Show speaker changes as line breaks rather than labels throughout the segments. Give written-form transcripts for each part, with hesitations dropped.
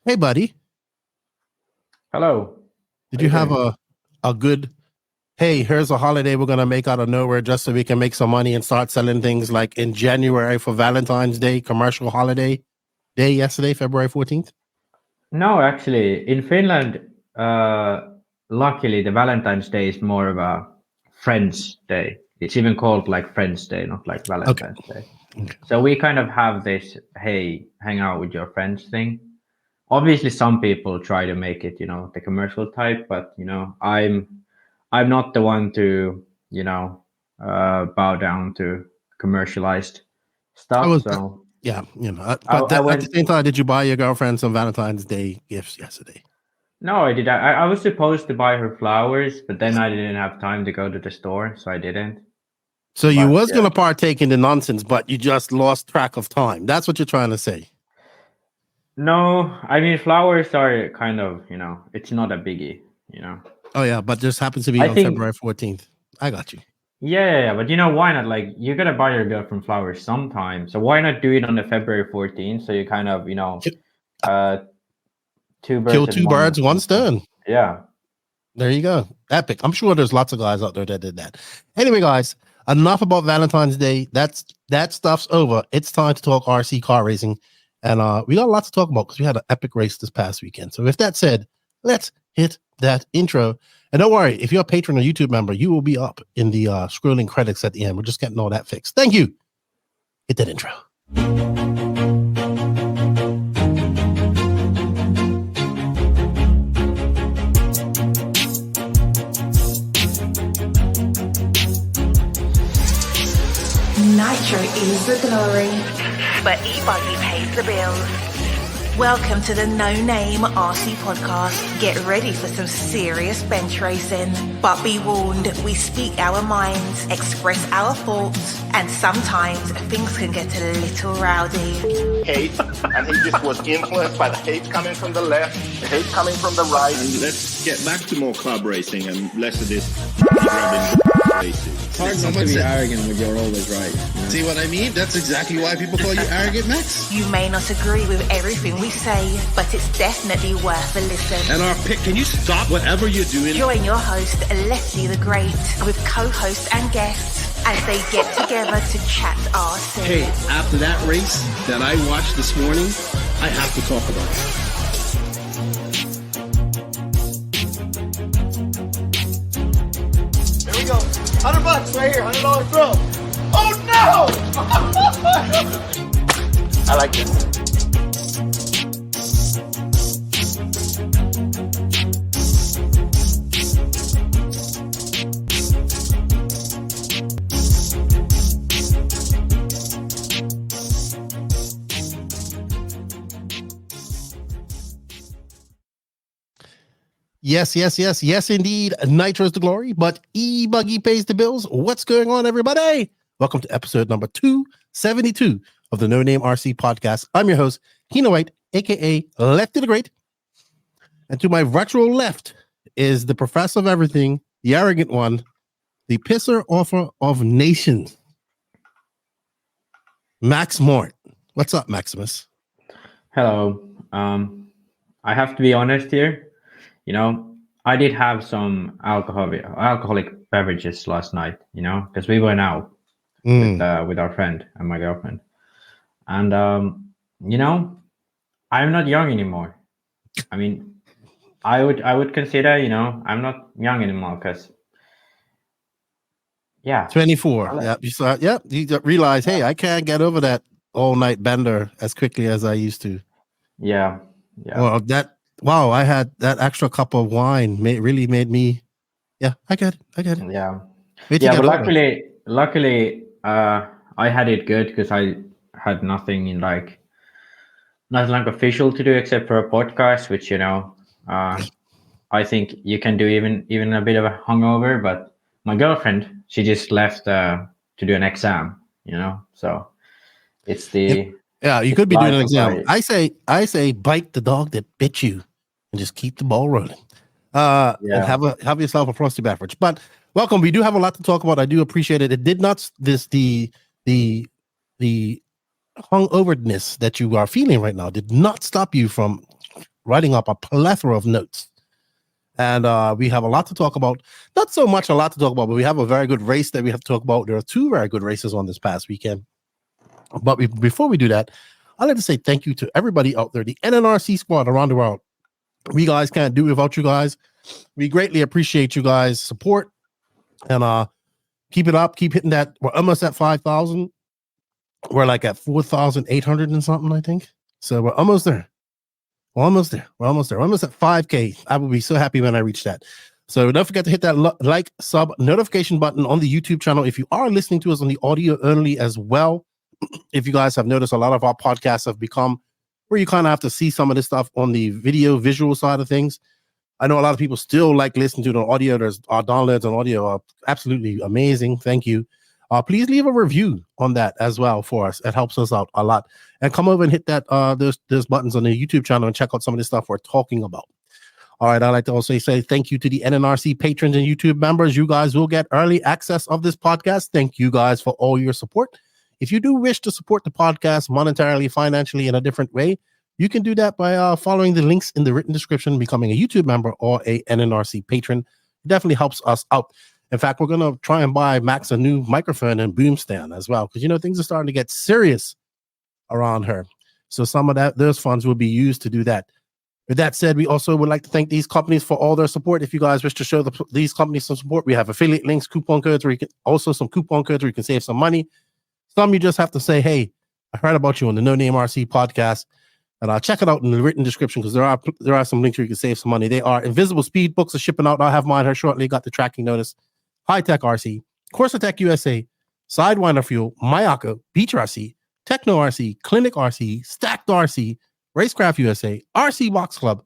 Hey, buddy.
Hello.
Did you have a good, hey, here's a holiday we're going to make out of nowhere just so we can make some money and start selling things like in January for Valentine's Day, commercial holiday day yesterday, February 14th?
No, actually, in Finland, luckily, the Valentine's Day is more of a Friends Day. It's even called like Friends Day, not like Valentine's Day.
Okay.
So we kind of have this, hey, hang out with your friends thing. Obviously, some people try to make it, the commercial type, but I'm not the one to, bow down to commercialized stuff. So
yeah, but at the same time, did you buy your girlfriend some Valentine's Day gifts yesterday?
No, I did. I was supposed to buy her flowers, but then I didn't have time to go to the store, so I didn't.
So you was going to partake in the nonsense, but you just lost track of time. That's what you're trying to say.
No, I mean, flowers are kind of, it's not a biggie,
Oh, yeah, but just happens to be on February 14th. I got you.
Yeah, but why not? Like, you got to buy your girlfriend flowers sometime. So why not do it on the February 14th? So you kind of,
kill two birds, one stone.
Yeah.
There you go. Epic. I'm sure there's lots of guys out there that did that. Anyway, guys, enough about Valentine's Day. That stuff's over. It's time to talk RC car racing. And we got a lot to talk about because we had an epic race this past weekend. So with that said, let's hit that intro. And don't worry, if you're a patron or YouTube member, you will be up in the scrolling credits at the end. We're just getting all that fixed. Thank you. Hit that intro.
Nitro is the glory, but e-buggy pays the bills. Welcome to the No Name RC podcast. Get ready for some serious bench racing. But be warned, we speak our minds, express our thoughts, and sometimes things can get a little rowdy.
Hate, and he just was influenced by the hate coming from the left, the hate coming from the right.
And let's get back to more club racing and less of this grabbing racing.
It's hard not to be arrogant when you're always right.
See what I mean? That's exactly why people call you arrogant, Max.
You may not agree with everything we say, but it's definitely worth a listen.
And our pick, can you stop whatever you're doing?
Join your host, Lefty the Great, with co-hosts and guests as they get together to chat RC.
Hey, after that race that I watched this morning, I have to talk about it.
Here we go. $100 right here, $100 throw. Oh no! I like this.
Yes, indeed. Nitro's the glory, but e-buggy pays the bills. What's going on, everybody? Welcome to episode number 272 of the No Name RC podcast. I'm your host, Keno White, aka Lefty the Great. And to my virtual left is the professor of everything, the arrogant one, the pisser offer of nations, Max Mort. What's up, Maximus?
Hello. I have to be honest here. I did have some alcoholic beverages last night, because we went out with our friend and my girlfriend. And, I'm not young anymore. I mean, I would consider, I'm not young anymore because,
24. You realize, hey, I can't get over that all-night bender as quickly as I used to.
Yeah.
Wow, I had that extra cup of wine. Really made me. Yeah, I get it.
Yeah, but luckily, I had it good because I had nothing like official to do except for a podcast, which I think you can do even a bit of a hungover. But my girlfriend, she just left to do an exam. So it's the
you could be doing an exam. I say bite the dog that bit you. And just keep the ball rolling. And have yourself a frosty beverage. But welcome. We do have a lot to talk about. I do appreciate it. It did not the hungoverness that you are feeling right now did not stop you from writing up a plethora of notes. And we have a lot to talk about. Not so much a lot to talk about, but we have a very good race that we have to talk about. There are 2 very good races on this past weekend. But before we do that, I'd like to say thank you to everybody out there, the NNRC squad around the world. We guys can't do it without you guys. We greatly appreciate you guys' support. And keep it up. Keep hitting that. We're almost at 5,000. We're like at 4,800 and something, I think. So we're almost there. We're almost there. We're almost at 5K. I will be so happy when I reach that. So don't forget to hit that like, sub, notification button on the YouTube channel. If you are listening to us on the audio only as well, if you guys have noticed, a lot of our podcasts have become where you kind of have to see some of this stuff on the visual side of things. I know a lot of people still like listening to the audio. Our downloads on audio are absolutely amazing. Thank you. Please leave a review on that as well for us. It helps us out a lot. And come over and hit that those buttons on the YouTube channel and check out some of the stuff we're talking about. All right, I'd like to also say thank you to the NNRC patrons and YouTube members. You guys will get early access of this podcast. Thank you guys for all your support. If you do wish to support the podcast monetarily, financially, in a different way, you can do that by following the links in the written description, becoming a YouTube member or a NNRC patron. It definitely helps us out. In fact, we're going to try and buy Max a new microphone and boom stand as well, because, you know, things are starting to get serious around her. So some of those funds will be used to do that. With that said, we also would like to thank these companies for all their support. If you guys wish to show these companies some support, we have affiliate links, coupon codes, where you can save some money. Some you just have to say, hey, I heard about you on the No Name RC podcast. And I'll check it out in the written description, because there are some links where you can save some money. They are Invisible Speed books are shipping out. I'll have mine here shortly. Got the tracking notice. High Tech RC, Corsa Tech USA, Sidewinder Fuel, Mayako, Beach RC, Tekno RC, Clinic RC, Stacked RC, Racecraft USA, RC Box Club,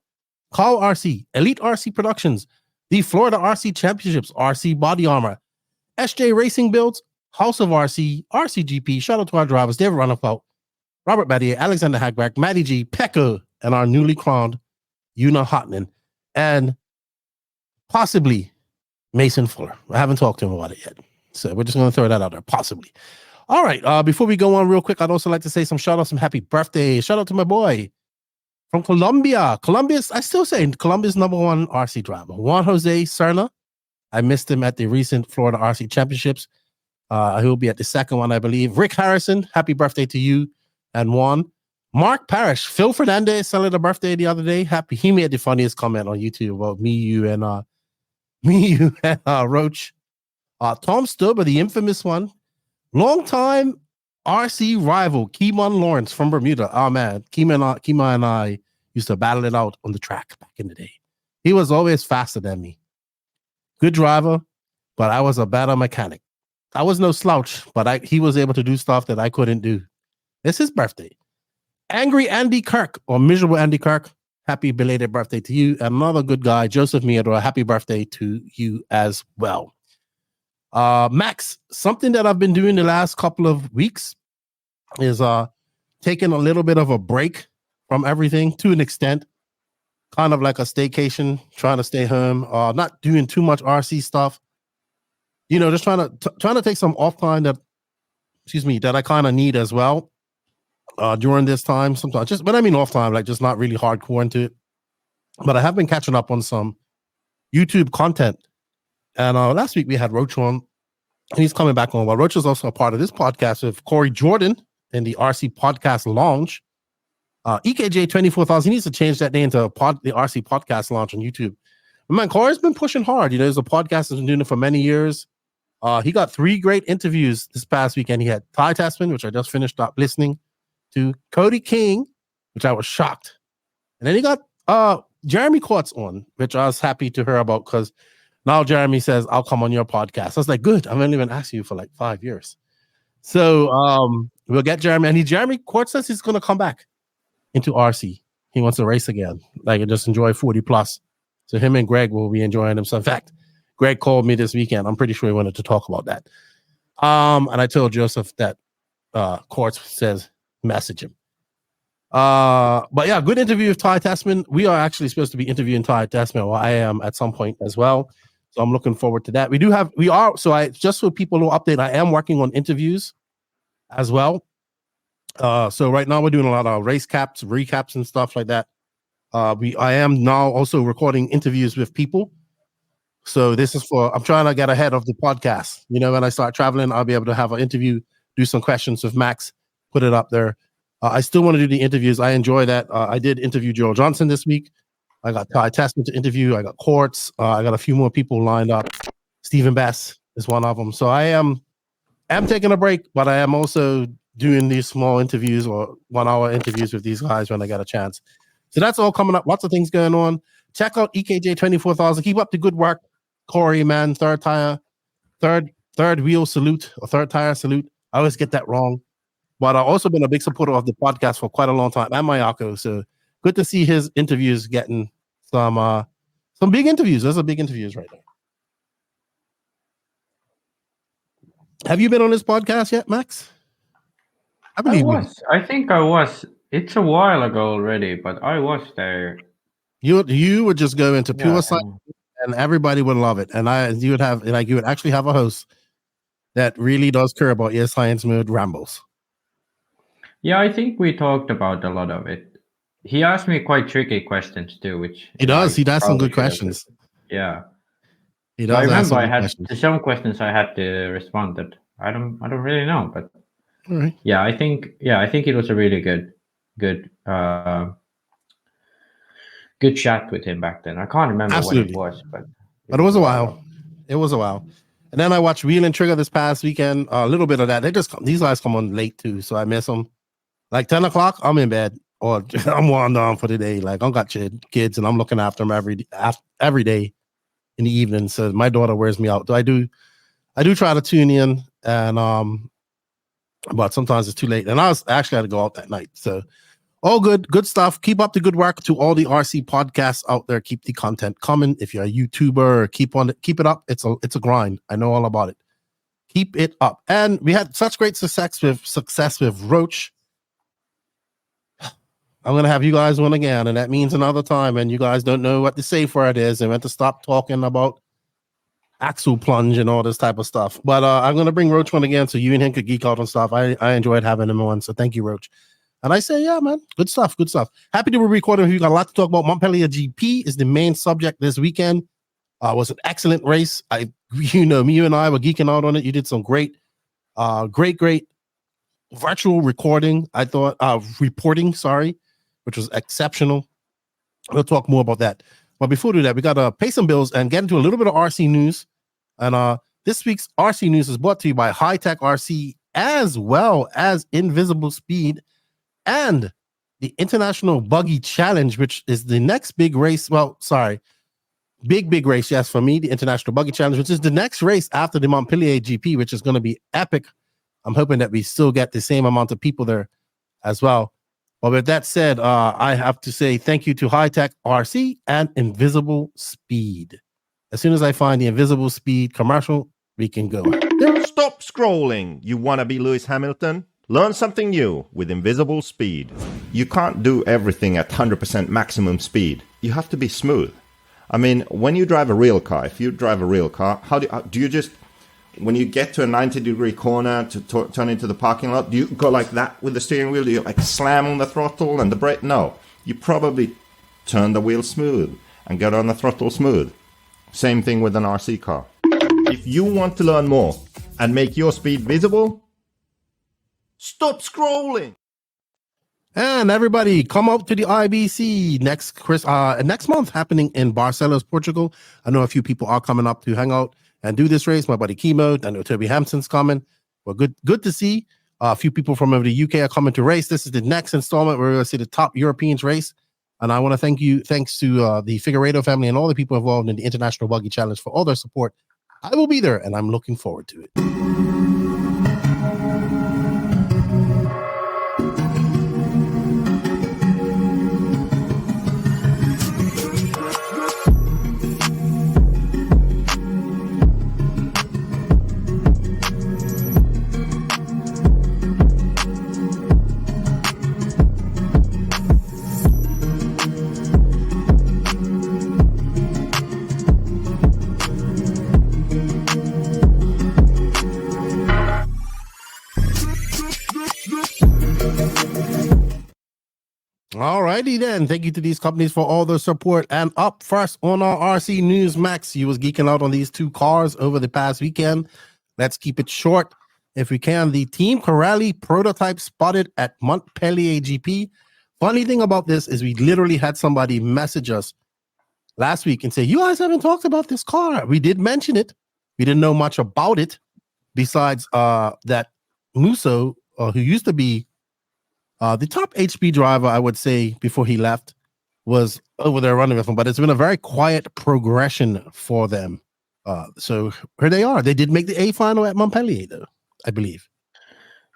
Call RC, Elite RC Productions, the Florida RC Championships, RC Body Armor, SJ Racing Builds, House of RC, RCGP. Shout out to our drivers, David Ronnefalk, Robert Battier, Alexander Hagback, Matty G, Pekka, and our newly crowned Una Hotman, and possibly Mason Fuller. I haven't talked to him about it yet. So we're just going to throw that out there, possibly. All right. Before we go on real quick, I'd also like to say some shout outs, some happy birthday. Shout out to my boy from Colombia. I still say Colombia's #1 RC driver, Juan Jose Serna. I missed him at the recent Florida RC Championships. He'll be at the second one, I believe. Rick Harrison, happy birthday to you and Juan. Mark Parrish, Phil Fernandez celebrated a birthday the other day. He made the funniest comment on YouTube about me, you, and Roach. Tom Stuber, the infamous one. Longtime RC rival, Keeman Lawrence from Bermuda. Oh, man. Keeman and I used to battle it out on the track back in the day. He was always faster than me. Good driver, but I was a better mechanic. I was no slouch, but he was able to do stuff that I couldn't do. It's his birthday. Angry Andy Kirk, or Miserable Andy Kirk, happy belated birthday to you. Another good guy, Joseph Miador, happy birthday to you as well. Max, something that I've been doing the last couple of weeks is taking a little bit of a break from everything to an extent, kind of like a staycation, trying to stay home, not doing too much RC stuff. You know, just trying to take some off time that I kind of need as well during this time. Sometimes, just when I mean off time, like just not really hardcore into it. But I have been catching up on some YouTube content. And last week we had Roach on. He's coming back on. Well, Roach is also a part of this podcast with Corey Jordan in the RC Podcast Lounge. EKJ 24,000. He needs to change that name to the RC Podcast Lounge on YouTube. But man, Corey's been pushing hard. You know, there's a podcast that's been doing it for many years. He got 3 great interviews this past weekend. He had Ty Tessman, which I just finished up listening to, Cody King, which I was shocked. And then he got Jeremy Quartz on, which I was happy to hear about, because now Jeremy says, I'll come on your podcast. I was like, good. I've only been asking you for like 5 years. So we'll get Jeremy. And Jeremy Quartz says he's going to come back into RC. He wants to race again, like just enjoy 40 plus. So him and Greg will be enjoying himself. In fact, Greg called me this weekend. I'm pretty sure he wanted to talk about that. And I told Joseph that Quartz says message him. But yeah, good interview with Ty Tessman. We are actually supposed to be interviewing Ty Tessman, or I am at some point as well. So I'm looking forward to that. Just for people who update, I am working on interviews as well. So right now we're doing a lot of race recaps and stuff like that. I am now also recording interviews with people. So this is I'm trying to get ahead of the podcast. You know, when I start traveling, I'll be able to have an interview, do some questions with Max, put it up there. I still want to do the interviews. I enjoy that. I did interview Joel Johnson this week. I got Ty Testman to interview. I got Quartz. I got a few more people lined up. Stephen Bass is one of them. So I am taking a break, but I am also doing these small interviews or 1 hour interviews with these guys when I get a chance. So that's all coming up. Lots of things going on. Check out EKJ 24,000. Keep up the good work, Corey, man. Third wheel salute or third tire salute. I always get that wrong. But I've also been a big supporter of the podcast for quite a long time, and Mayako. So good to see his interviews getting some big interviews. Those are big interviews right there. Have you been on this podcast yet, Max?
I think I was. It's a while ago already, but I was there.
You would just go into pure science, and everybody would love it. And you would actually have a host that really does care about your science mode rambles.
Yeah, I think we talked about a lot of it. He asked me quite tricky questions too, which
he does. He does some good questions.
Yeah,
he does.
I remember I had some questions I had to respond that I don't really know, but
right.
yeah, I think it was a really good chat with him back then. I can't remember what it was, but
it was a while. It was a while. And then I watched Wheel and Trigger this past weekend. A little bit of that. These guys come on late too, so I miss them. Like 10 o'clock, I'm in bed or I'm wound down for the day. Like I've got kids and I'm looking after them every day in the evening. So my daughter wears me out. I do try to tune in, and but sometimes it's too late. And I actually had to go out that night. So all good stuff. Keep up the good work to all the RC podcasts out there. Keep the content coming. If you're a YouTuber, keep it up. It's a grind. I know all about it. Keep it up. And we had such great success with Roach. I'm going to have you guys on again, and that means another time, and you guys don't know what to say for it is, and we have to stop talking about axle plunge and all this type of stuff. But I'm going to bring Roach on again so you and him could geek out and stuff. I enjoyed having him on, so thank you, Roach. And I say, yeah, man, good stuff. Happy to be recording. We got a lot to talk about. MontPellier GP is the main subject this weekend. It was an excellent race. You and I were geeking out on it. You did some great virtual recording. I thought reporting, which was exceptional. We'll talk more about that. But before we do that, we got to pay some bills and get into a little bit of RC news. And this week's RC news is brought to you by High Tech RC, as well as Invisible Speed and the International Buggy Challenge, which is the next big race. Well, big race. Yes, for me, the International Buggy Challenge, which is the next race after the MontPellier GP, which is going to be epic. I'm hoping that we still get the same amount of people there as well. But with that said, I have to say thank you to High Tech RC and Invisible Speed. As soon as I find the Invisible Speed commercial, we can go.
Stop scrolling. You want to be Lewis Hamilton? Learn something new with Invisible Speed. You can't do everything at 100% maximum speed. You have to be smooth. I mean, when you drive a real car, how do you just, when you get to a 90-degree corner to turn into the parking lot, do you go like that with the steering wheel? Do you like slam on the throttle and the brake? No. You probably turn the wheel smooth and get on the throttle smooth. Same thing with an RC car. If you want to learn more and make your speed visible, stop scrolling.
And everybody, come up to the IBC next month, happening in Barcelos, Portugal. I know a few people are coming up to hang out and do this race. My buddy Chemo, I know Toby Hampson's coming. Well, good to see. A few people from over the UK are coming to race. This is the next installment where we're going to see the top Europeans race. And I want to thanks to the Figueiredo family and all the people involved in the International Buggy Challenge for all their support. I will be there, and I'm looking forward to it. righty then. Thank you to these companies for all the support. And up first on our RC News Max, you was geeking out on these two cars over the past weekend. Let's keep it short if we can. The Team Corrali prototype spotted at MontPellier GP. Funny thing about this is we literally had somebody message us last week and say, you guys haven't talked about this car. We did mention it. We didn't know much about it besides that Musso, who used to be the top HP driver, I would say, before he left, was over there running with him. But it's been a very quiet progression for them. So here they are. They did make the A final at MontPellier, though, I believe.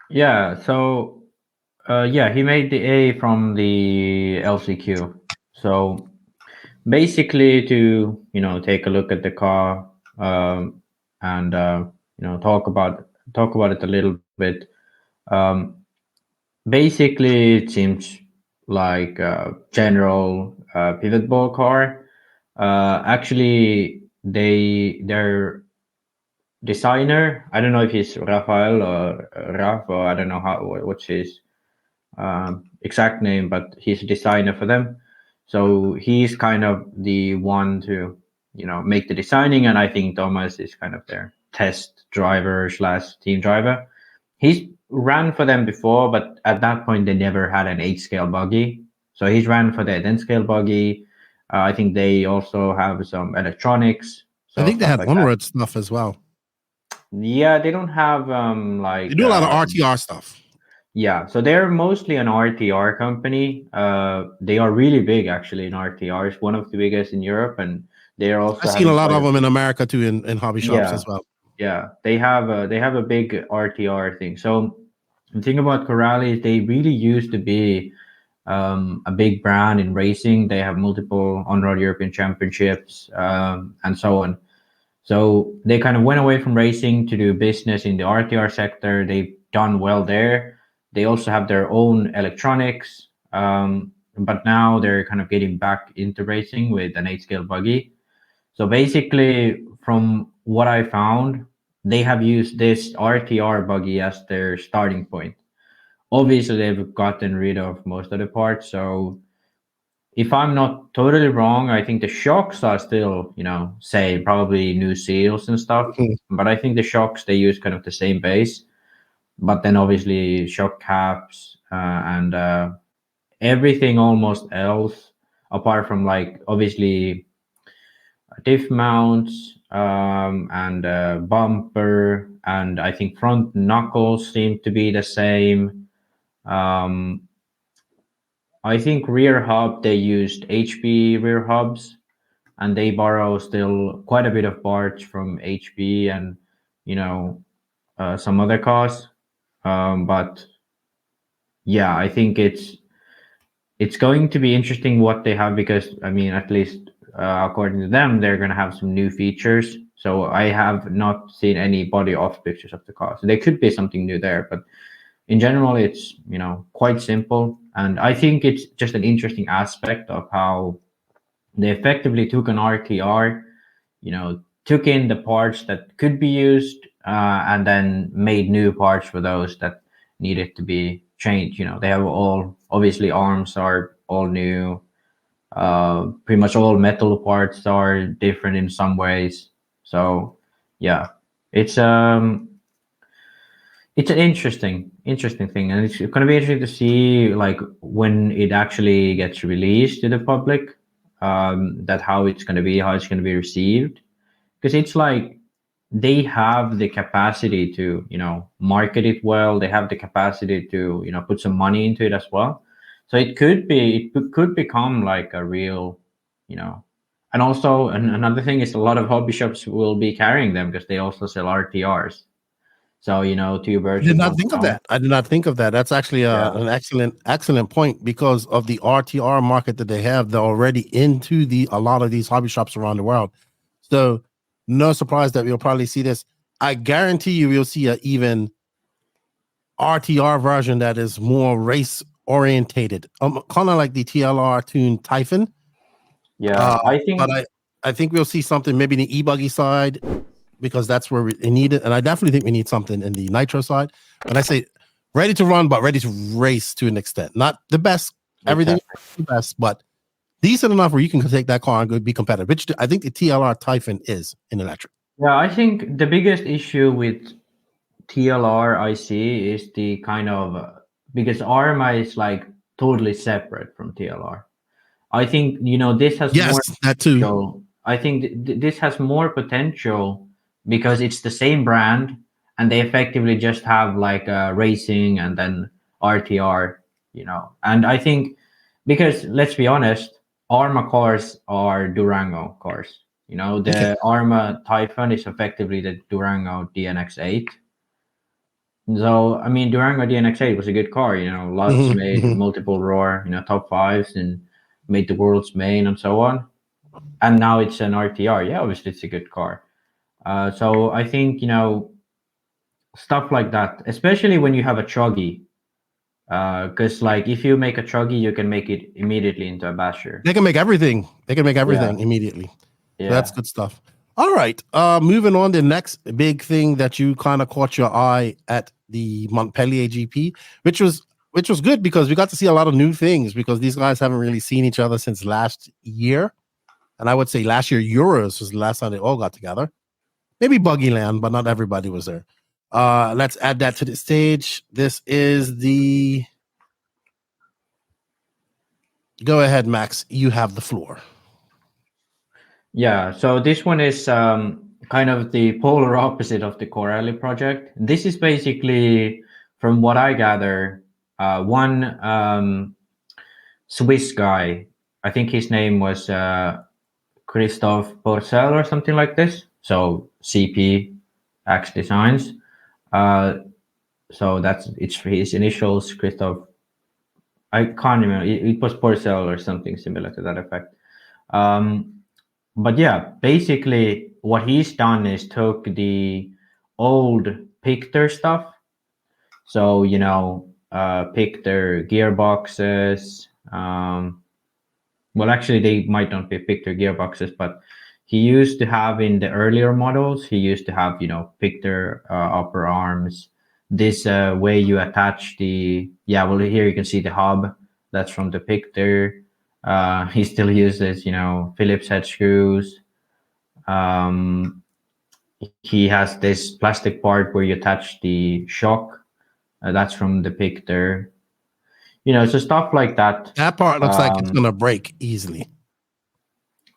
Yeah. So, he made the A from the LCQ. So basically, to take a look at the car and talk about it a little bit. Basically, it seems like a general pivot ball car. Actually, their designer, I don't know if he's Rafael or Raf, or I don't know what's his exact name, but he's a designer for them. So he's kind of the one to make the designing, and I think Thomas is kind of their test driver / team driver. He's ran for them before, but at that point they never had an 8-scale buggy. So he's ran for the 10-scale buggy. I think they also have some electronics.
I think they had on-road stuff as well.
Yeah, they don't have
they do a lot of RTR stuff.
Yeah, so they're mostly an RTR company. They are really big actually in RTR. It's one of the biggest in Europe, and they're also.
I've seen a lot of them in America too, in hobby shops as well.
Yeah, they have a big RTR thing. So the thing about Corrali, they really used to be a big brand in racing. They have multiple on-road European championships and so on. So they kind of went away from racing to do business in the RTR sector. They've done well there. They also have their own electronics, but now they're kind of getting back into racing with an 8-scale buggy. So basically, from what I found, they have used this RTR buggy as their starting point. Obviously, they've gotten rid of most of the parts. So if I'm not totally wrong, I think the shocks are still, say probably new seals and stuff. Mm-hmm. But I think the shocks, they use kind of the same base. But then obviously shock caps and everything almost else, apart from like obviously diff mounts and bumper, and I think front knuckles seem to be the same. I think rear hub, they used HP rear hubs, and they borrow still quite a bit of parts from HP and some other cars. But yeah, I think it's going to be interesting what they have, because I mean, at least according to them, they're going to have some new features. So I have not seen any body off pictures of the car. So there could be something new there, but in general, it's quite simple. And I think it's just an interesting aspect of how they effectively took an RTR, took in the parts that could be used, and then made new parts for those that needed to be changed. They have all, obviously arms are all new. Pretty much all metal parts are different in some ways. So yeah, it's an interesting thing, and it's going to be interesting to see like when it actually gets released to the public, that how it's going to be received, because it's like they have the capacity to market it well. They have the capacity to put some money into it as well. So it could become like a real and also another thing is a lot of hobby shops will be carrying them because they also sell RTRs. So two birds.
I did not think of that. That's actually an excellent point, because of the RTR market that they have. They're already into a lot of these hobby shops around the world. So no surprise that we'll probably see this. I guarantee you we'll see an even RTR version that is more race orientated, kind of like the TLR tuned Typhon.
Yeah,
I think we'll see something maybe in the e-buggy side, because that's where we need it. And I definitely think we need something in the Nitro side. And I say ready to run, but ready to race to an extent. Not the best everything is the best, but decent enough where you can take that car and go be competitive, which I think the TLR Typhon is in electric.
Yeah, I think the biggest issue with TLR I see is the kind of because Arma is like totally separate from TLR. I think this has more
that too.
potential. I think this has more potential because it's the same brand and they effectively just have like racing and then RTR, And I think because let's be honest, Arma cars are Durango cars. The Arma Typhon is effectively the Durango DNX8. So I mean, Durango DNX8 was a good car. Lots made, multiple roar, top fives, and made the world's main and so on. And now it's an RTR. Yeah, obviously it's a good car. So I think stuff like that, especially when you have a chuggy, because like if you make a chuggy, you can make it immediately into a basher.
They can make everything. Immediately.
Yeah,
so that's good stuff. All right. Moving on, the next big thing that you kind of caught your eye at the MontPellier GP, which was good because we got to see a lot of new things because these guys haven't really seen each other since last year. And I would say last year Euros was the last time they all got together. Maybe Buggyland, but not everybody was there. Let's add that to the stage. This is the... Go ahead, Max. You have the floor.
Yeah, so this one is kind of the polar opposite of the Corelli project. This is basically, from what I gather, one Swiss guy. I think his name was Christophe Porcel or something like this. So CPX Designs. So it's his initials, Christophe. I can't remember. It was Porcel or something similar to that effect. But yeah, basically what he's done is took the old Picter stuff. So, Picter gearboxes. Well, actually, they might not be Picter gearboxes, but he used to have in the earlier models, he used to have, Picter upper arms. This way you attach the, here you can see the hub. That's from the Picter. He still uses, Phillips head screws. He has this plastic part where you attach the shock. That's from the Picter. So stuff like that.
That part looks like it's gonna break easily.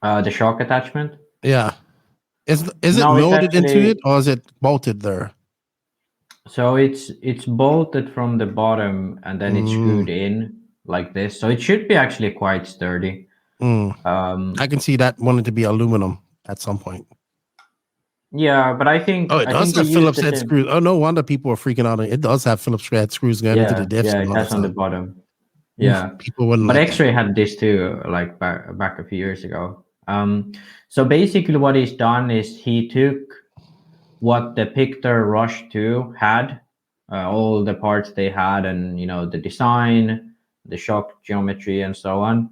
The shock attachment.
Yeah. Is it molded into it or is it bolted there?
So it's bolted from the bottom and then it's screwed in like this. So it should be actually quite sturdy.
I can see that wanted to be aluminum at some point.
Yeah, but I think
it does have Phillips head screws. Oh, no wonder people are freaking out. It does have Phillips head screws going into the diffs.
Yeah, it has on the bottom. Yeah,
people wouldn't.
But X-Ray had this too, like back a few years ago. So basically, what he's done is he took what the Picter Rush 2 had, all the parts they had, and the design, the shock geometry, and so on.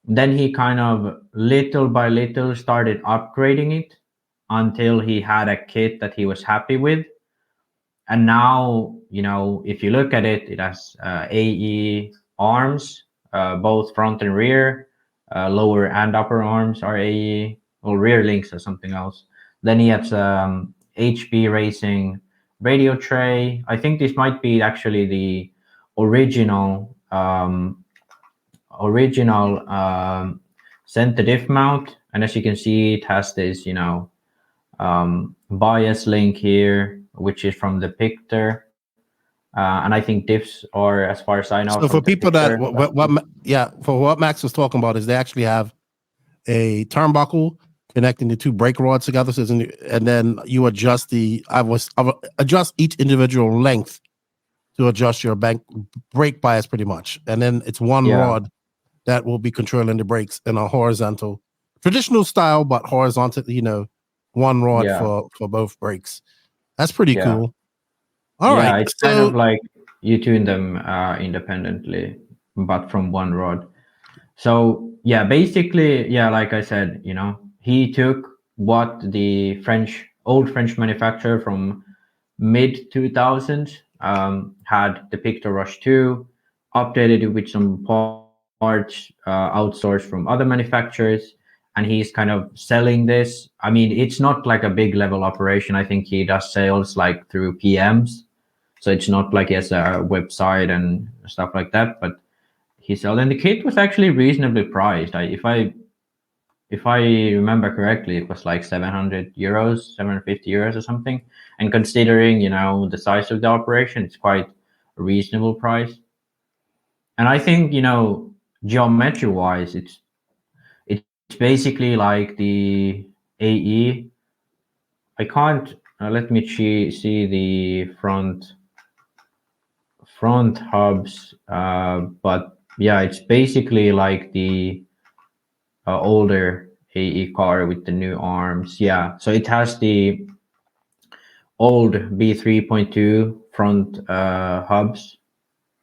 Then he kind of little by little started upgrading it until he had a kit that he was happy with. And now, if you look at it, it has AE arms, both front and rear, lower and upper arms are AE, or rear links or something else. Then he has HB Racing radio tray. I think this might be actually the original center diff mount. And as you can see, it has this, bias link here, which is from the Picter. And I think diffs are, as far as I know.
So for people that, for what Max was talking about is they actually have a turnbuckle connecting the two brake rods together. So and then you adjust adjust each individual length to adjust your brake bias pretty much. And then it's one rod that will be controlling the brakes in a horizontal, traditional style, but horizontal, one rod for both brakes. That's pretty cool. All right.
It's kind of like you tune them independently, but from one rod. So basically, like I said, he took what the old French manufacturer from mid 2000s had, the Picter Rush 2, updated it with some outsourced from other manufacturers, and he's kind of selling this. I mean, it's not like a big level operation. I think he does sales like through PMs, so it's not like he has a website and stuff like that. But he sold, and the kit was actually reasonably priced. If I remember correctly, it was like 700 euros, 750 euros or something. And considering, the size of the operation, it's quite a reasonable price. And I think, geometry wise, it's basically like the AE. I can't, let me see the front hubs, but yeah, it's basically like the older AE car with the new arms. Yeah, so it has the old B3.2 front hubs,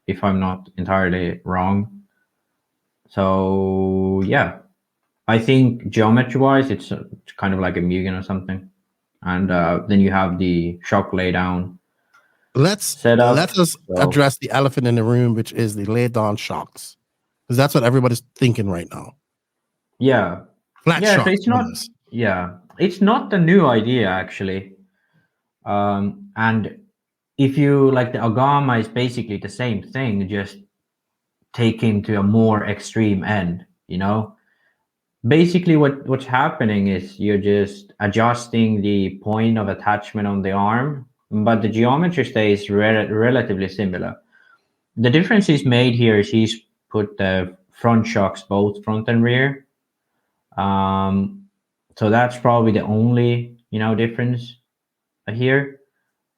if I'm not entirely wrong. So yeah, I think geometry wise, it's kind of like a Mugen or something. And then you have the shock laydown.
Let us address the elephant in the room, which is the laid down shocks, because that's what everybody's thinking right now.
Yeah,
flat shocks.
So it's not. Yeah, it's not a new idea actually. And if you like, the Agama is basically the same thing, just taken to a more extreme end. Basically what's happening is you're just adjusting the point of attachment on the arm, but the geometry stays relatively similar. The difference is made here is he's put the front shocks both front and rear. So that's probably the only difference here.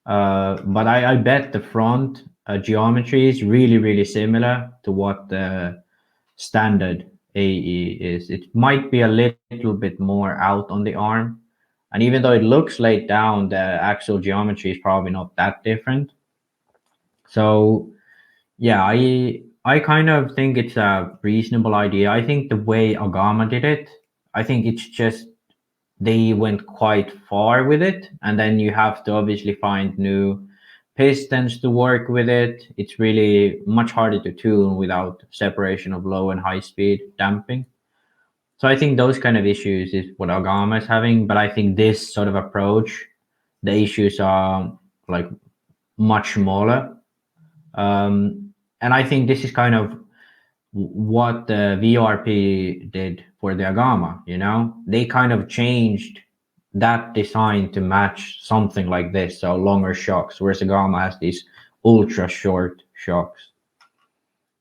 But I bet the front geometry is really, really similar to what the standard AE is. It might be a little bit more out on the arm, and even though it looks laid down, the actual geometry is probably not that different. So yeah, I kind of think it's a reasonable idea. I think the way Agama did it, I think it's just they went quite far with it, and then you have to obviously find new pistons to work with it. It's really much harder to tune without separation of low and high speed damping. So I think those kind of issues is what Agama is having, but I think this sort of approach, the issues are like much smaller. And I think this is kind of what the VRP did for the Agama. They kind of changed that design to match something like this, so longer shocks, whereas Agama has these ultra short shocks.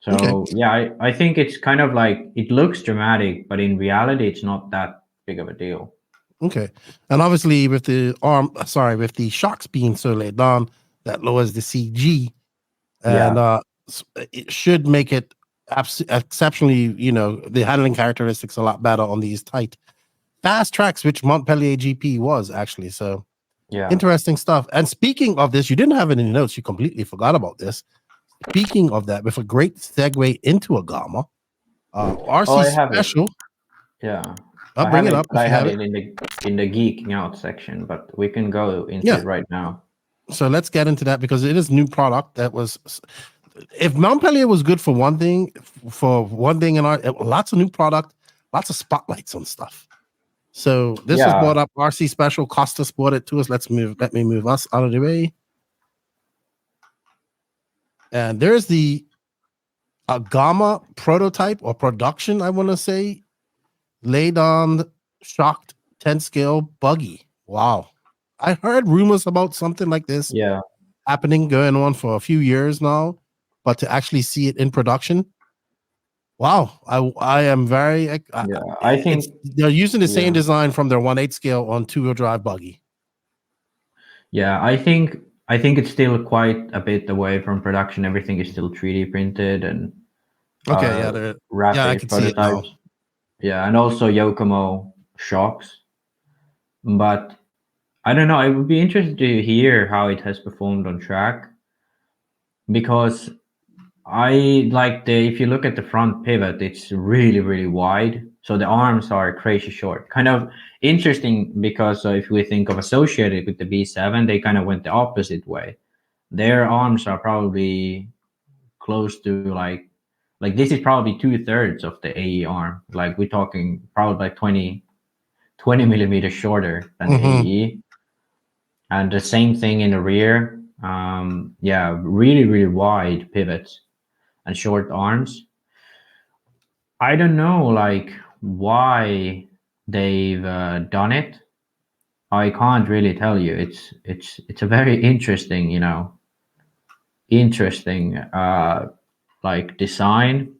So okay. Yeah, I think it's kind of like, it looks dramatic, but in reality it's not that big of a deal.
Okay. And obviously with the shocks being so laid down, that lowers the CG, and it should make it exceptionally, the handling characteristics a lot better on these tight fast tracks, which MontPellier GP was actually. So yeah, interesting stuff. And speaking of this, you didn't have any notes, you completely forgot about this. Speaking of that, with a great segue into Agama, RC special.
Yeah,
I'll bring it up.
I had it in the geeking out section, but we can go into it right now.
So let's get into that, because it is new product that was. If MontPellier was good for one thing, and lots of new product, lots of spotlights on stuff. So this was brought up. RC special. Costa brought it to us. Let me move us out of the way. And there's the Agama prototype or production, I want to say, laid on shocked 10 scale buggy. Wow. I heard rumors about something like this happening, going on for a few years now, but to actually see it in production, wow. I am very
I think
they're using the same design from their 1/8 scale on 2-wheel drive buggy.
Yeah, I think it's still quite a bit away from production. Everything is still 3D printed and
rapid I can see it now.
Yeah, and also Yokomo shocks. But I don't know, I would be interested to hear how it has performed on track, because I like if you look at the front pivot, it's really, really wide. So the arms are crazy short. Kind of interesting, because if we think of associated with the B7, they kind of went the opposite way. Their arms are probably close to like Like this is probably 2/3 of the AE arm. Like we're talking probably like 20 millimeters shorter than the AE. And the same thing in the rear. Really wide pivots and short arms. I don't know like why they've done it. I can't really tell you. It's a very interesting, like design.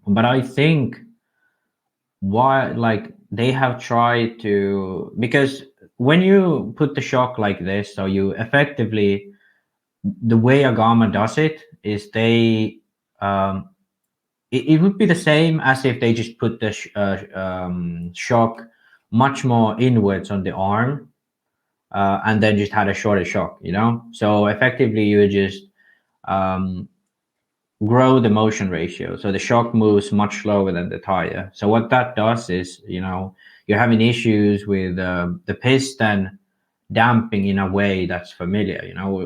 But I think why like they have tried to, because when you put the shock like this, so you effectively, the way Agama does it is they it would be the same as if they just put the shock much more inwards on the arm, and then just had a shorter shock, so effectively you just grow the motion ratio, so the shock moves much slower than the tire. So what that does is, you're having issues with the piston damping in a way that's familiar.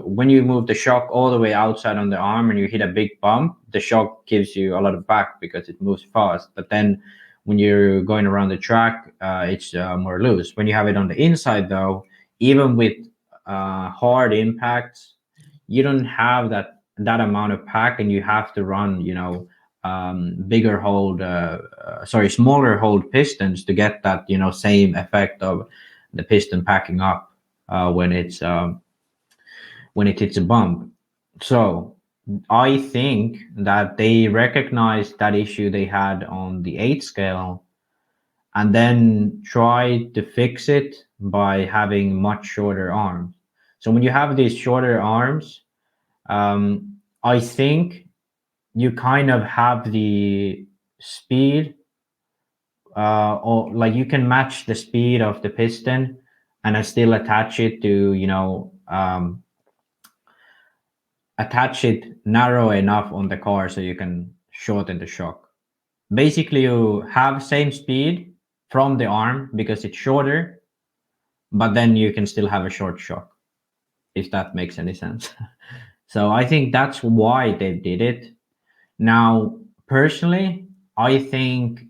When you move the shock all the way outside on the arm and you hit a big bump, the shock gives you a lot of back because it moves fast. But then when you're going around the track, it's more loose. When you have it on the inside, though, even with hard impacts, you don't have that amount of pack, and you have to run, smaller hold pistons to get that, same effect of the piston packing up when it hits a bump. So I think that they recognized that issue they had on the 8 scale and then tried to fix it by having much shorter arms. So when you have these shorter arms, I think you kind of have the speed, or like you can match the speed of the piston and I still attach it to, attach it narrow enough on the car so you can shorten the shock. Basically, you have same speed from the arm because it's shorter, but then you can still have a short shock, if that makes any sense. So I think that's why they did it. Now, personally, I think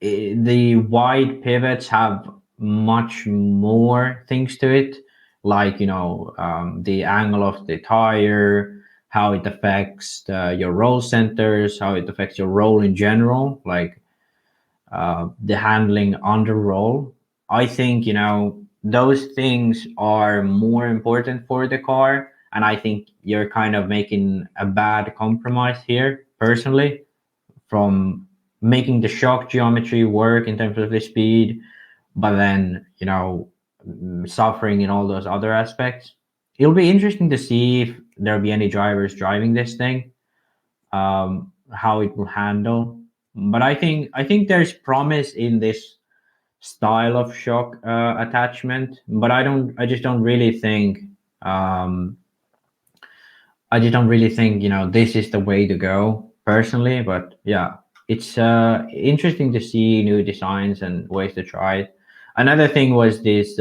the wide pivots have much more things to it, like the angle of the tire, how it affects your roll centers, how it affects your roll in general, like the handling under roll. I think those things are more important for the car, and I think you're kind of making a bad compromise here, personally, from making the shock geometry work in terms of the speed, but then suffering in all those other aspects. It'll be interesting to see if there'll be any drivers driving this thing, how it will handle. But I think there's promise in this style of shock attachment, but I just don't really think this is the way to go, personally. But yeah, it's interesting to see new designs and ways to try it. Another thing was this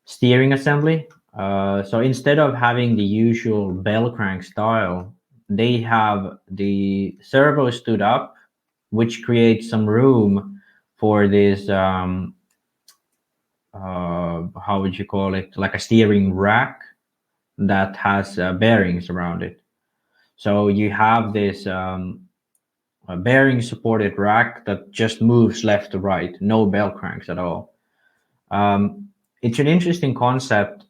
steering assembly. So instead of having the usual bell crank style, they have the servo stood up, which creates some room for this how would you call it, like a steering rack that has bearings around it. So you have this a bearing supported rack that just moves left to right, no bell cranks at all. It's an interesting concept.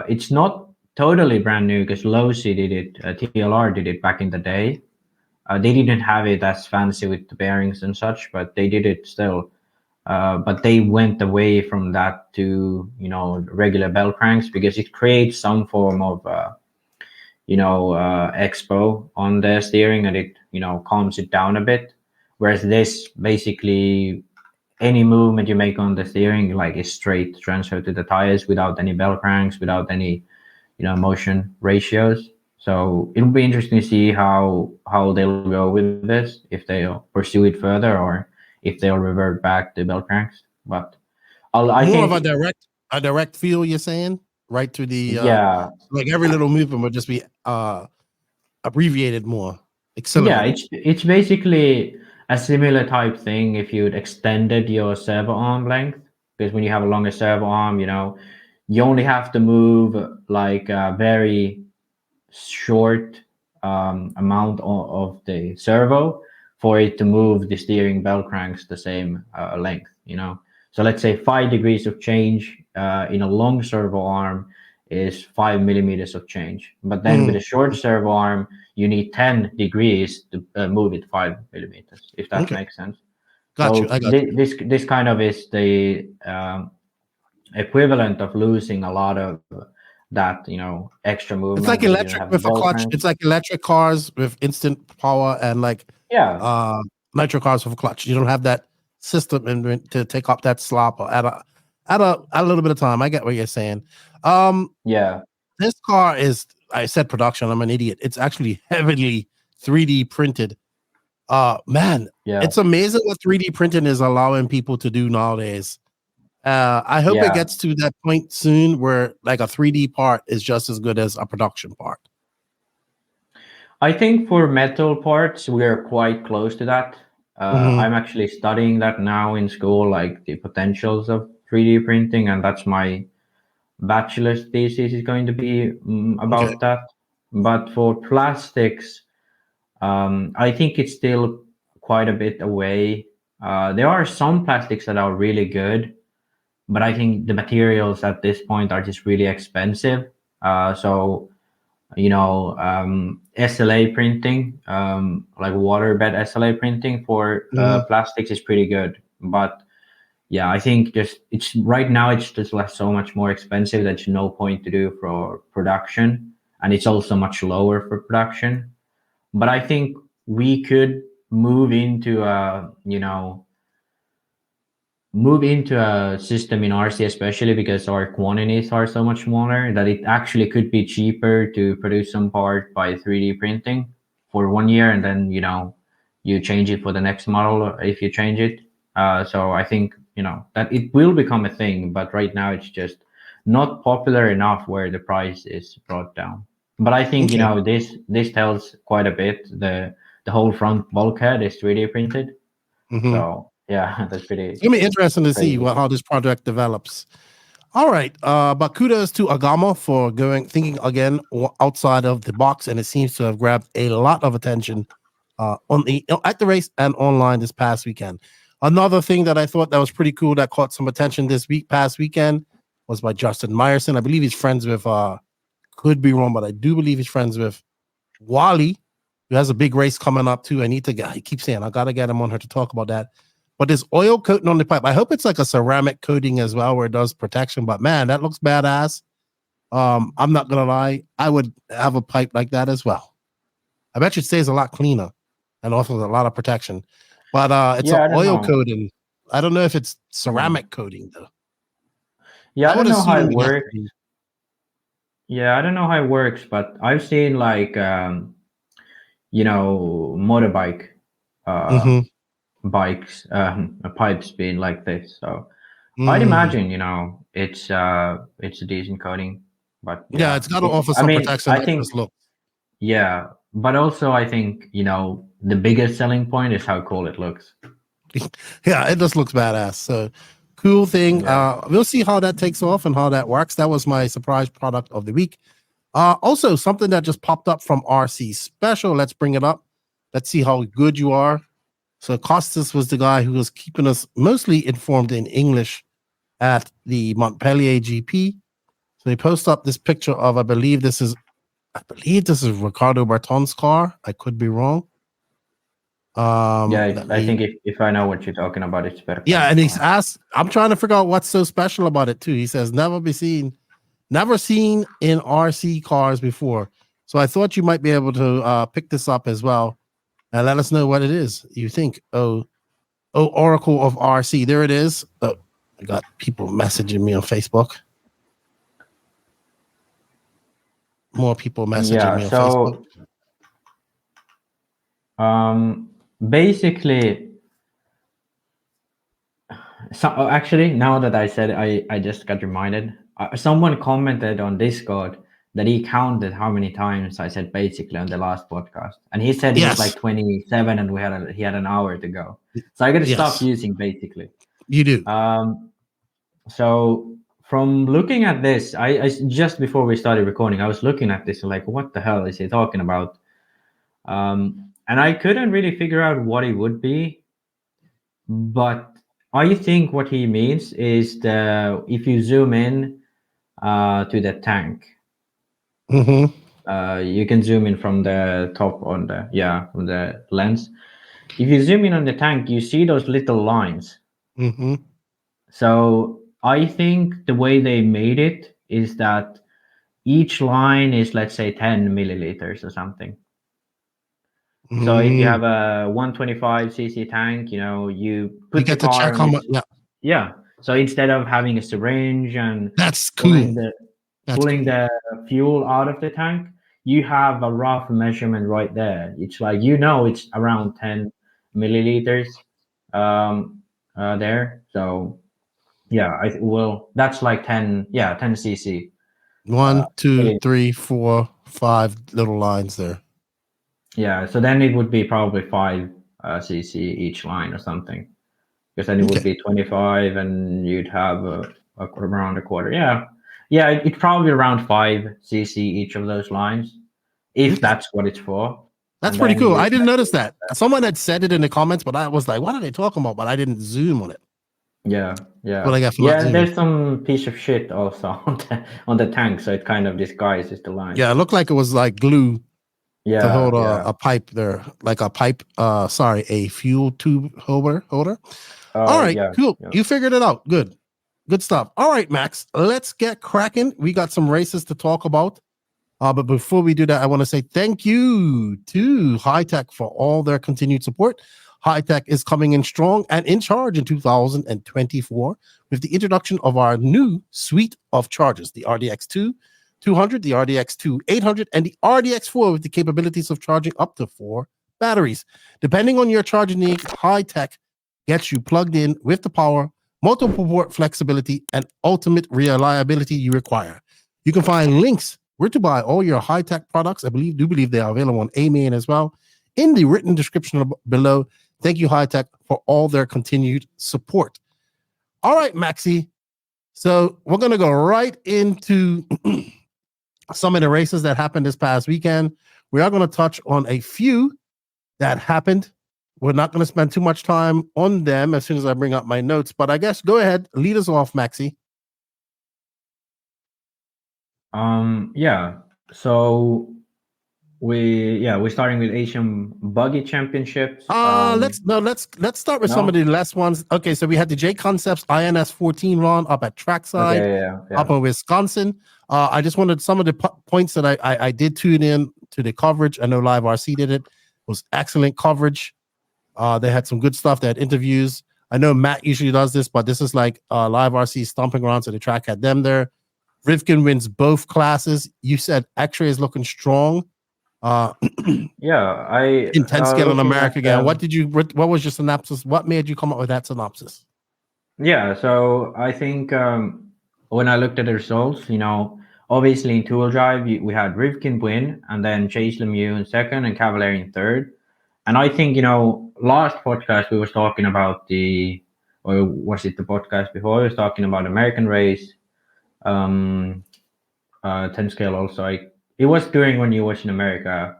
It's not totally brand new because Losi did it, TLR did it back in the day. They didn't have it as fancy with the bearings and such, but they did it still. But they went away from that to regular bell cranks because it creates some form of expo on the steering, and it calms it down a bit. Whereas this, basically any movement you make on the steering is straight transfer to the tires without any bell cranks, without any motion ratios. So it'll be interesting to see how they'll go with this, if they'll pursue it further or if they'll revert back to bell cranks. But I think
of a direct feel, you're saying, right to the
yeah,
like every little movement would just be a abbreviated more,
Yeah,
accelerated.
it's basically a similar type thing if you'd extended your servo arm length, because when you have a longer servo arm, you only have to move like a very short amount of the servo for it to move the steering bell cranks the same length. So let's say 5 degrees of change in a long servo arm is 5 millimeters of change, but then with a short servo arm you need 10 degrees to move it 5 millimeters, if that makes sense.
Got
So
you. I got you.
this kind of is the equivalent of losing a lot of that extra movement.
It's like
because you don't
electric
have
with
the
a
bell
clutch.
crank.
It's like electric cars with instant power and like
Yeah,
nitro cars with a clutch. You don't have that system to take up that slop or at a little bit of time. I get what you're saying.
yeah,
This car is, I said production, I'm an idiot. It's actually heavily 3D printed. Man,
yeah,
it's amazing what 3D printing is allowing people to do nowadays. I hope it
yeah.
gets to that point soon where like a 3D part is just as good as a production part.
I think for metal parts, we are quite close to that. I'm actually studying that now in school, like the potentials of 3D printing, and that's my bachelor's thesis is going to be about that. But for plastics, I think it's still quite a bit away. There are some plastics that are really good, but I think the materials at this point are just really expensive. So SLA printing, like waterbed SLA printing for plastics is pretty good. But yeah, I think it's right now it's just like so much more expensive. That's no point to do for production, and it's also much lower for production. But I think we could move into a system in RC, especially because our quantities are so much smaller, that it actually could be cheaper to produce some part by 3D printing for 1 year, and then you change it for the next model if you change it. So I think that it will become a thing, but right now it's just not popular enough where the price is brought down. But I think this tells quite a bit. The whole front bulkhead is 3D printed. So yeah, that's pretty.
It's gonna be interesting to see
crazy.
how this project develops. All right, but kudos to Agama for thinking again outside of the box, and it seems to have grabbed a lot of attention at the race and online this past weekend. Another thing that I thought that was pretty cool that caught some attention past weekend was by Justin Meyerson. I believe he's friends with could be wrong, but I do believe he's friends with Wally, who has a big race coming up too. He keeps saying I gotta get him on here to talk about that. But there's oil coating on the pipe. I hope it's like a ceramic coating as well, where it does protection. But man, that looks badass. I'm not gonna lie, I would have a pipe like that as well. I bet you it stays a lot cleaner and offers a lot of protection. But it's an oil coating. I don't know if it's ceramic coating though.
Yeah, I don't know how it works. Yeah, I don't know how it works, but I've seen like motorbike bikes pipes being like this. So I'd imagine it's a decent coating. But
yeah, it's got to offer some protection.
I think yeah, but also I think the biggest selling point is how cool it looks.
Yeah, it just looks badass. So cool thing. We'll see how that takes off and how that works. That was my surprise product of the week. Also, something that just popped up from RC Special. Let's bring it up. Let's see how good you are. So Costas was the guy who was keeping us mostly informed in English at the MontPellier GP. So he posted up this picture of, I believe this is Ricardo Berton's car. I could be wrong.
I think if I know what you're talking about, it's better.
Yeah, and he's asked, I'm trying to figure out what's so special about it too. He says never seen in RC cars before. So I thought you might be able to pick this up as well and let us know what it is you think. Oh, Oracle of RC. There it is. Oh, I got people messaging me on Facebook. More people messaging me on Facebook.
Basically, actually, now that I said it, I just got reminded. Someone commented on Discord that he counted how many times I said basically on the last podcast, and he said it
Yes.
was like 27, and he had an hour to go. So I got to stop using basically.
You do.
So from looking at this, I just before we started recording, I was looking at this and like, what the hell is he talking about? And I couldn't really figure out what it would be, but I think what he means is if you zoom in to the tank, you can zoom in from the top from the lens. If you zoom in on the tank, you see those little lines. So I think the way they made it is that each line is, let's say, 10 milliliters or something. So if you have a 125cc tank, you put
get
the
to
car
check how much.
Yeah. So instead of having a syringe and
That's cool.
pulling the fuel out of the tank, you have a rough measurement right there. It's like, it's around 10 milliliters there. So yeah, that's like 10 cc.
1, 2, 3, 4, 5 little lines there.
Yeah, so then it would be probably 5 cc each line or something, because then it would be 25, and you'd have around a quarter. Yeah, it's probably around 5 cc each of those lines, if that's what it's for.
That's pretty cool. I didn't notice that. Someone had said it in the comments, but I was like, what are they talking about? But I didn't zoom on it.
Yeah.
What I got from
there's some piece of shit also on the tank, so it kind of disguises the line.
Yeah, it looked like it was like glue to hold a pipe there, like a fuel tube holder. All right, cool. Yeah. You figured it out. Good stuff. All right, Max, let's get cracking. We got some races to talk about. But before we do that, I want to say thank you to Hi-Tech for all their continued support. Hi-Tech is coming in strong and in charge in 2024 with the introduction of our new suite of chargers, the RDX2 200, the RDX2 800, and the RDX4 with the capabilities of charging up to 4 batteries. Depending on your charging needs, Hi-Tech gets you plugged in with the power, multiple port flexibility, and ultimate reliability you require. You can find links where to buy all your Hi-Tech products. I do believe they are available on AMAN as well in the written description below. Thank you, Hi-Tech, for all their continued support. All right, Maxi. So we're going to go right into some of the races that happened this past weekend. We are going to touch on a few that happened. We're not going to spend too much time on them as soon as I bring up my notes, but I guess go ahead, lead us off, Maxi.
So we're starting with Asian Buggy Championships.
Let's start with some of the last ones. Okay, so we had the J Concepts INS 14 run up at Trackside, up in Wisconsin. I just wanted some of the points that I did tune in to the coverage. I know Live RC did it. It was excellent coverage. They had some good stuff. They had interviews. I know Matt usually does this, but this is like Live RC stomping around, so the track had them there. Rivkin wins both classes. You said X-Ray is looking strong. In 10 scale in America again. What was your synopsis? What made you come up with that synopsis?
Yeah, so I think when I looked at the results, obviously in two-wheel drive, we had Rivkin win, and then Chase Lemieux in second and Cavalier in third. And I think, last podcast we was talking about or was it the podcast before? We was talking about American race, 10 scale also. It was during when you was in America.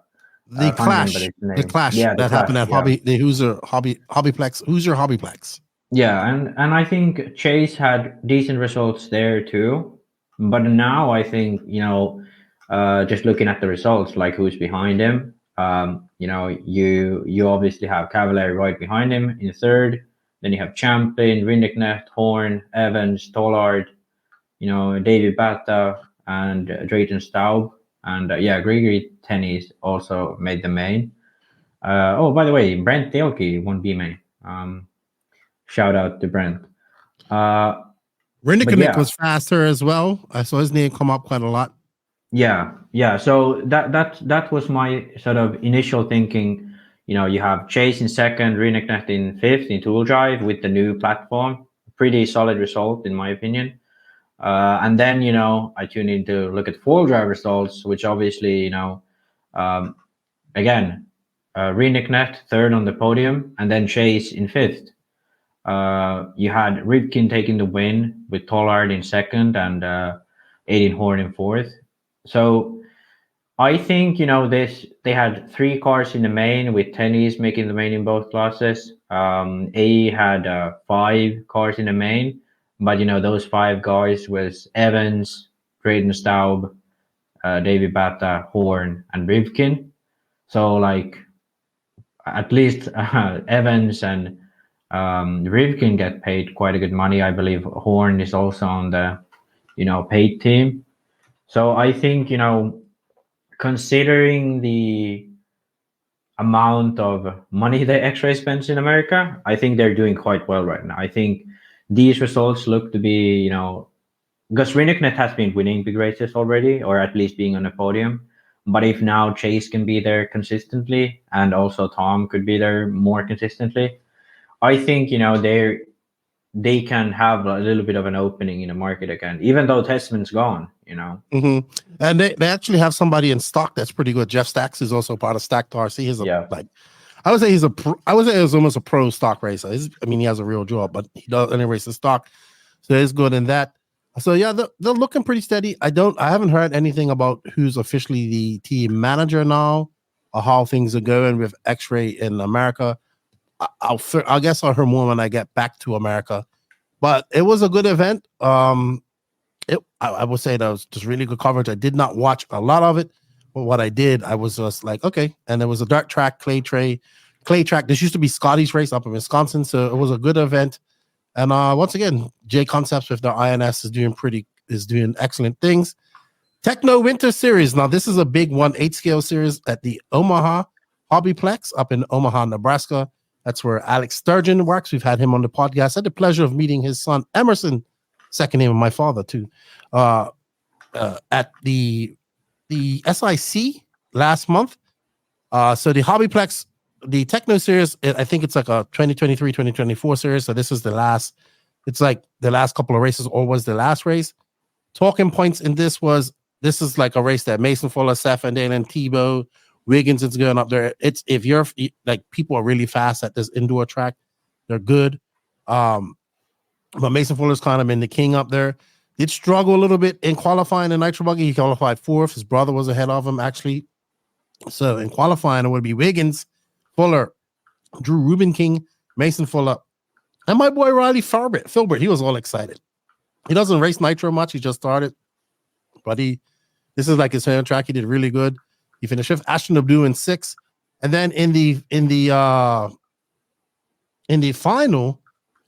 The clash that happened at Hobbyplex. Hoosier Hobbyplex.
Yeah, and I think Chase had decent results there too. But now I think, just looking at the results, like who's behind him, you obviously have Cavalier right behind him in third. Then you have Champlin, Rindeknecht, Horn, Evans, Tollard, David Bata, and Drayton Staub. And Gregory Tenney's also made the main. By the way, Brent Thielke won B main. Shout out to Brent.
Rindeknecht was faster as well. I saw his name come up quite a lot.
Yeah. So that was my sort of initial thinking. You have Chase in second, Rindeknecht in fifth in two-wheel drive with the new platform. Pretty solid result in my opinion. And then, I tune in to look at 4-drive results, which obviously, again, Reneknet third on the podium, and then Chase in fifth. You had Rivkin taking the win with Tollard in second and Aiden Horn in fourth. So I think, they had 3 cars in the main with tennies making the main in both classes. A had 5 cars in the main, but, those 5 guys was Evans, Drayden Staub, Davey Bata, Horn, and Rivkin. So, like, at least Evans and Rivkin get paid quite a good money. I believe Horn is also on the, paid team. So I think, considering the amount of money the X-Ray spends in America, I think they're doing quite well right now. I think these results look to be, because Reneknet has been winning big races already, or at least being on the podium. But if now Chase can be there consistently, and also Tom could be there more consistently, I think, they can have a little bit of an opening in the market again, even though Testman's gone,
And they actually have somebody in stock that's pretty good. Jeff Stacks is also part of Stacked RC. He's I would say he's I would say he's almost a pro stock racer. He has a real job, but he does any race in stock, so he's good in that. So yeah, they're looking pretty steady. I haven't heard anything about who's officially the team manager now, or how things are going with X-Ray in America. I guess I'll hear more when I get back to America. But it was a good event. I would say that was just really good coverage. I did not watch a lot of it, but what I did, I was just like, okay. And there was a dirt track, clay track. This used to be Scotty's race up in Wisconsin, so it was a good event. And once again, J Concepts with their INS is doing excellent things. Tekno Winter Series. Now this is a big 1/8 scale series at the Omaha Hobbyplex up in Omaha, Nebraska. That's where Alex Sturgeon works. We've had him on the podcast. I had the pleasure of meeting his son, Emerson, second name of my father, too, at the SIC last month. So the Hobbyplex, the Tekno series, I think it's like a 2023-2024 series. So this is it's like the last couple of races, or was the last race. Talking points in this is like a race that Mason Fuller, Seth and Dalen, Tebow, Wiggins is going up there. It's if you're like, people are really fast at this indoor track, they're good. But Mason Fuller's kind of been the king up there. Did struggle a little bit in qualifying the Nitro Buggy. He qualified 4th. His brother was ahead of him, actually. So in qualifying, it would be Wiggins, Fuller, Drew Rubin King, Mason Fuller, and my boy Riley Filbert. He was all excited. He doesn't race Nitro much. He just started, but this is like his home track. He did really good. He finished 5th. Ashton Abdu in 6th, and then in the final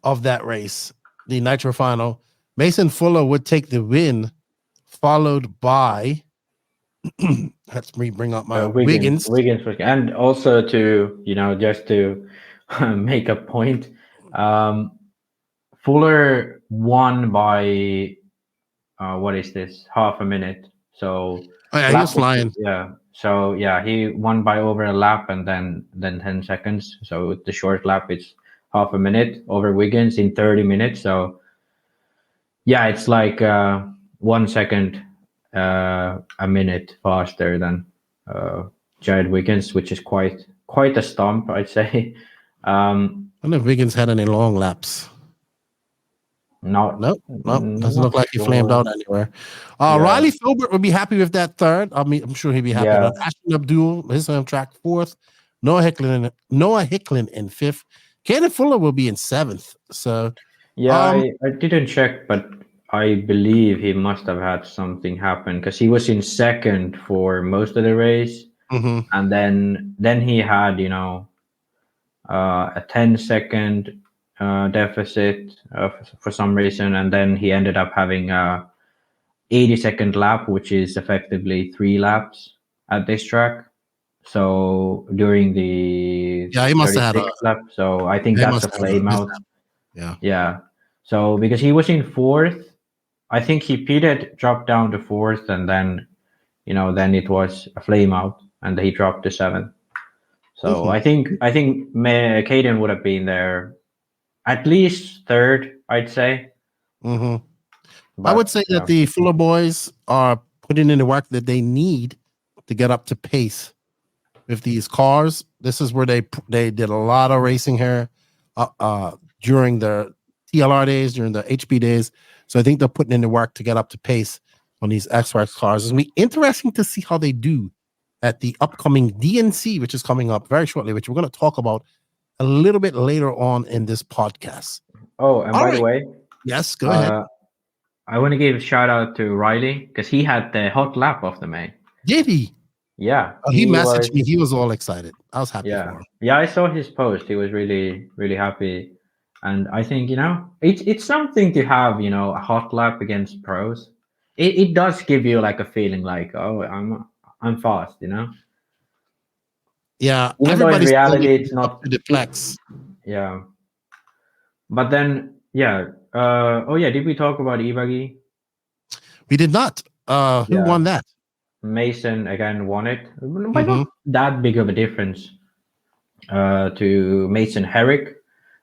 of that race, the Nitro final, Mason Fuller would take the win, followed by let's bring up my Wiggins,
and also to just to make a point, Fuller won by what is this, half a minute? So
he was flying.
So he won by over a lap and then 10 seconds. So with the short lap, it's half a minute over Wiggins in 30 minutes. So it's like 1 second a minute faster than Jared Wiggins, which is quite a stomp, I'd say.
I don't know if Wiggins had any long laps. No, doesn't look like he flamed out anywhere. Riley Filbert would be happy with that 3rd. I mean, I'm sure he'd be happy. Ashton Abdul, his home track 4th. Noah Hicklin in 5th. Caden Fuller will be in 7th. So
I didn't check, but I believe he must have had something happen, because he was in 2nd for most of the race, and then he had a 10-second deficit for some reason, and then he ended up having a 80-second lap, which is effectively 3 laps at this track. So during the
he must have had a
lap. So I think that's a flame out. Yeah. So because he was in 4th, I think he pitted, dropped down to 4th, and then then it was a flame out, and he dropped to 7th. So I think Caden would have been there at least 3rd, I'd say.
I would say that the Fuller boys are putting in the work that they need to get up to pace with these cars. This is where they did a lot of racing here during the TLR days, during the HP days. So I think they're putting in the work to get up to pace on these X-Works cars. It's going to be interesting to see how they do at the upcoming DNC, which is coming up very shortly, which we're going to talk about a little bit later on in this podcast.
Oh, and by the way,
yes, go ahead.
I want to give a shout out to Riley because he had the hot lap of the May.
Did he?
Yeah.
He messaged me. He was all excited. I was happy for him.
Yeah, I saw his post. He was really, really happy. And I think, it's something to have, a hot lap against pros. It does give you like a feeling like, oh, I'm fast,
Yeah.
Even though in reality it's not
up to the flex.
Yeah. But then, did we talk about e-buggy?
We did not. Who won that?
Mason again won it. But not that big of a difference to Mason Herrick.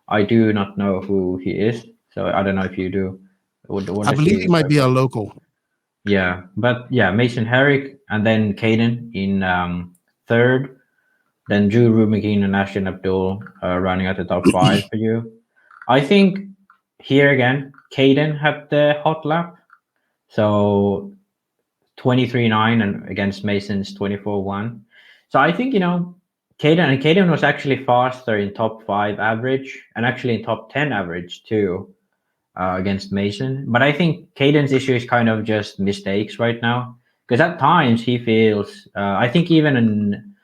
I do not know who he is, so I don't know if you do.
I believe he might be a local.
Yeah, but Mason Herrick, and then Caden in third, then Drew Rubinstein and Ashton Abdul running at the top 5 for you. I think here again, Caden had the hot lap, so 23.9 and against Mason's 24.1. So I think Caden was actually faster in top 5 average and actually in top 10 average too against Mason. But I think Caden's issue is kind of just mistakes right now because at times he feels. I think even in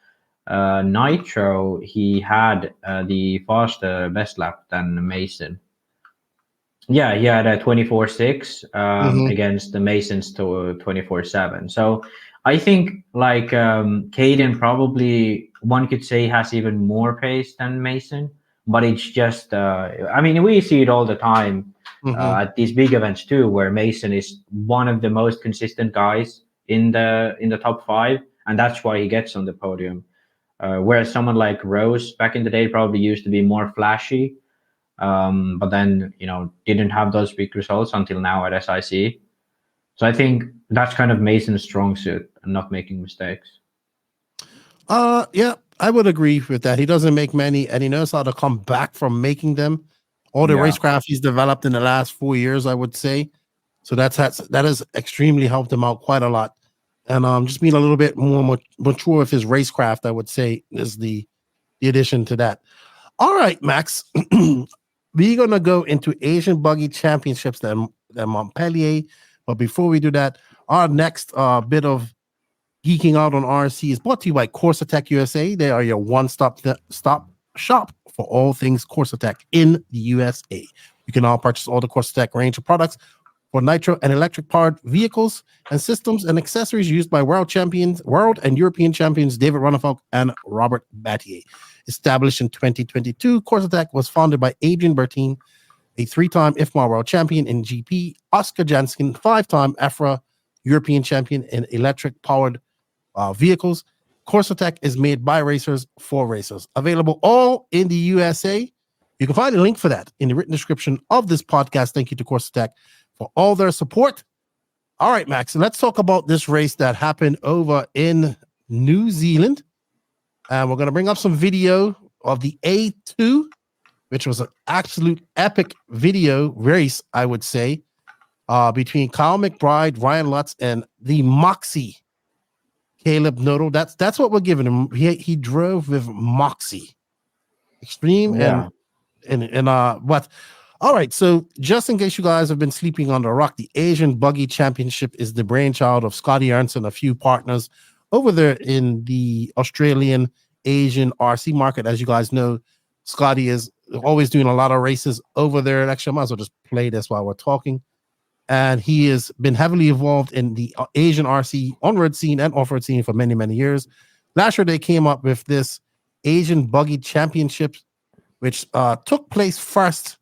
Nitro he had the faster best lap than Mason. Yeah, he had a 24.6 against the Masons to 24.7. So I think like Caden probably one could say has even more pace than Mason, but it's just we see it all the time at these big events too, where Mason is one of the most consistent guys in the top 5, and that's why he gets on the podium. Whereas someone like Rose back in the day probably used to be more flashy. But then didn't have those big results until now at SIC. So I think that's kind of Mason's strong suit and not making mistakes.
Yeah, I would agree with that. He doesn't make many, and he knows how to come back from making them. All the racecraft he's developed in the last 4 years, I would say. So that has extremely helped him out quite a lot. And just being a little bit more mature with his racecraft, I would say, is the addition to that. All right, Max. We're going to go into Asian Buggy Championships at MontPellier. But before we do that, our next bit of geeking out on RC is brought to you by Corsa-Tech USA. They are your one-stop shop for all things Corsa-Tech in the USA. You can now purchase all the Corsa-Tech range of products for nitro and electric-powered vehicles and systems and accessories used by world and European champions David Ronnefalk and Robert Battier. Established in 2022, Corsa-Tech was founded by Adrian Berton, a 3-time IFMA world champion in GP, Oscar Janskin, 5-time EFRA European champion in electric-powered vehicles. Corsa-Tech is made by racers for racers. Available all in the USA. You can find a link for that in the written description of this podcast. Thank you to Corsa-Tech for all their support. All right, Max, let's talk about this race that happened over in New Zealand. And we're going to bring up some video of the A2, which was an absolute epic video race, I would say, between Kyle McBride, Ryan Lutz, and the Moxie, Caleb Noto. That's what we're giving him. He drove with Moxie. Extreme and what? All right, so just in case you guys have been sleeping on the rock, the Asian Buggy Championship is the brainchild of Scotty Ernst and a few partners over there in the Australian Asian RC market. As you guys know, Scotty is always doing a lot of races over there. Actually, I might as well just play this while we're talking. And he has been heavily involved in the Asian RC on-road scene and off-road scene for many, many years. Last year, they came up with this Asian Buggy Championship, which took place first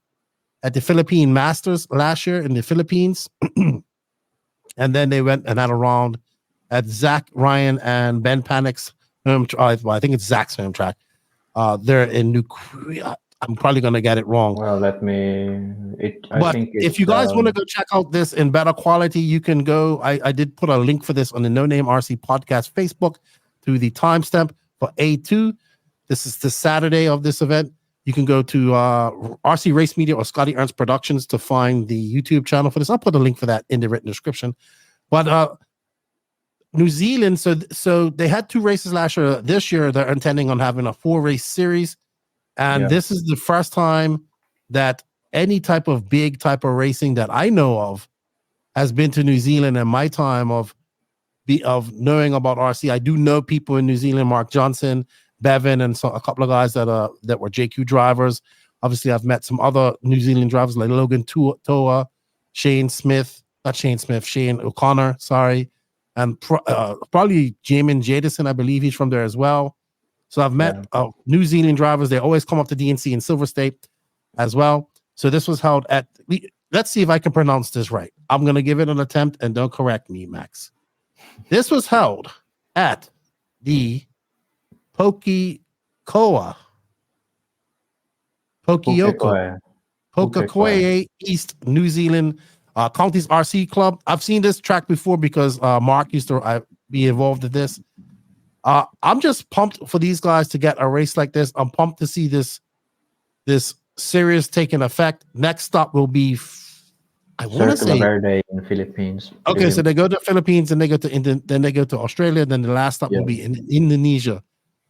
at the Philippine Masters last year in the Philippines. And then they went and had a round at Zach Ryan and Ben Panic's I think it's Zach's home track. They're in New Korea. I'm probably going to get it wrong.
Well, let me... I think
if you guys want to go check out this in better quality, you can go. I did put a link for this on the No Name RC Podcast Facebook through the timestamp for A2. This is the Saturday of this event. You can go to RC Race Media or Scotty Ernst Productions to find the YouTube channel for this. I'll put a link for that in the written description. But New Zealand, so they had 2 races last year. This year, they're intending on having a 4-race series. And this is the first time that any type of big type of racing that I know of has been to New Zealand in my time of knowing about RC. I do know people in New Zealand, Mark Johnson, Bevan, and a couple of guys that were JQ drivers. Obviously, I've met some other New Zealand drivers like Logan Toa, Shane O'Connor, sorry, and probably Jamin Jadison, I believe he's from there as well. So I've met New Zealand drivers. They always come up to DNC in Silver State as well. So this was held at, let's see if I can pronounce this right. I'm going to give it an attempt and don't correct me, Max. This was held at the Pokiokoa East New Zealand Counties RC Club. I've seen this track before because Mark used to be involved in this. I'm just pumped for these guys to get a race like this. I'm pumped to see this series taking effect. Next stop will be, I want to say,
Verde in the Philippines.
Okay, so they go to Philippines and they go to then they go to Australia. Then the last stop will be in Indonesia.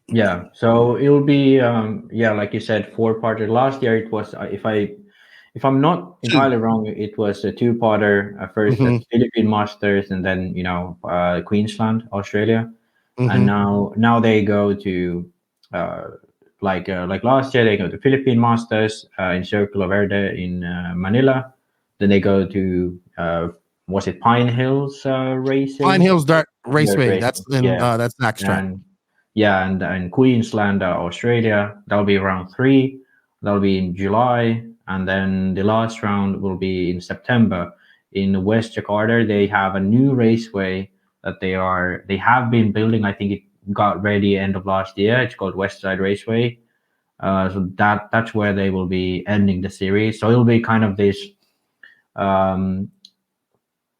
Yeah, so it will be like you said, 4-parter. Last year it was, if I'm not entirely wrong, it was a 2-parter. First at Philippine Masters, and then Queensland, Australia. And now they go to like last year they go to Philippine Masters in Circular Verde in Manila. Then they go to was it Pine Hills Racing?
Pine Hills Dirt Raceway. That's next track.
And Queensland, Australia. That'll be round 3. That'll be in July, and then the last round will be in September in West Jakarta. They have a new raceway that they have been building. I think it got ready end of last year. It's called Westside Raceway. So that's where they will be ending the series. So it'll be kind of this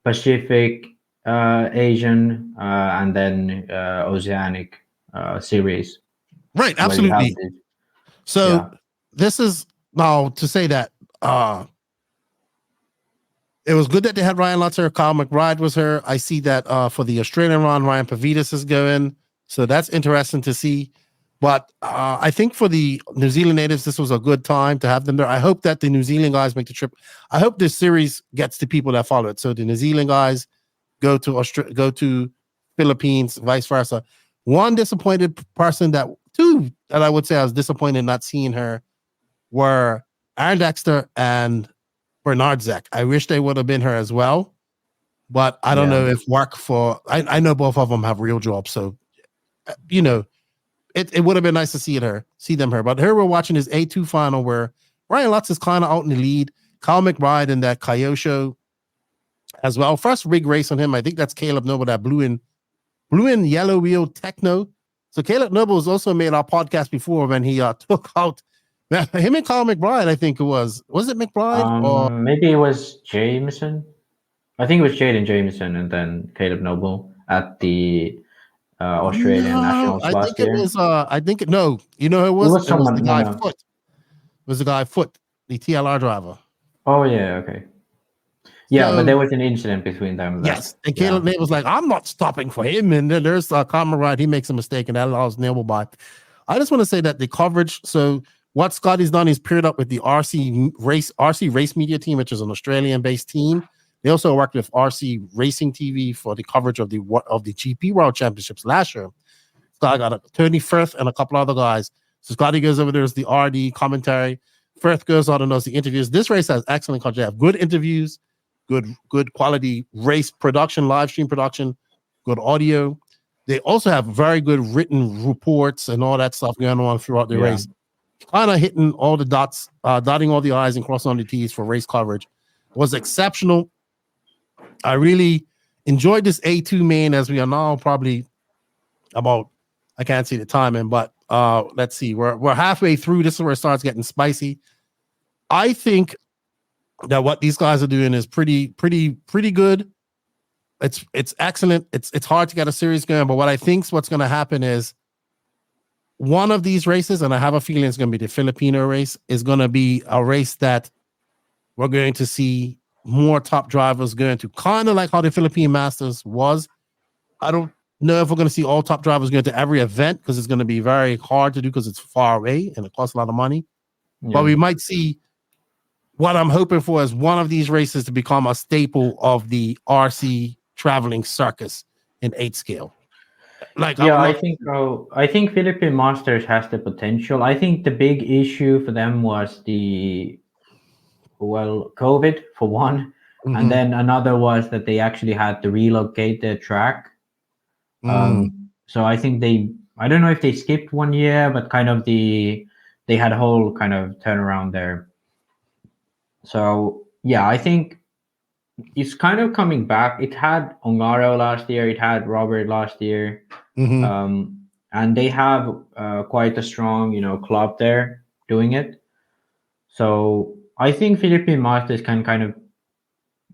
Pacific, Asian, and then Oceanic series.
Right, absolutely. So this is now to say that it was good that they had Ryan Lutz here. Kyle McBride was here. I see that for the Australian round, Ryan Pavitas is going. So that's interesting to see. But I think for the New Zealand natives, this was a good time to have them there. I hope that the New Zealand guys make the trip. I hope this series gets to people that follow it. So the New Zealand guys go to Philippines, vice versa. One disappointed person two that I would say I was disappointed not seeing her were Aaron Dexter and Bernard Zek. I wish they would have been here as well, but I don't know if I know both of them have real jobs, so it would have been nice to see them here. But here we're watching his A2 final where Ryan Lutz is kind of out in the lead. Kyle McBride in that Kyosho as well. First rig race on him. I think that's Caleb Noble, that blue and yellow wheel Tekno. So Caleb Noble has also made our podcast before when he took out him and Kyle McBride. I think it was it McBride or
maybe it was Jameson. I think it was Jaden Jameson and then Caleb Noble at the Australian Nationals last year.
You know who it was? It was the guy Foot. It was the guy Foot, the TLR driver.
Oh yeah, okay. Yeah, but there was an incident between them.
Yes, and Caleb Nate was like, "I'm not stopping for him." And then there's Conrad Ride. He makes a mistake, and that allows Nail by. I just want to say that the coverage. So what Scotty's done is paired up with the RC Race Media team, which is an Australian-based team. They also worked with RC Racing TV for the coverage of the GP World Championships last year. Scotty got Tony Firth and a couple other guys. So Scotty goes over there as the RD commentary. Firth goes on and does the interviews. This race has excellent content. They have good interviews, good quality race production, live stream production, good audio. They also have very good written reports and all that stuff going on throughout the race. Kind of hitting all the dots, dotting all the I's and crossing all the T's for race coverage. It was exceptional. I really enjoyed this A2 main, as we are now probably about, I can't see the timing, but let's see. We're halfway through. This is where it starts getting spicy. I think that what these guys are doing is pretty good. It's excellent. It's hard to get a series going, but what I think's what's going to happen is one of these races, and I have a feeling it's going to be the Filipino race, is going to be a race that we're going to see more top drivers going to, kind of like how the Philippine Masters was. I don't know if we're going to see all top drivers going to every event because it's going to be very hard to do because it's far away and it costs a lot of money. Yeah. But we might see, what I'm hoping for is one of these races to become a staple of the RC traveling circus in 8 scale.
I think Philippine Masters has the potential. I think the big issue for them was COVID for one, and then another was that they actually had to relocate their track. So I think I don't know if they skipped 1 year, but kind of they had a whole kind of turnaround there. So yeah, I think it's kind of coming back. It had Ongaro last year, it had Robert last year, and they have quite a strong, club there doing it. So I think Philippine Masters can kind of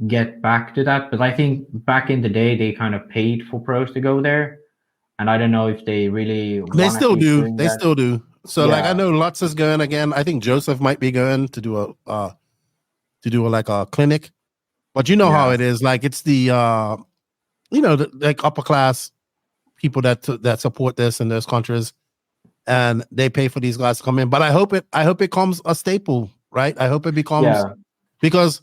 get back to that, but I think back in the day they kind of paid for pros to go there, and I don't know if they really.
They still do. They still do. So I know Lutz is going again. I think Joseph might be going to do a clinic. But you know how it is. Like it's the like upper class people that support this in those countries, and they pay for these guys to come in. But I hope it becomes a staple, right? I hope it becomes because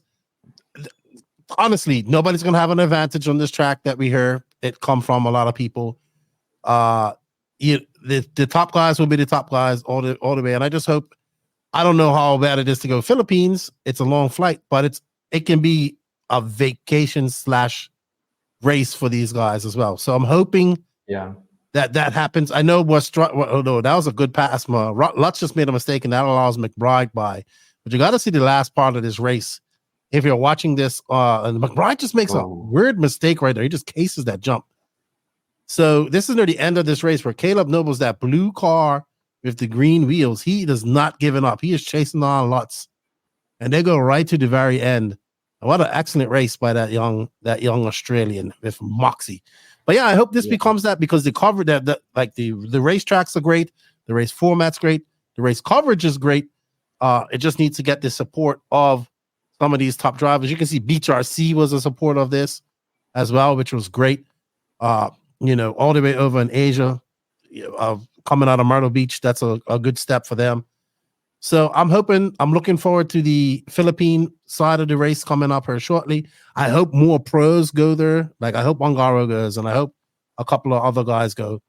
honestly, nobody's gonna have an advantage on this track that we hear it come from a lot of people. The top guys will be the top guys all the way, and I just hope. I don't know how bad it is to go Philippines. It's a long flight, but it can be a vacation / race for these guys as well. So I'm hoping that happens. I know that was a good pass. Lutz just made a mistake, and that allows McBride by. But you got to see the last part of this race. If you're watching this, and McBride just makes a weird mistake right there. He just cases that jump. So this is near the end of this race where Caleb Noble's that blue car with the green wheels. He does not giving up. He is chasing on Lutz, and they go right to the very end. What an excellent race by that young Australian with moxie. But yeah, I hope this becomes that because the cover the racetracks are great, the race format's great, the race coverage is great. It just needs to get the support of some of these top drivers. You can see Beach RC was a support of this as well, which was great. All the way over in Asia, coming out of Myrtle Beach, that's a good step for them. So I'm looking forward to the Philippine side of the race coming up here shortly. I hope more pros go there. Like I hope Ongaro goes, and I hope a couple of other guys go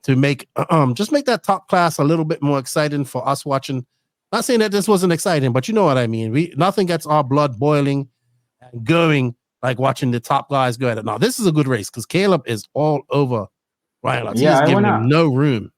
to make just make that top class a little bit more exciting for us watching. Not saying that this wasn't exciting, but you know what I mean. Nothing gets our blood boiling and going like watching the top guys go at it. Now this is a good race because Caleb is all over Ryan Lutz. He's giving him no room.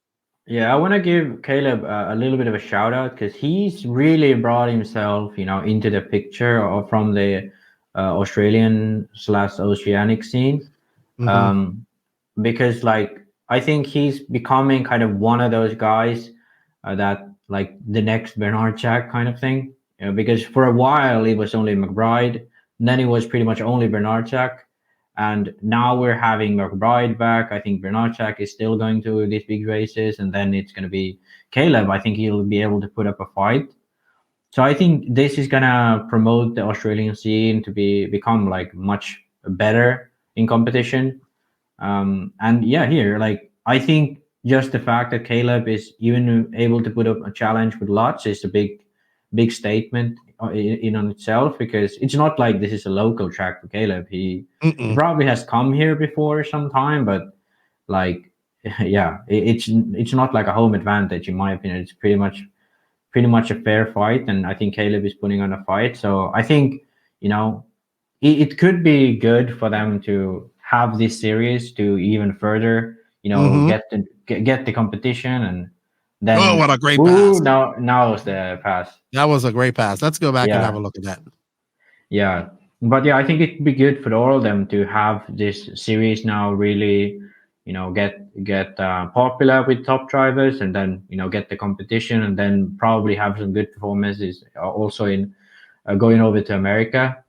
Yeah, I want to give Caleb a little bit of a shout out because he's really brought himself, into the picture or from the Australian / Oceanic scene. Because I think he's becoming kind of one of those guys that like the next Bernard Jack kind of thing. Because for a while it was only McBride, and then it was pretty much only Bernard Jack. And now we're having McBride back. I think Bernard Jack is still going to these big races, and then it's going to be Caleb. I think he'll be able to put up a fight. So I think this is going to promote the Australian scene to become like much better in competition. I think just the fact that Caleb is even able to put up a challenge with Lutz is a big statement in on itself, because it's not like this is a local track for Caleb. He probably has come here before sometime, but it's not like a home advantage in my opinion. It's pretty much a fair fight, and I think Caleb is putting on a fight. So I think it could be good for them to have this series to even further get the competition. And then
what a great pass.
Now is the pass.
That was a great pass. Let's go back and have a look at that.
Yeah. But I think it'd be good for all of them to have this series now really, get popular with top drivers, and then, get the competition, and then probably have some good performances also in going over to America.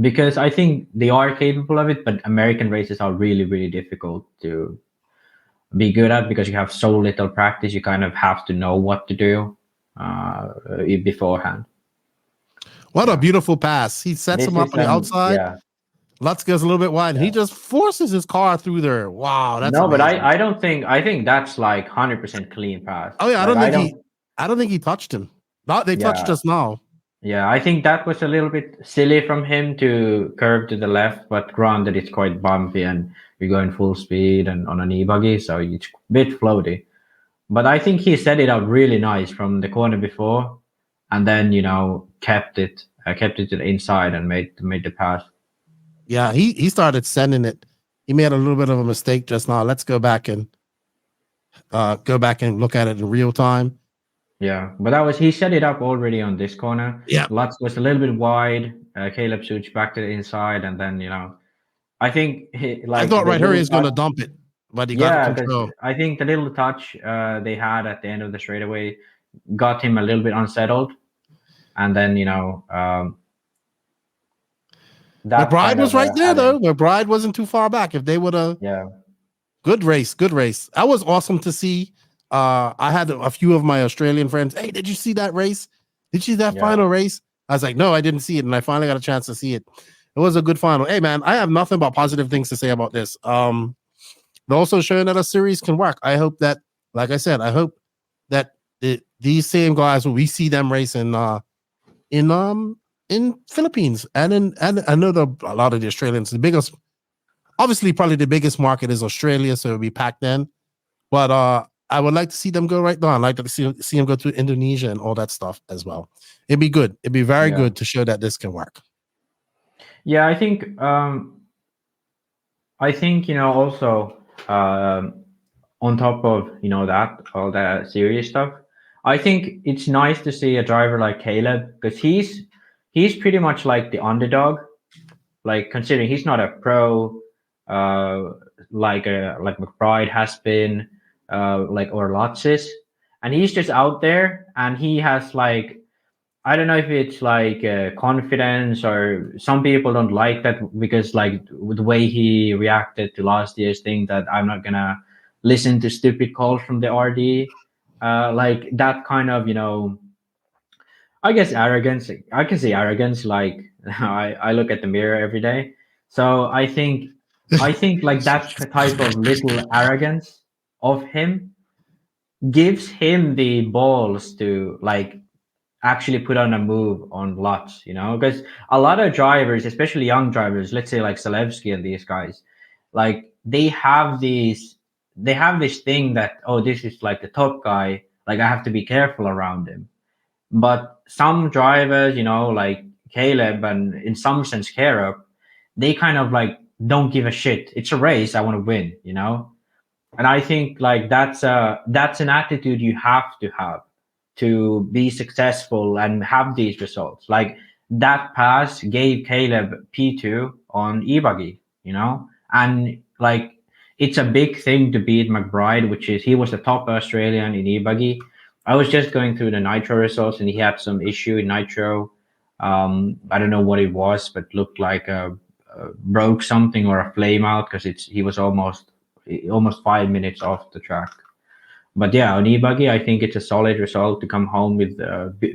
Because I think they are capable of it, but American races are really, really difficult to be good at because you have so little practice. You kind of have to know what to do beforehand.
What a beautiful pass. He sets him up on the outside.
Yeah.
Lutz goes a little bit wide. And he just forces his car through there. Wow, that's
no,
amazing.
But I don't think that's like 100% clean pass.
Oh yeah,
like,
I don't think he touched him. They touched us now.
Yeah, I think that was a little bit silly from him to curve to the left, but granted it's quite bumpy and you're going full speed and on an e-buggy, so it's a bit floaty. But I think he set it up really nice from the corner before, and then kept it to the inside and made the pass.
Yeah, he started sending it. He made a little bit of a mistake just now. Let's go back and look at it in real time.
Yeah, but he set it up already on this corner.
Yeah,
Lutz was a little bit wide. Caleb switched back to the inside, and then I think
I thought right here he's going to dump it, but he got control.
I think the little touch they had at the end of the straightaway got him a little bit unsettled, and then
McBride was right there though. McBride wasn't too far back. If they would have, good race. That was awesome to see. I had a few of my Australian friends. Hey, did you see that race? Did you see that final race? I was like, no, I didn't see it, and I finally got a chance to see it. It was a good final. Hey, man, I have nothing but positive things to say about this. They're also showing that a series can work. I hope that, like I said, these same guys, when we see them race in Philippines and I know a lot of the Australians, probably the biggest market is Australia, so it'll be packed in. But I would like to see them go right now. I'd like to see them go to Indonesia and all that stuff as well. It'd be good. It'd be very good to show that this can work.
Yeah, I think also on top of that all that serious stuff, I think it's nice to see a driver like Caleb, because he's pretty much like the underdog, like considering he's not a pro like McBride has been, or Lutz is, and he's just out there and he has I don't know if it's confidence, or some people don't like that because the way he reacted to last year's thing, that I'm not gonna listen to stupid calls from the RD, that kind of I guess arrogance. I can say arrogance. I look at the mirror every day, so I think that type of little arrogance of him gives him the balls to actually put on a move on Lutz, because a lot of drivers, especially young drivers, let's say like Zalewski and these guys, they have this thing that, oh, this is the top guy, I have to be careful around him. But some drivers, like Caleb and in some sense Caleb, they kind of don't give a shit. It's a race. I want to win, And I think that's an attitude you have to be successful and have these results. That pass gave Caleb P2 on e-buggy, and it's a big thing to beat McBride, which is he was the top Australian in e-buggy. I was just going through the Nitro results, and he had some issue in Nitro. I don't know what it was, but looked like broke something or a flame out, because he was almost 5 minutes off the track. But yeah, on e-buggy, I think it's a solid result to come home with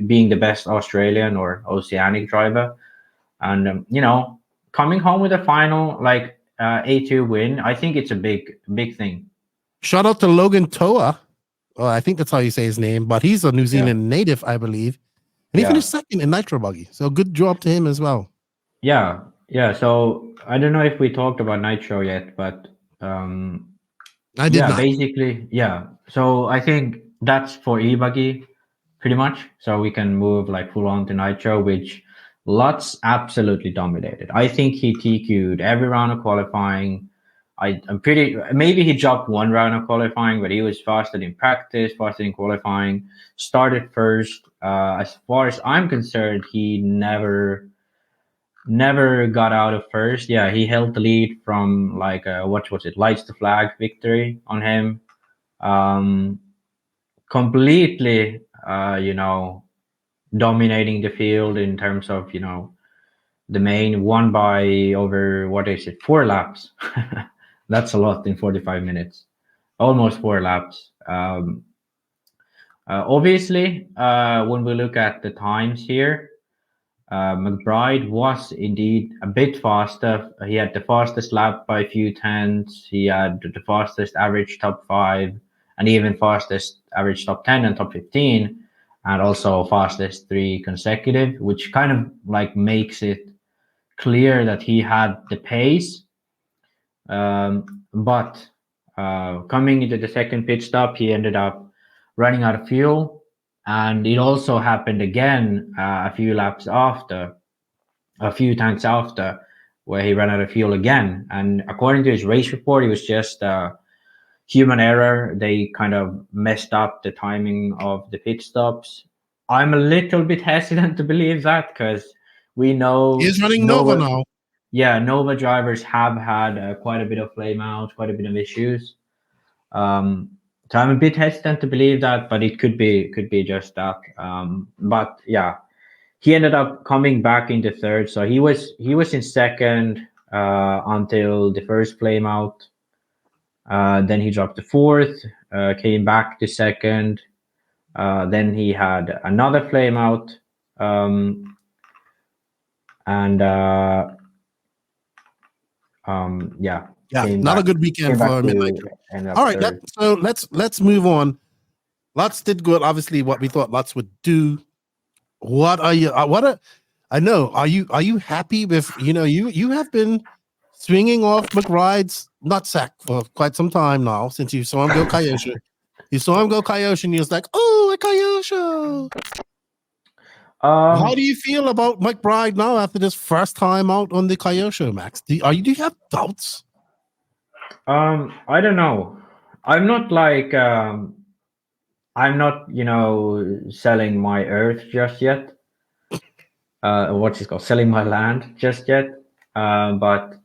being the best Australian or Oceanic driver, and coming home with a final A2 win. I think it's a big thing.
Shout out to Logan Toa. Well, I think that's how you say his name, but he's a New Zealand native, I believe. And he finished second in Nitro Buggy. So good job to him as well.
Yeah. So I don't know if we talked about Nitro yet, but
I did not.
Basically, so I think that's for e-buggy pretty much. So we can move full on to Nitro, which Lutz absolutely dominated. I think he TQ'd every round of qualifying. Maybe he dropped one round of qualifying, but he was faster in practice, faster in qualifying, started first. As far as I'm concerned, he never got out of first. Yeah, he held the lead from what was it, lights the flag victory on him. Completely, dominating the field in terms of, the main, won by over, 4 laps. That's a lot in 45 minutes, almost 4 laps. Obviously, when we look at the times here, McBride was indeed a bit faster. He had the fastest lap by a few tenths. He had the fastest average top 5, and even fastest average top 10 and top 15, and also fastest 3 consecutive, which kind of like makes it clear that he had the pace. But coming into the second pit stop, he ended up running out of fuel, and it also happened again a few tanks after, where he ran out of fuel again. And according to his race report, it was just human error. They kind of messed up the timing of the pit stops. I'm a little bit hesitant to believe that, because we know
He's running Nova now.
Yeah, Nova drivers have had quite a bit of flame out, quite a bit of issues. So I'm a bit hesitant to believe that, but it could be just that. But yeah, he ended up coming back into third. So he was in second until the first flame out. Then he dropped to fourth, came back to second. Then he had another flame out, yeah.
Not a good weekend for him. All right, let's move on. Lutz did good. Obviously, what we thought Lutz would do. What are you? I know. Are you happy with? You have been swinging off McBride's nutsack for quite some time now, since you saw him go Kyosho. You saw him go Kyosho, and he was like, "Oh, a Kyosho." How do you feel about McBride now after this first time out on the Kyosho, Max? Do you have doubts?
I don't know. I'm not like selling my earth just yet. What's it called? Selling my land just yet. But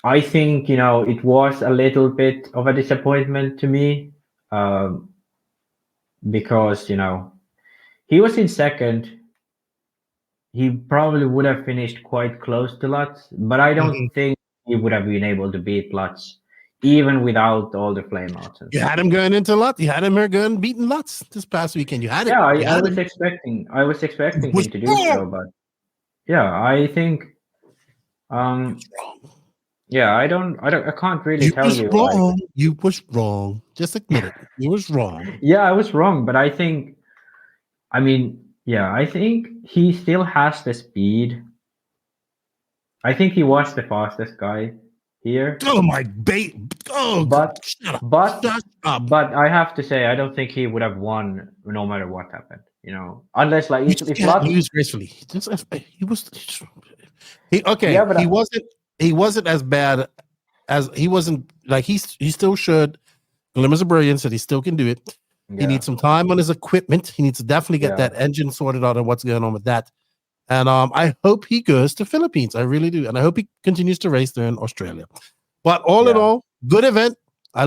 I think it was a little bit of a disappointment to me, because he was in second. He probably would have finished quite close to Lutz, but I don't think he would have been able to beat Lutz, even without all the flameouts.
You had him going into Lutz. You had him here going beating Lutz this past weekend. You had it.
Yeah, I was expecting him to do so, but yeah, I think, yeah, I can't really tell you.
Wrong. You was wrong. Just admit it. You was wrong.
Yeah, I was wrong, but I think, I think he still has the speed. I think he was the fastest guy here.
Oh my babe! Oh,
but
shut up.
But I have to say, I don't think he would have won no matter what happened. Unless like if Lutz,
he was gracefully. He was. Okay. Yeah, but he wasn't as bad as he wasn't. Like he still should. Glimmers of brilliance that he still can do it. Yeah. He needs some time on his equipment. He needs to definitely get that engine sorted out and what's going on with that. And I hope he goes to Philippines. I really do. And I hope he continues to race there in Australia. But all in all, good event. I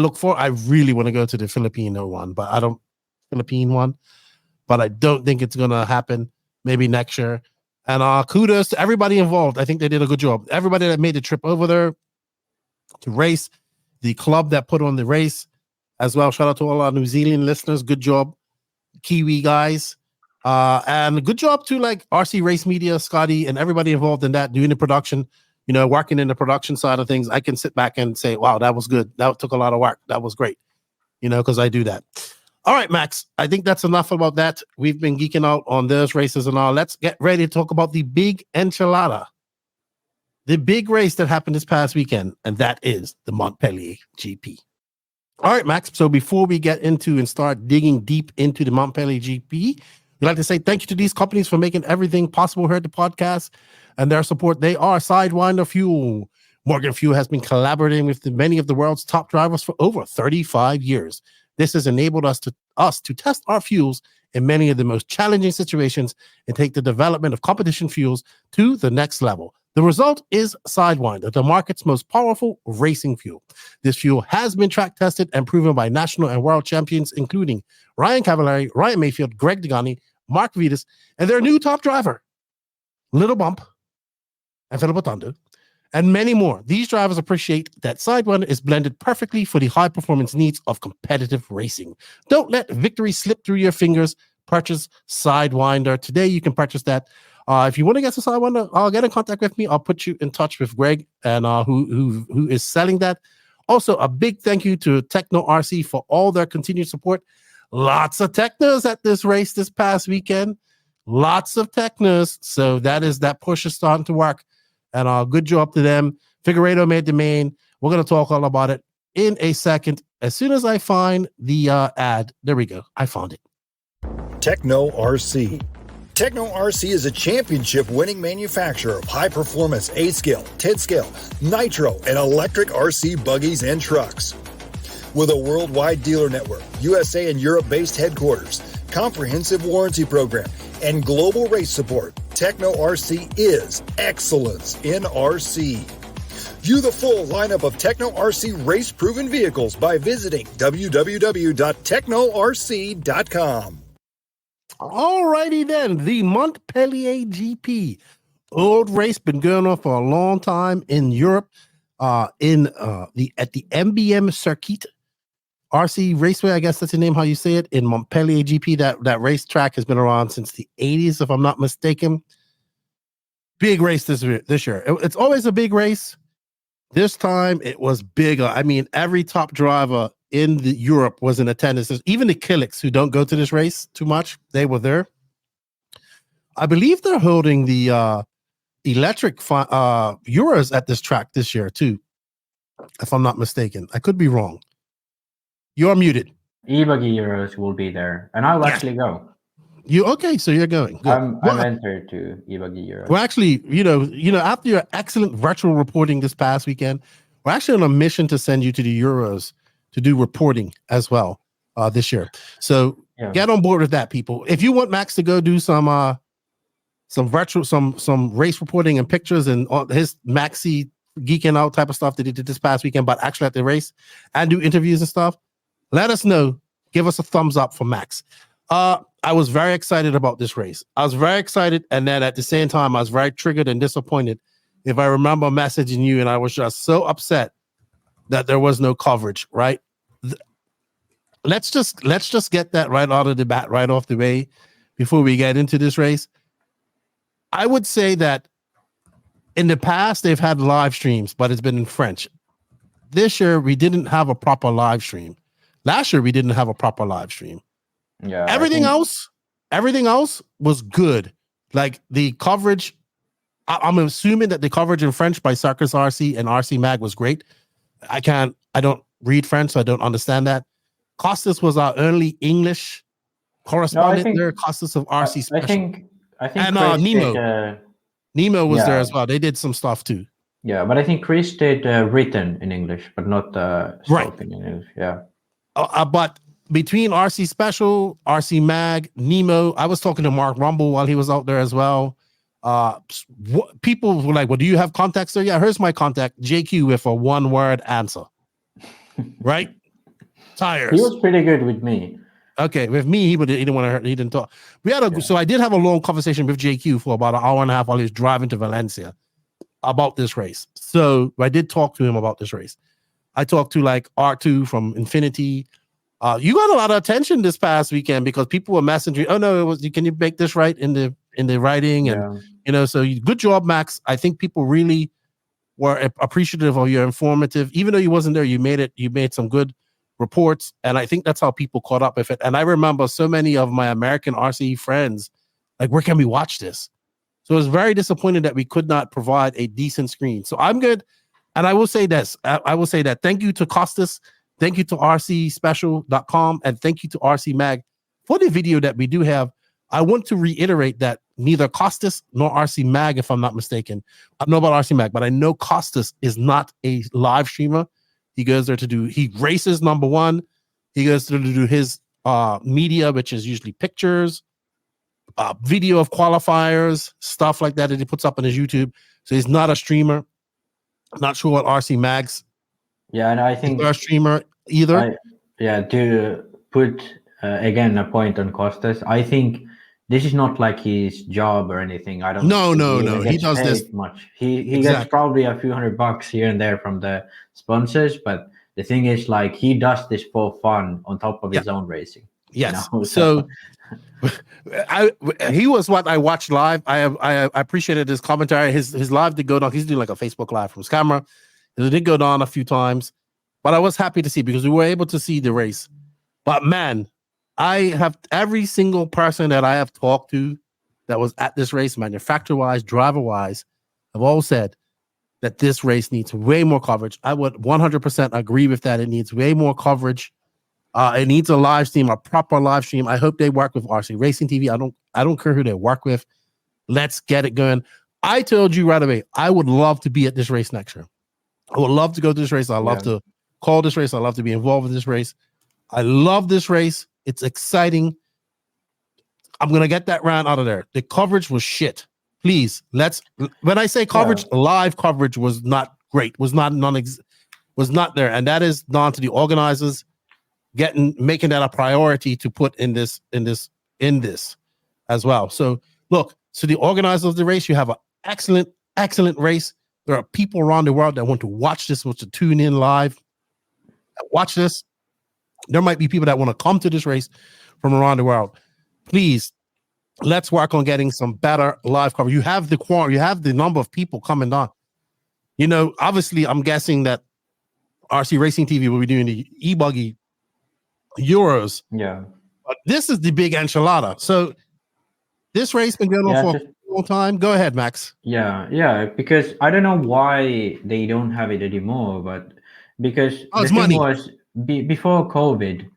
really want to go to the Filipino one, but I don't think it's going to happen. Maybe next year. And kudos to everybody involved. I think they did a good job. Everybody that made the trip over there to race, the club that put on the race as well. Shout out to all our New Zealand listeners. Good job, Kiwi guys. And good job to like RC Race Media, Scotty, and everybody involved in that, doing the production, working in the production side of things. I can sit back and say, wow, that was good. That took a lot of work. That was great, because I do that. All right, Max, I think that's enough about that. We've been geeking out on those races and all. Let's get ready to talk about the big enchilada, the big race that happened this past weekend, and that is the MontPellier GP. All right, Max, so before we get into and start digging deep into the MontPellier GP, we'd like to say thank you to these companies for making everything possible here at the podcast and their support. They are Sidewinder Fuel. Morgan Fuel has been collaborating with many of the world's top drivers for over 35 years. This has enabled us to test our fuels in many of the most challenging situations and take the development of competition fuels to the next level. The result is Sidewinder, the market's most powerful racing fuel. This fuel has been track tested and proven by national and world champions, including Ryan Cavallari, Ryan Mayfield, Greg Degani, Mark Vitas, and their new top driver, Little Bump, and Philip Otondo, and many more. These drivers appreciate that Sidewinder is blended perfectly for the high-performance needs of competitive racing. Don't let victory slip through your fingers. Purchase Sidewinder. Today, you can purchase that. If you want to get some Sidewinder, get in contact with me. I'll put you in touch with Greg and who is selling that. Also, a big thank you to Tekno RC for all their continued support. Lots of Teknos at this race this past weekend. Lots of Teknos. So that push is starting to work. And good job to them. Figueredo made the main. We're going to talk all about it in a second. As soon as I find the ad, there we go. I found it.
Tekno RC. Tekno RC is a championship-winning manufacturer of high-performance A-scale, 10-scale, Nitro, and electric RC buggies and trucks. With a worldwide dealer network, USA and Europe-based headquarters, comprehensive warranty program, and global race support, Tekno RC is excellence in RC. View the full lineup of Tekno RC race-proven vehicles by visiting www.teknorc.com.
Alrighty then, the MontPellier GP, old race, been going on for a long time in Europe, at the MBM Circuit RC Raceway, I guess that's the name how you say it, in MontPellier GP. That racetrack has been around since the 80s, if I'm not mistaken. Big race this year. It's always a big race. This time it was bigger. I mean, every top driver in Europe was in attendance. Even the Killix, who don't go to this race too much, they were there. I believe they're holding the electric Euros at this track this year too, if I'm not mistaken. I could be wrong. You're muted.
E-Buggy Euros will be there, and I'll actually go.
So you're going. Good.
I'm entered to E-Buggy Euros.
Well, actually, after your excellent virtual reporting this past weekend, we're actually on a mission to send you to the Euros to do reporting as well this year. So get on board with that, people. If you want Max to go do some virtual, some race reporting and pictures and his Maxi geeking out type of stuff that he did this past weekend, but actually at the race and do interviews and stuff, let us know. Give us a thumbs up for Max. I was very excited about this race. I was very excited, and then at the same time, I was very triggered and disappointed. If I remember messaging you, and I was just so upset that there was no coverage. Right? Let's just get that right out of the bat, right off the way, before we get into this race. I would say that in the past they've had live streams, but it's been in French. This year we didn't have a proper live stream. Last year we didn't have a proper live stream.
Yeah.
Everything else was good. Like the coverage, I'm assuming that the coverage in French by Circus RC and RC Mag was great. I don't read French, so I don't understand that. Costas was our only English correspondent there. Costas of RC Special.
I think
and Nemo. Nemo was there as well. They did some stuff too.
Yeah, but I think Chris did written in English, but not spoken in English. Yeah.
But between RC Special, RC Mag, Nemo, I was talking to Mark Rumble while he was out there as well. People were like, well, do you have contacts there? Yeah, here's my contact, JQ, with a one-word answer. Right? Tires.
He was pretty good with me.
Okay, with me, he didn't want to hurt. He didn't talk. So I did have a long conversation with JQ for about an hour and a half while he was driving to Valencia about this race. So I did talk to him about this race. I talked to like R2 from Infinity. You got a lot of attention this past weekend because people were messaging. Oh no, can you make this right in the writing? And so good job, Max. I think people really were appreciative of your informative. Even though you wasn't there, you made some good reports, and I think that's how people caught up with it. And I remember so many of my American RC friends like, where can we watch this? So I was very disappointed that we could not provide a decent screen. So I'm good. And I will say this. I will say that thank you to Costas, thank you to rcspecial.com, and thank you to RC Mag for the video that we do have. I want to reiterate that neither Costas nor RC Mag, if I'm not mistaken, I know about RC Mag, but I know Costas is not a live streamer. He goes there he races, number one. He goes there to do his media, which is usually pictures, video of qualifiers, stuff like that he puts up on his YouTube. So he's not a streamer. I'm not sure what RC Mag's.
Yeah, and I think
a streamer either.
To put again a point on Costas, I think this is not like his job or anything. I don't.
No. He does this
much. He gets probably a few $100 here and there from the sponsors, but the thing is, like, he does this for fun on top of his own racing.
Yes.
You know?
So he was what I watched live. I appreciated his commentary. His live did go down. He's doing like a Facebook live from his camera. It did go down a few times, but I was happy to see because we were able to see the race. But man, I have every single person that I have talked to that was at this race, manufacturer-wise, driver-wise, have all said that this race needs way more coverage. I would 100% agree with that. It needs way more coverage. It needs a live stream, a proper live stream. I hope they work with RC Racing TV. I don't care who they work with. Let's get it going. I told you right away, I would love to be at this race next year. I would love to go to this race. I love to call this race. I love to be involved with this race. I love this race. It's exciting. I'm going to get that round out of there. The coverage was shit. Please, when I say coverage, live coverage was not great, was not there. And that is down to the organizers making that a priority to put in this as well. So look, so the organizers of the race, you have an excellent race. There are people around the world that want to watch this, want to tune in live, watch this. There might be people that want to come to this race from around the world. Please, let's work on getting some better live coverage. You have the number of people coming on. You know, obviously, I'm guessing that RC Racing TV will be doing the e-buggy Euros.
Yeah.
But this is the big enchilada. So this race been going on for a long time. Go ahead, Max.
Yeah, because I don't know why they don't have it anymore, but because the thing
money.
was before COVID,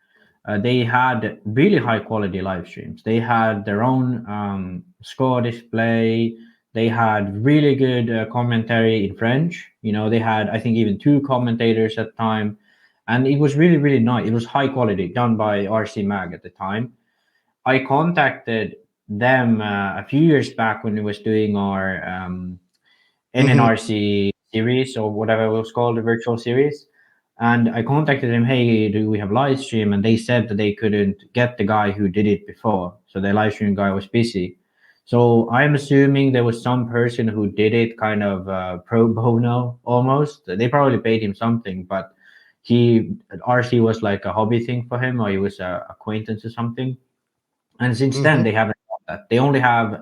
they had really high quality live streams. They had their own score display. They had really good commentary in French. You know, they had, I think, even 2 commentators at the time. And it was really, really nice. It was high quality, done by RC Mag at the time. I contacted them a few years back when we was doing our NNRC series, or whatever it was called, the virtual series. And I contacted them, hey, do we have live stream? And they said that they couldn't get the guy who did it before. So the live stream guy was busy. So I'm assuming there was some person who did it kind of pro bono almost. They probably paid him something, but RC was like a hobby thing for him, or he was an acquaintance or something. And since then, they haven't done that. They only have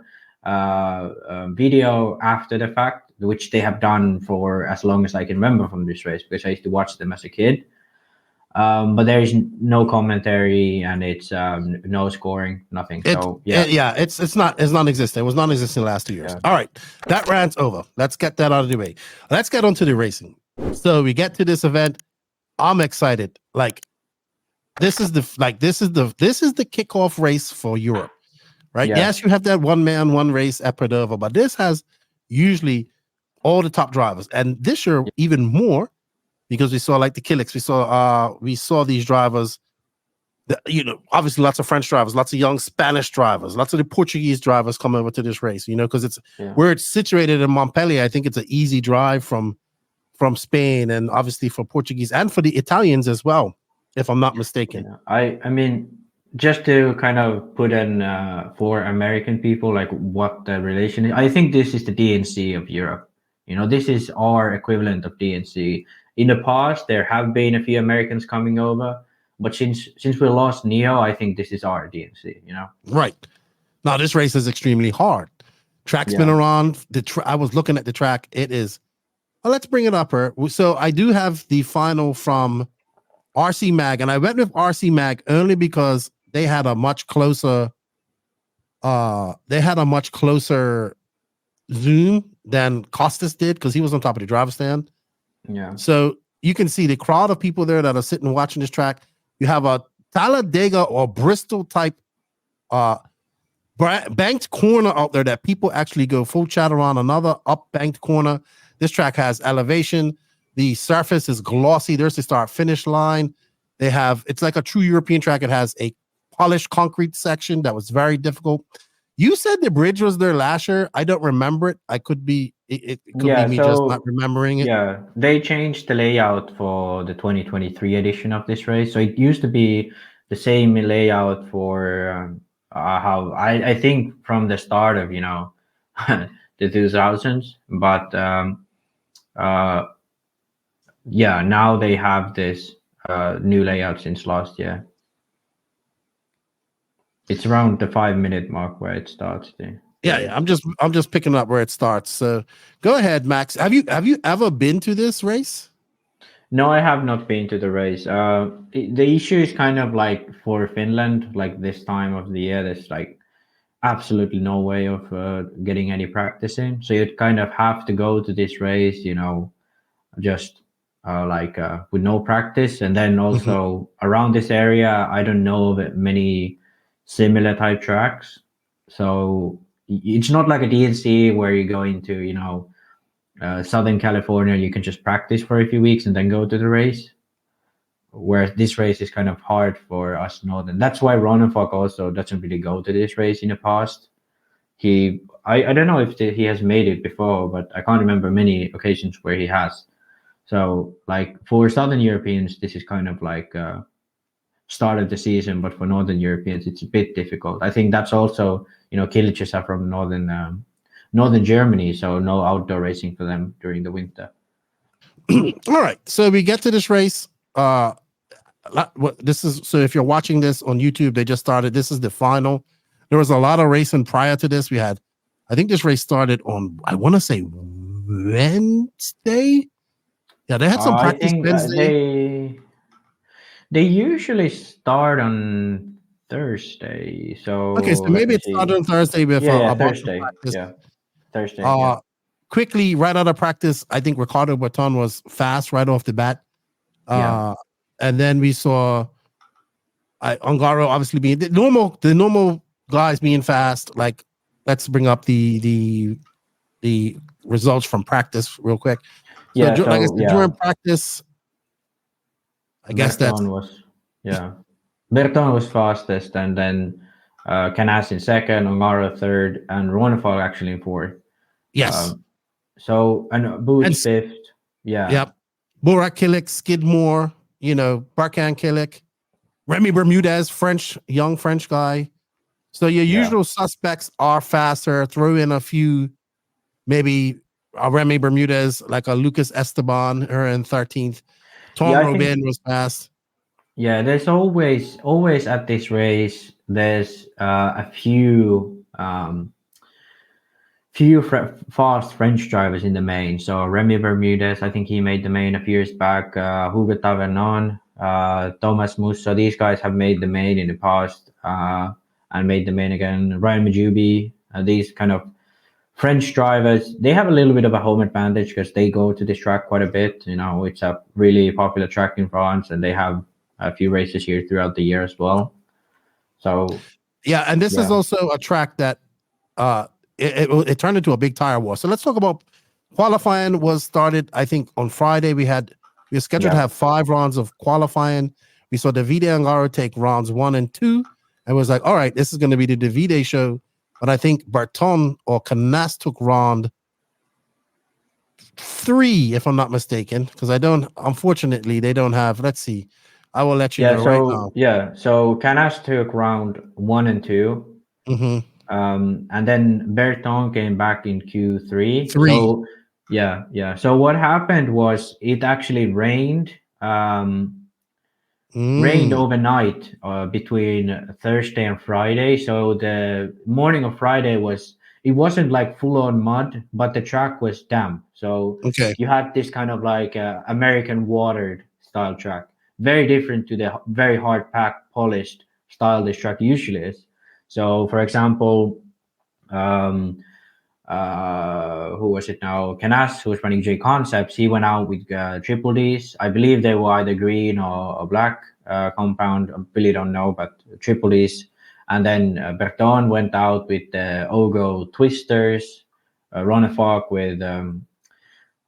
video after the fact, which they have done for as long as I can remember from this race, because I used to watch them as a kid. But there is no commentary, and it's no scoring, nothing.
It's non-existent. It was non-existent the last 2 years. All right, that rant's over. Let's get that out of the way. Let's get on to the racing. So we get to this event. I'm excited. Like, this is the kickoff race for Europe, right?
Yeah.
Yes, you have that one man, one race at Padova, but this has usually all the top drivers, and this year even more, because we saw like the Killix, we saw these drivers. Obviously lots of French drivers, lots of young Spanish drivers, lots of the Portuguese drivers come over to this race. Because it's where it's situated in Montpellier. I think it's an easy drive from Spain, and obviously for Portuguese and for the Italians as well, if I'm not mistaken.
I mean, just to kind of put in for American people, like what the relation is, I think this is the DNC of Europe. This is our equivalent of DNC. In the past, there have been a few Americans coming over, but since we lost Neo, I think this is our DNC.
Right. Now this race is extremely hard. Track's been around. I was looking at the track. It is. Well, let's bring it up here. So I do have the final from RC Mag, and I went with RC Mag only because they had a much closer. Zoom than Costas did, because he was on top of the driver's stand.
Yeah.
So you can see the crowd of people there that are sitting watching this track. You have a Talladega or Bristol type banked corner out there that people actually go full chat around, another up banked corner. This track has elevation. The surface is glossy. There's the start finish line. It's like a true European track. It has a polished concrete section that was very difficult. You said the bridge was there last year. I don't remember it. I could be. It could be me just not remembering it.
Yeah, they changed the layout for the 2023 edition of this race. So it used to be the same layout for how I think from the start of the 2000s, but now they have this new layout since last year. It's around the 5-minute mark where it starts.
Yeah. I'm just picking up where it starts. So go ahead, Max. Have you ever been to this race?
No, I have not been to the race. The issue is kind of like for Finland, like this time of the year, there's like absolutely no way of getting any practice in. So you'd kind of have to go to this race, just with no practice. And then also around this area, I don't know of many similar type tracks. So it's not like a DNC where you go into, Southern California, you can just practice for a few weeks and then go to the race. Whereas this race is kind of hard for us Northern. That's why Ronnefalk also doesn't really go to this race in the past. I don't know if he has made it before, but I can't remember many occasions where he has. So like for Southern Europeans, this is kind of like start of the season, but for Northern Europeans, it's a bit difficult. I think that's also, Kiliches are from Northern Germany, so no outdoor racing for them during the winter.
All right, so we get to this race. This is so if you're watching this on YouTube, they just started. This is the final. There was a lot of racing prior to this. I think this race started on, I want to say Wednesday. Yeah, they had some practice Wednesday.
They usually start on Thursday. So
okay, so maybe it started on Thursday before
Thursday. Yeah, Thursday.
Quickly, right out of practice, I think Ricardo Berton was fast right off the bat. And then we saw Ongaro obviously being the normal guys being fast. Like, let's bring up the results from practice real quick. So, during practice, I guess
Berton was fastest, and then Canas in second, Ongaro third, and Ronnefalk actually in fourth.
Yes.
And Boots fifth. Yeah.
Yep. Burak Kilik, Skidmore, Barkan Kilik, Remy Bermudez, young French guy. So your usual suspects are faster. Throw in a few, maybe Remy Bermudez, like a Lucas Esteban, her in 13th. Tom Robin was fast.
Yeah, there's always at this race, there's a few fast French drivers in the main. So Remy Bermudez, I think he made the main a few years back. Hugo Tavernon, Thomas Musso, these guys have made the main in the past and made the main again. Ryan Majubi, these kind of French drivers, they have a little bit of a home advantage because they go to this track quite a bit. It's a really popular track in France, and they have a few races here throughout the year as well. So
yeah, and this is also a track that it turned into a big tire war. So let's talk about qualifying. Was started, I think, on Friday. We were scheduled to have 5 rounds of qualifying. We saw Davide Ongaro take rounds 1 and 2, and was like, all right, this is going to be the Davide show. But I think Berton or Canas took round 3, if I'm not mistaken, because unfortunately, they don't have, let's see. I will let you know right now.
Yeah, so Canas took round 1 and 2.
Mm-hmm.
And then Berton came back in Q3. So, So what happened was it actually rained. Rained overnight between Thursday and Friday. So the morning of Friday it wasn't like full on mud, but the track was damp. So you had this kind of like American watered style track, very different to the very hard packed polished style this track usually is. So for example, who was it now? Canas, who was running J Concepts, he went out with triple Ds. I believe they were either green or black compound. I really don't know, but triple Ds. And then Berton went out with the Ogo Twisters, Ronnefalk with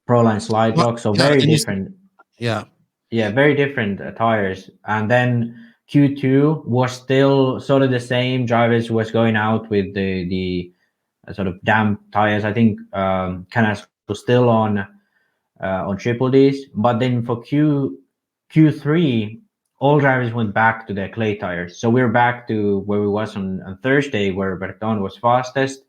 Proline Slide Lock. So very different.
Yeah,
very different tires. And then Q2 was still sort of the same. Drivers was going out with the sort of damp tires. I think Canas was still on triple Ds, but then for Q3, all drivers went back to their clay tires. So we're back to where we was on Thursday, where Berton was fastest,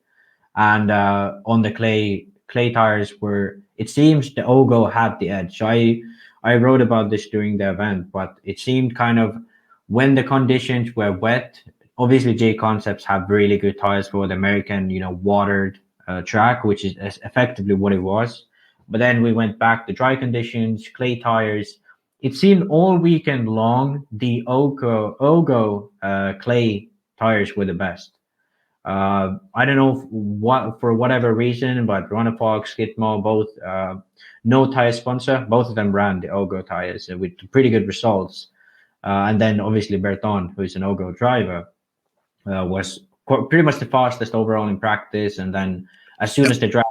and on the clay tires were, it seems the Ogo had the edge. So I wrote about this during the event, but it seemed kind of when the conditions were wet. Obviously, J Concepts have really good tires for the American, watered track, which is effectively what it was. But then we went back to dry conditions, clay tires. It seemed all weekend long the Ogo clay tires were the best. I don't know what for whatever reason, but Ronnefalk, Skidmore, both no tire sponsor. Both of them ran the Ogo tires with pretty good results. And then obviously Berton, who's an Ogo driver, was pretty much the fastest overall in practice. And then as soon as the track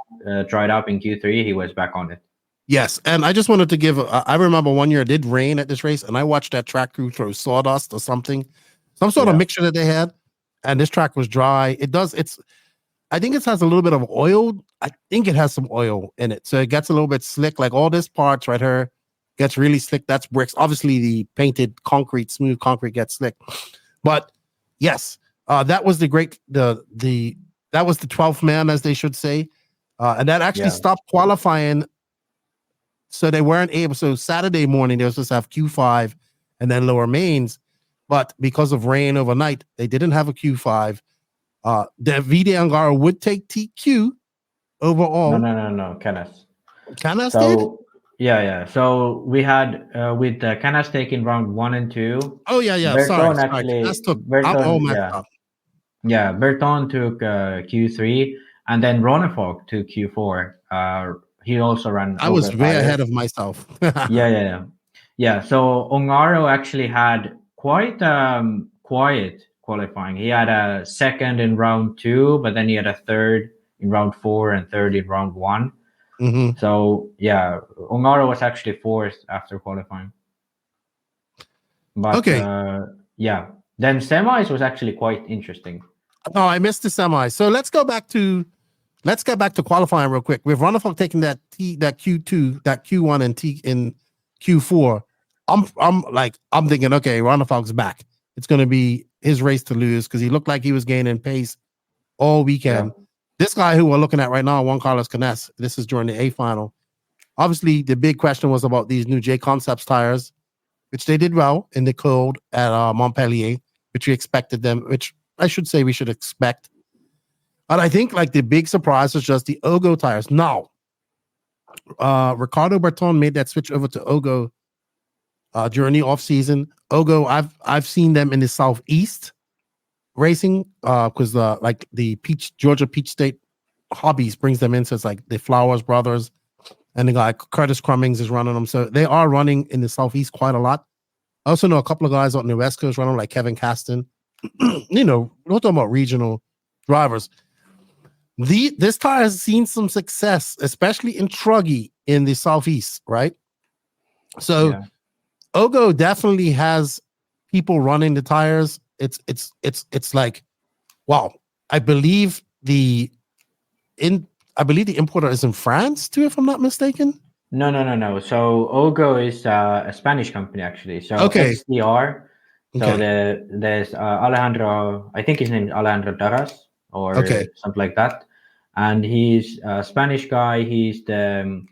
dried up in Q3, he was back on it.
Yes, and I just wanted to give. I remember one year it did rain at this race, and I watched that track crew throw sawdust or something, some sort of mixture that they had, and this track was dry. I think it has a little bit of oil. I think it has some oil in it, so it gets a little bit slick. Like all this parts right here gets really slick. That's bricks. Obviously, the painted concrete, smooth concrete gets slick, but yes, that was the that was the 12th man, as they should say, and that actually stopped qualifying. So they weren't able. So Saturday morning they were supposed to have Q5 and then lower mains, but because of rain overnight, they didn't have a Q5. The VD Angara would take TQ overall.
No. Canas
did?
Yeah. So we had with Canas taking round 1 and 2.
Oh yeah.
Berton Berton took Q3, and then Ronnefalk took Q4. He also ran.
I was way ahead of myself.
Yeah. So Ongaro actually had quite quiet qualifying. He had a second in round 2, but then he had a third in round 4 and third in round 1.
Mm-hmm.
So yeah, Ongaro was actually 4th after qualifying. But then semis was actually quite interesting.
Oh, I missed the semis. So let's get back to qualifying real quick. With Ronnefalk taking that Q2, that Q1 and T in Q4, I'm thinking, okay, Ronnefalk's back. It's going to be his race to lose because he looked like he was gaining pace all weekend. Yeah. This guy who we're looking at right now, Juan Carlos Canes, this is during the A final. Obviously, the big question was about these new J Concepts tires, which they did well in the cold at MontPellier, which we expected them, which I should say we should expect. But I think like the big surprise was just the Ogo tires. Now, Ricardo Berton made that switch over to Ogo during the off season. Ogo, I've seen them in the Southeast racing because the Georgia Peach State Hobbies brings them in. So it's like the Flowers brothers and the guy Curtis Crummings is running them. So they are running in the Southeast quite a lot. I also know a couple of guys out in the West Coast running like Kevin Caston. We're talking about regional drivers. This tire has seen some success, especially in Truggy in the Southeast, right? So Ogo definitely has people running the tires. It's like, wow. I believe the importer is in France too, if I'm not mistaken.
No. So Ogo is a Spanish company actually. So XDR. So there's Alejandro. I think his name is Alejandro Darras or something like that. And he's a Spanish guy. He's the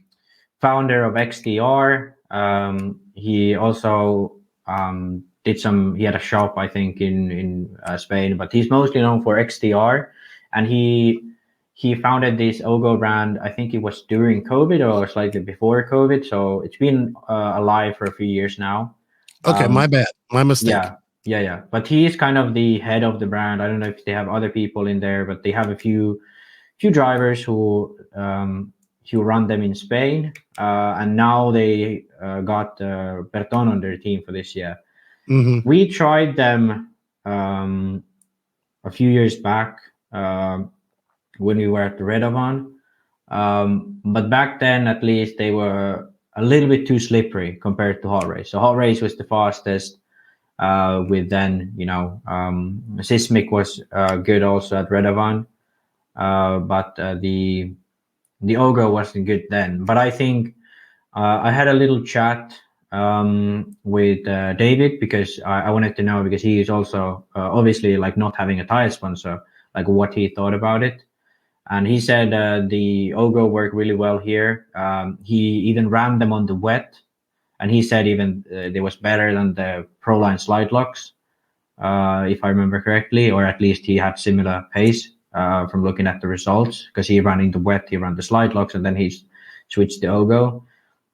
founder of XDR. He also he had a shop, I think, in Spain, but he's mostly known for XDR. And he founded this Ogo brand, I think it was during COVID or slightly before COVID. So it's been alive for a few years now.
Okay, my bad. My mistake.
Yeah. But he is kind of the head of the brand. I don't know if they have other people in there, but they have a few drivers who run them in Spain. And now they got Berton on their team for this year.
Mm-hmm.
We tried them a few years back when we were at the Redovan. But back then, at least, they were a little bit too slippery compared to HotRace. So HotRace was the fastest. with then, Sismic was good also at Redovan, but the Ogre wasn't good then. But I think I had a little chat with David, because I wanted to know, because he is also obviously like not having a tire sponsor, like what he thought about it. And he said the Ogre worked really well here. He even ran them on the wet, and he said even they was better than the Proline slide locks, if I remember correctly, or at least he had similar pace from looking at the results, because he ran in the wet, he ran the slide locks, and then he switched the Ogo.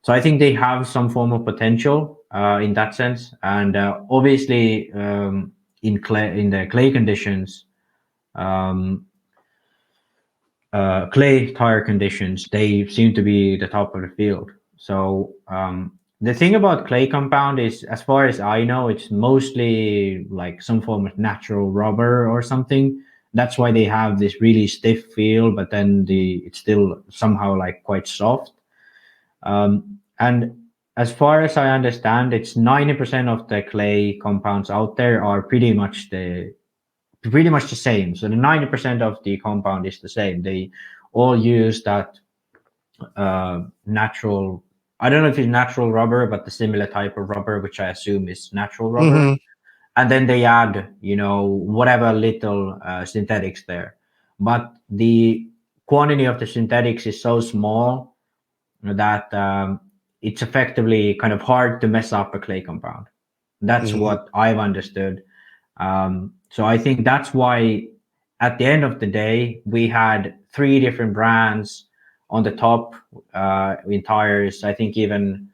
So I think they have some form of potential in that sense. And obviously in the clay conditions, clay tire conditions, they seem to be the top of the field. So the thing about clay compound is, as far as I know, it's mostly like some form of natural rubber or something. That's why they have this really stiff feel, but then it's still somehow like quite soft. And as far as I understand, it's 90% of the clay compounds out there are pretty much the same. So the 90% of the compound is the same. They all use that natural, I don't know if it's natural rubber, but the similar type of rubber, which I assume is natural rubber. And then they add, whatever little synthetics there. But the quantity of the synthetics is so small that it's effectively kind of hard to mess up a clay compound. That's what I've understood. So I think that's why at the end of the day, we had 3 different brands on the top in tires. I think even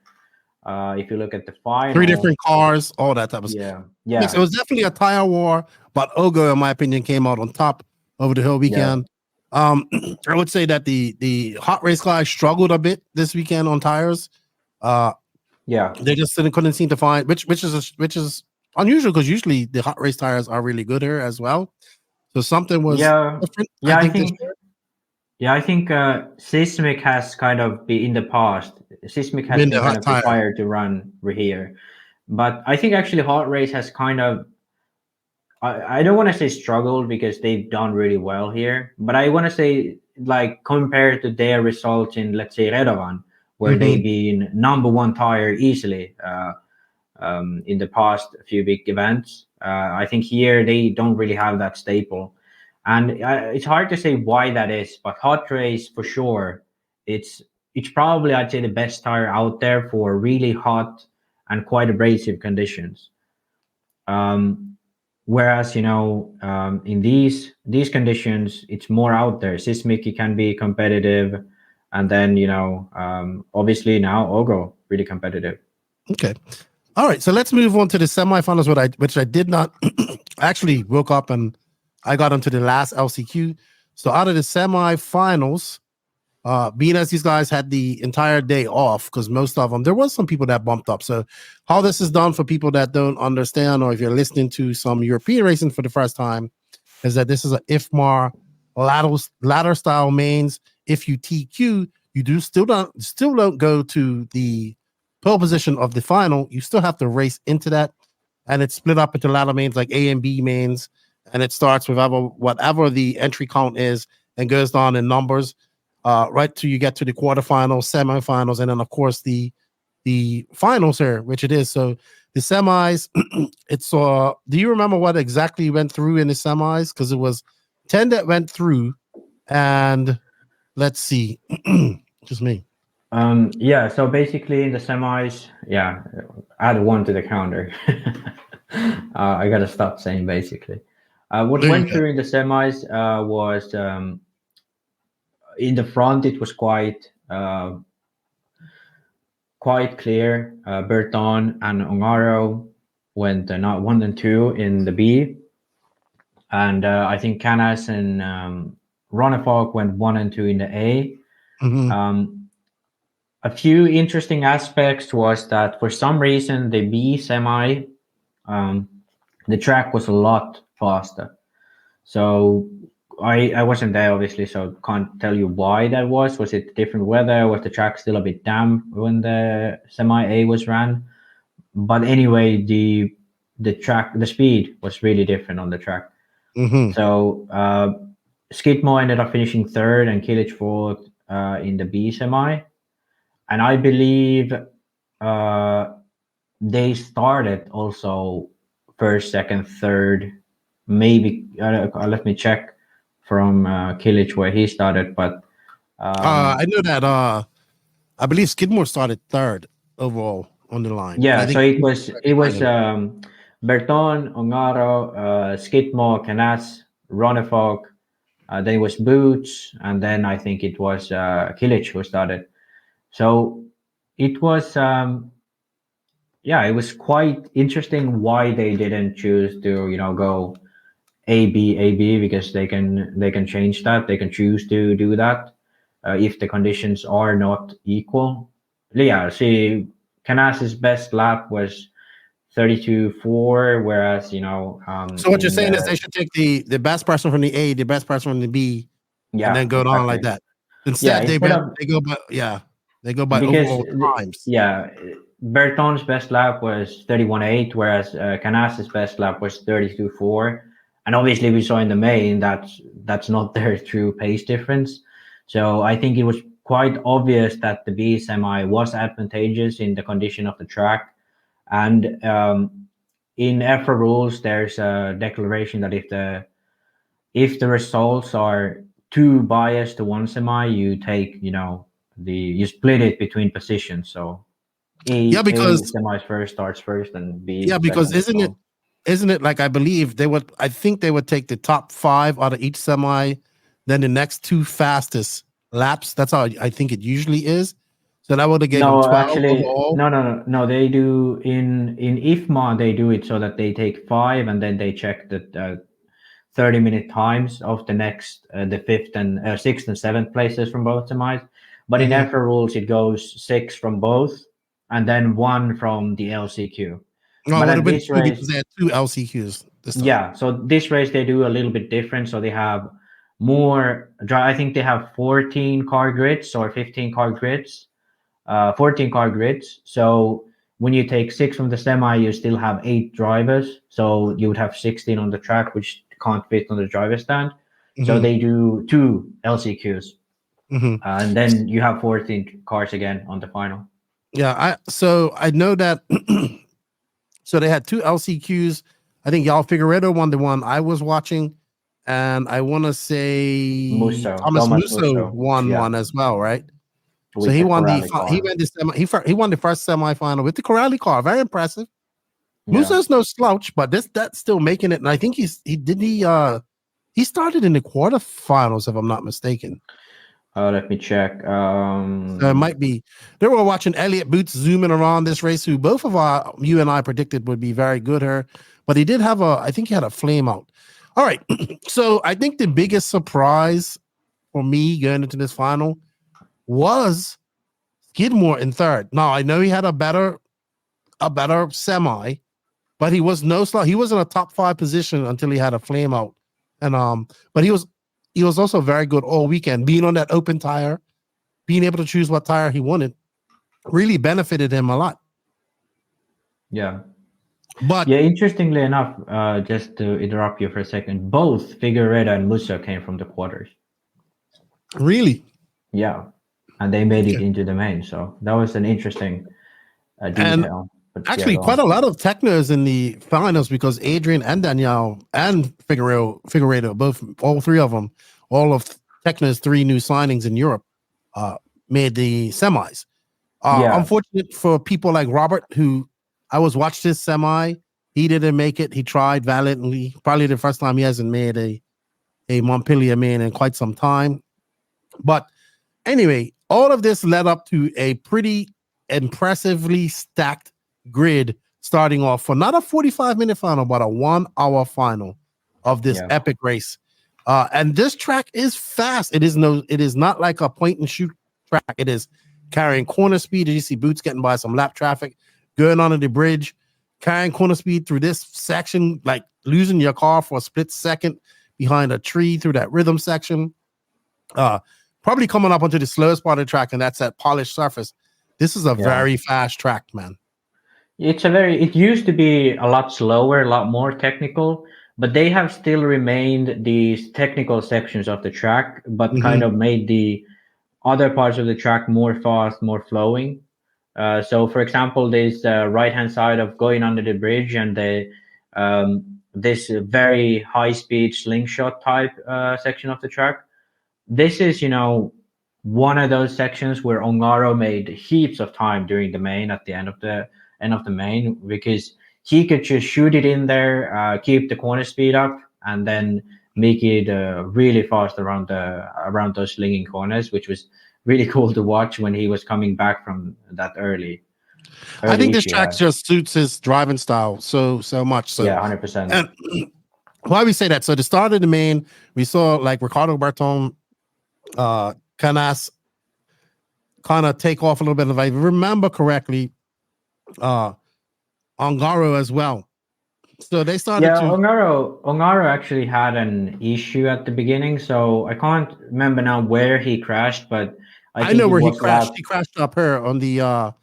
if you look at the final,
3 different cars, all that type of
stuff.
Yeah. So it was definitely a tire war, but Ogo, in my opinion, came out on top over the whole weekend. I would say that the HotRace guys struggled a bit this weekend on tires. They just couldn't seem to find which is unusual, because usually the HotRace tires are really good here as well. So something was different.
I think Sismic has kind of been in the past. Sismic has been kind of required to run here, but I think actually HotRace has kind of, I don't want to say struggled, because they've done really well here, but I want to say, like, compared to their results in, let's say, Redovan, where they've been number 1 tire easily in the past few big events. I think here they don't really have that staple. And it's hard to say why that is, but HotRace, for sure, it's probably, I'd say, the best tire out there for really hot and quite abrasive conditions. Whereas, in these conditions, it's more out there. Sismic can be competitive, and then, obviously now Ogo, really competitive.
Okay. All right. So let's move on to the semifinals, which I did not actually woke up and I got onto the last LCQ. So out of the semifinals, being as these guys had the entire day off, because most of them, there was some people that bumped up. So how this is done for people that don't understand, or if you're listening to some European racing for the first time, is that this is a IFMAR ladder style mains. If you TQ, you still don't go to the pole position of the final. You still have to race into that, and it's split up into ladder mains, like A and B mains, and it starts with whatever the entry count is and goes down in numbers right till you get to the quarterfinals, semifinals, and then of course the finals here, which it is. So the semis, it's do you remember what exactly went through in the semis? Because it was 10 that went through, and let's see, just me.
So basically in the semis, add 1 to the counter. I gotta stop saying basically. What went through in the semis was in the front, it was quite clear. Berton and Ongaro went not 1 and 2 in the B, and I think Canas and Ronnefalk went 1 and 2 in the A. A few interesting aspects was that for some reason the B semi, the track was a lot faster. So I wasn't there obviously, so can't tell you why that was. Was it different weather? Was the track still a bit damp when the semi A was ran? But anyway, the the speed was really different on the track.
Mm-hmm.
So Skidmore ended up finishing third and Kilic fourth in the B semi, and I believe they started also first, second, third, maybe. Let me check from Kilic where he started, but
I know that. I believe Skidmore started third overall on the line.
yeah.
And I
So
think
it was Berton, Ongaro, Skidmore, Canas, Ronnefalk. Then it was Boots, and then I think it was Kilic who started. So it was it was quite interesting why they didn't choose to go A B because they can change that. They can choose to do that if the conditions are not equal. Yeah, see, Canas's best lap was 32.4, whereas
so. What you're saying is they should take the best person from the A, the best person from the B, and then go on like that. Instead, they go by
because
overall times.
Berton's best lap was 31.8, whereas Canas's best lap was 32.4. And obviously, we saw in the main that's not their true pace difference. So I think it was quite obvious that the B semi was advantageous in the condition of the track. And in EFRA rules, there's a declaration that if the results are too biased to one semi, you take you split it between positions. So because A semi first starts first and B.
Yeah, because isn't it like I believe I think they would take the top 5 out of each semi, then the next 2 fastest laps. That's how I think it usually is. So that would have given 12
actually,
overall.
No. They do in IFMA. They do it so that they take 5 and then they check the 30-minute times of the next the 5th and 6th and 7th places from both semis. But in EFRA rules, it goes 6 from both and then 1 from the LCQ.
But at this race, because they had 2 LCQs this time.
Yeah, so this race they do a little bit different. So they have more. I think they have 14 car grids or 15 car grids. 14 car grids. So when you take 6 from the semi, you still have 8 drivers. So you would have 16 on the track, which can't fit on the driver stand. Mm-hmm. So they do 2 LCQs. Mm-hmm. And then you have 14 cars again on the final.
Yeah, I know that. So they had 2 LCQs. I think y'all Figueredo won the one I was watching. And I want to say Thomas Musso won one as well, right? So he won the first semifinal with the Corrali car. Very impressive. Yeah. Musso's no slouch, but that's still making it. And I think he started in the quarterfinals, if I'm not mistaken.
Let me check.
So it might be. They were watching Elliott Boots zooming around this race, who both of you and I predicted would be very good here. But he did have I think he had a flame out. All right. So I think the biggest surprise for me going into this final was Skidmore in third. Now I know he had a better semi, but he was no slouch. He was in a top 5 position until he had a flame out, and but he was also very good all weekend. Being on that open tire, being able to choose what tire he wanted, really benefited him a lot.
Yeah,
but
interestingly enough, just to interrupt you for a second, both Figueredo and Musso came from the quarters.
Really?
Yeah. And they made it into the main, so that was an interesting detail.
But actually, quite a lot of Teknos in the finals because Adrian and Danielle and Figueredo, all 3 of them, all of Tekno's 3 new signings in Europe, made the semis. Unfortunate for people like Robert, who I was watched his semi. He didn't make it. He tried valiantly. Probably the first time he hasn't made a MontPellier main in quite some time. But anyway, all of this led up to a pretty impressively stacked grid starting off for not a 45-minute final, but a 1-hour final of this epic race. And this track is fast. It is not like a point and shoot track. It is carrying corner speed. You see Boots getting by some lap traffic, going onto the bridge, carrying corner speed through this section, like losing your car for a split second behind a tree through that rhythm section. Probably coming up onto the slowest part of the track, and that's that polished surface. This is a very fast track, man.
It used to be a lot slower, a lot more technical, but they have still remained these technical sections of the track, but kind of made the other parts of the track more fast, more flowing. So, for example, there's the right-hand side of going under the bridge and this very high-speed slingshot type section of the track. This is, one of those sections where Ongaro made heaps of time during the main at the end of the main, because he could just shoot it in there, keep the corner speed up, and then make it really fast around those slinging corners, which was really cool to watch when he was coming back from that early
I think this track just suits his driving style so much. So
yeah, 100%.
And why we say that? So the start of the main, we saw like Ricardo, Berton, Canas kind of take off a little bit. If I remember correctly, Ongaro as well. So they started.
Yeah, Ongaro actually had an issue at the beginning, so I can't remember now where he crashed, but I
know where he crashed. He crashed up here on the.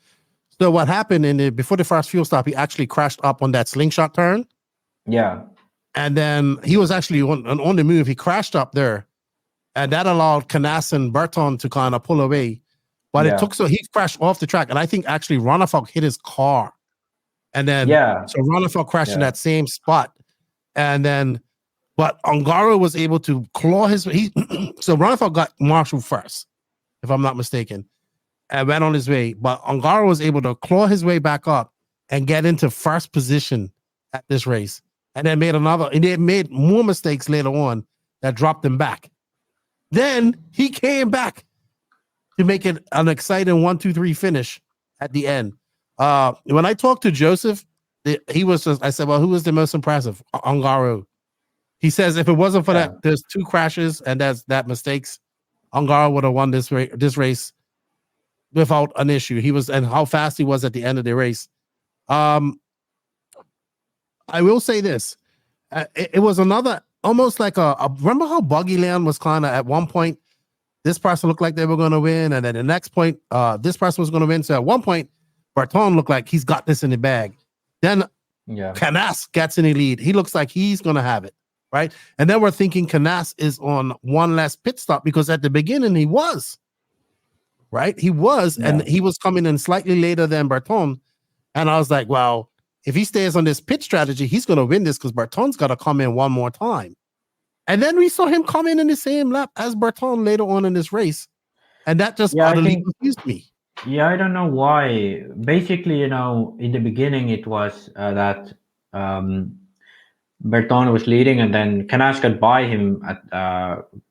So what happened before the first fuel stop? He actually crashed up on that slingshot turn.
Yeah,
and then he was actually on the move. He crashed up there, and that allowed Canas and Berton to kind of pull away. But it took he crashed off the track, and I think actually Ronnefalk hit his car. And then, so Ronnefalk crashed in that same spot. And then, but Ongaro was able to claw his way. So Ronnefalk got Marshall first, if I'm not mistaken, and went on his way. But Ongaro was able to claw his way back up and get into first position at this race. And then made more mistakes later on that dropped him back. Then he came back to make it an exciting 1-2-3 finish at the end. When I talked to Joseph, I said, well, who was the most impressive? Ongaro. He says if it wasn't for that, there's 2 crashes and that mistakes, Ongaro would have won this race without an issue. And how fast he was at the end of the race. I will say this. It was another, almost like remember how Buggy Land was kind of at one point, this person looked like they were going to win. And then the next point, this person was going to win. So at one point, Berton looked like he's got this in the bag. Then Canas gets in the lead. He looks like he's going to have it, right? And then we're thinking Canas is on one last pit stop because at the beginning he was, right? He was, and he was coming in slightly later than Berton. And I was like, well, if he stays on this pit strategy, he's going to win this because Berton's got to come in one more time. And then we saw him come in the same lap as Berton later on in this race. And that just utterly confused me.
Yeah, I don't know why. Basically, in the beginning, it was that Berton was leading, and then Canas got by him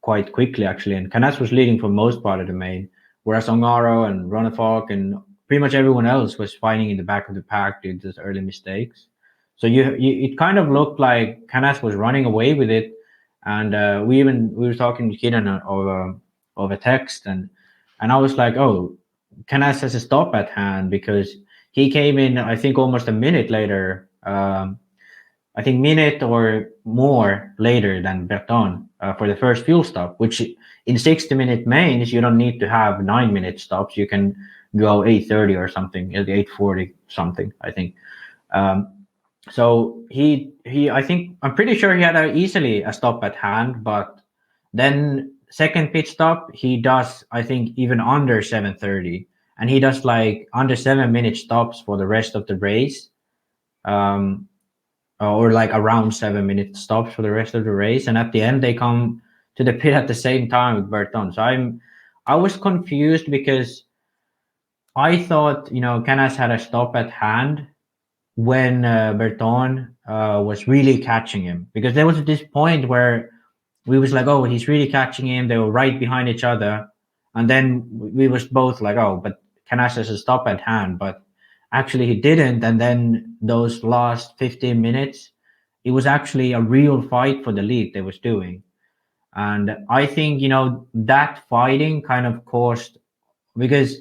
quite quickly, actually. And Canas was leading for most part of the main, whereas Ongaro and Ronnefalk and pretty much everyone else was fighting in the back of the pack due to those early mistakes. So it kind of looked like Canas was running away with it, and we were talking to Keenan over text, and I was like, oh, Canas has a stop at hand because he came in, I think, almost a minute later. I think minute or more later than Berton for the first fuel stop, which in 60-minute mains, you don't need to have 9-minute stops. You can go 8:30 or something, 8:40 something, I think. So I'm pretty sure he had easily a stop at hand, but then second pit stop, he does, I think, even under 7:30, and he does like under 7-minute stops for the rest of the race, or like around 7-minute stops for the rest of the race. And at the end, they come to the pit at the same time with Berton. So I was confused because I thought, Canas had a stop at hand when Berton was really catching him, because there was this point where we was like, oh, he's really catching him. They were right behind each other. And then we was both like, oh, but Canas has a stop at hand. But actually he didn't. And then those last 15 minutes, it was actually a real fight for the lead they was doing. And I think, that fighting kind of caused, because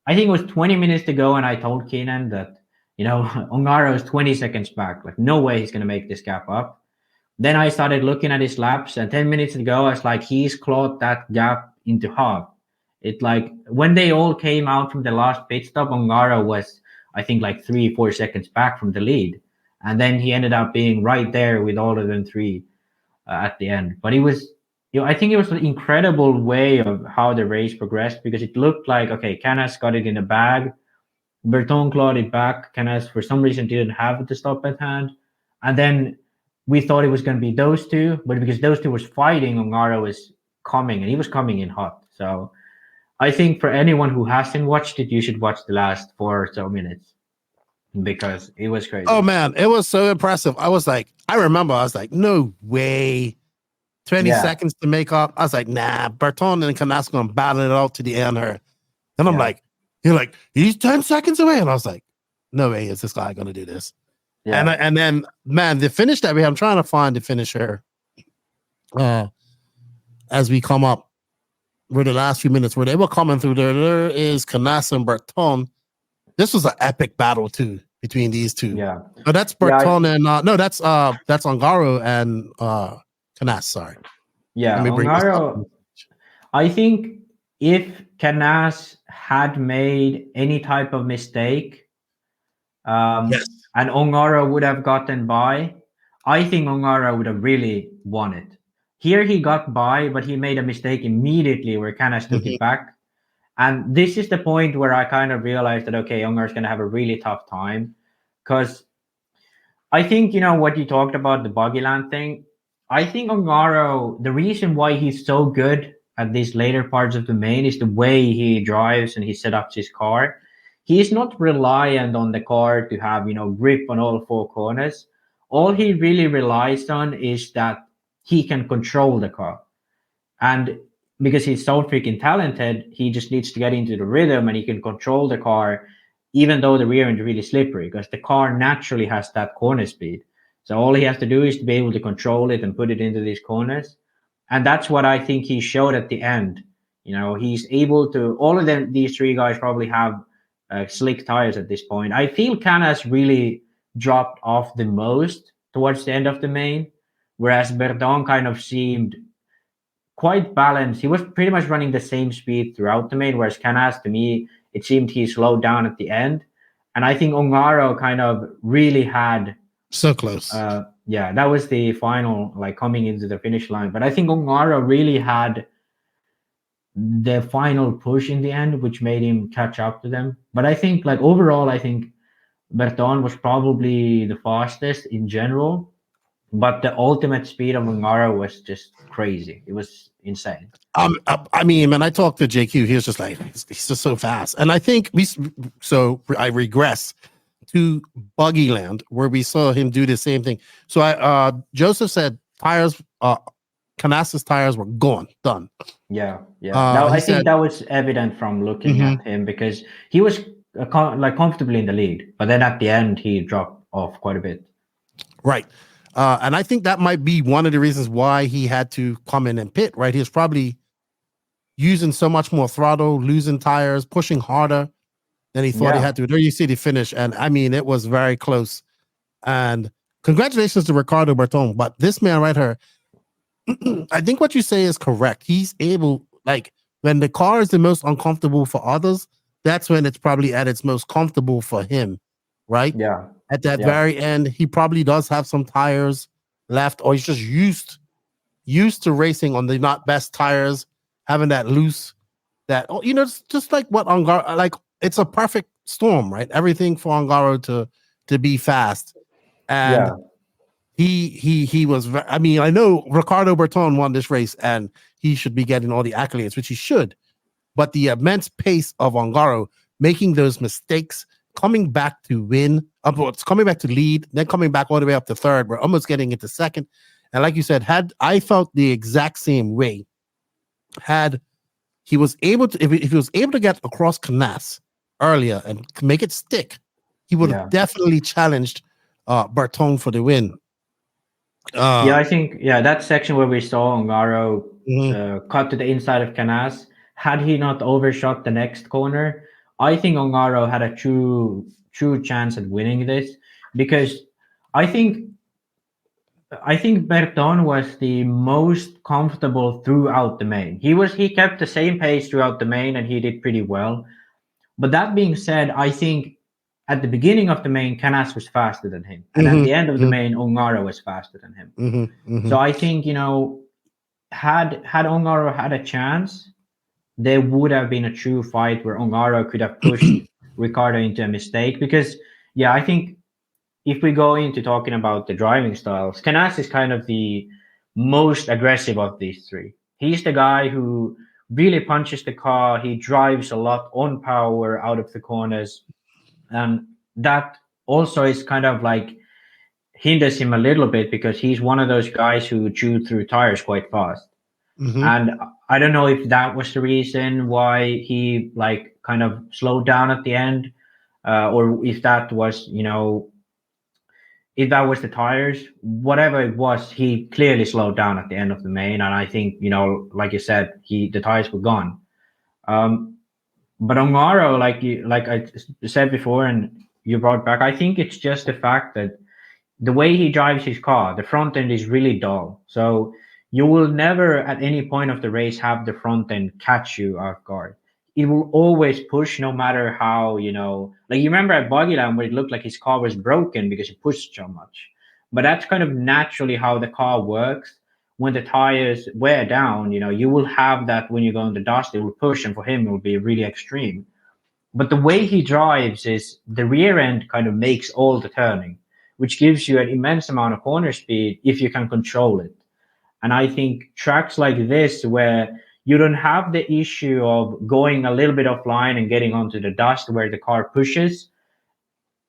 I think it was 20 minutes to go. And I told Keenan that, Ongaro is 20 seconds back. Like, no way he's going to make this gap up. Then I started looking at his laps, and 10 minutes ago, I was like, he's clawed that gap into half. It like when they all came out from the last pit stop, Ongaro was I think like 3-4 seconds back from the lead. And then he ended up being right there with all of them three at the end. But it was, I think it was an incredible way of how the race progressed, because it looked like, okay, Canas got it in the bag. Berton clawed it back. Canas, for some reason, didn't have the stop at hand. And then we thought it was going to be those two, but because those two was fighting, Ongaro was coming, and he was coming in hot. So I think for anyone who hasn't watched it, you should watch the last 4 or so minutes, because it was crazy.
Oh man, it was so impressive. I was like, no way. 20 seconds to make up. I was like, nah, Berton and Canas gonna battle it out to the end here. And I'm like, he's 10 seconds away. And I was like, no way is this guy gonna do this. Yeah. And then, man, the finish that we have, I'm trying to find the finisher as we come up with the last few minutes where they were coming through there. There is Canas and Berton. This was an epic battle too between these two.
Yeah.
Oh, that's Berton and that's Ongaro and Canas. Sorry.
Yeah, Ongaro. I think if Canas had made any type of mistake, and Ongaro would have gotten by, I think Ongaro would have really won it. Here he got by, but he made a mistake immediately where Canas took it back. And this is the point where I kind of realized that, okay, Ongaro's going to have a really tough time. Because I think, what you talked about, the buggy land thing, I think Ongaro, the reason why he's so good at these later parts of the main is the way he drives and he set up his car. He's not reliant on the car to have, grip on all 4 corners. All he really relies on is that he can control the car. And because he's so freaking talented, he just needs to get into the rhythm and he can control the car, even though the rear end is really slippery, because the car naturally has that corner speed. So all he has to do is to be able to control it and put it into these corners. And that's what I think he showed at the end. He's able to, all of them, these 3 guys probably have slick tires at this point. I feel Canas really dropped off the most towards the end of the main, whereas Berton kind of seemed quite balanced. He was pretty much running the same speed throughout the main, whereas Canas, to me, it seemed he slowed down at the end. And I think Ongaro kind of really had...
So close.
That was the final, coming into the finish line. But I think Ongaro really had the final push in the end, which made him catch up to them. But I think, overall, I think Berton was probably the fastest in general. But the ultimate speed of Ongaro was just crazy. It was insane.
I mean, when I talked to JQ, he was just like, he's just so fast. And I think I regress to Buggy Land, where we saw him do the same thing. So Joseph said Canas's tires were gone, done.
Yeah. I think that was evident from looking at him, because he was comfortably in the lead, but then at the end he dropped off quite a bit.
Right. And I think that might be one of the reasons why he had to come in and pit, right? He was probably using so much more throttle, losing tires, pushing harder than he thought he had to. There you see the finish. And I mean, it was very close. And congratulations to Ricardo Berton. But this man right here, I think what you say is correct. He's able, when the car is the most uncomfortable for others, that's when it's probably at its most comfortable for him, right?
Yeah.
At that very end, he probably does have some tires left, or he's just used to racing on the not best tires, having that loose, it's just like what Ongaro, it's a perfect storm, right? Everything for Ongaro to be fast. And he was, I know Ricardo Berton won this race and he should be getting all the accolades, which he should. But the immense pace of Ongaro, making those mistakes, coming back to win, coming back to lead, then coming back all the way up to third. We're almost getting into second. And like you said, I felt the exact same way. If he was able to get across Canas earlier and make it stick, he would have definitely challenged Berton for the win.
I think that section where we saw Ongaro cut to the inside of Canas, had he not overshot the next corner, I think Ongaro had a true chance at winning this, because I think Berton was the most comfortable throughout the main. He kept the same pace throughout the main and he did pretty well. But that being said, I think at the beginning of the main, Canas was faster than him, and at the end of the main, Ongaro was faster than him. So I think, you know, had Ongaro had a chance, there would have been a true fight where Ongaro could have pushed Ricardo into a mistake. Because, yeah, I think if we go into talking about the driving styles, Canas is kind of the most aggressive of these three. He's the guy who really punches the car. He drives a lot on power out of the corners. And that also is kind of like hinders him a little bit, because he's one of those guys who chew through tires quite fast. And I don't know if that was the reason why he like kind of slowed down at the end, or if that was, you know, if that was the tires. Whatever it was, he clearly slowed down at the end of the main, and I think, you know, like you said, the tires were gone. But Ongaro, like I said before, and you brought back, I think it's just the fact that the way he drives his car, the front end is really dull. So you will never at any point of the race have the front end catch you off guard. It will always push, no matter how, you know, like you remember at Buggyland where it looked like his car was broken because he pushed so much. But that's kind of naturally how the car works. When the tires wear down, you know, you will have that when you go in the dust, it will push, and for him, it will be really extreme. But the way he drives is the rear end kind of makes all the turning, which gives you an immense amount of corner speed if you can control it. And I think tracks like this, where you don't have the issue of going a little bit offline and getting onto the dust where the car pushes,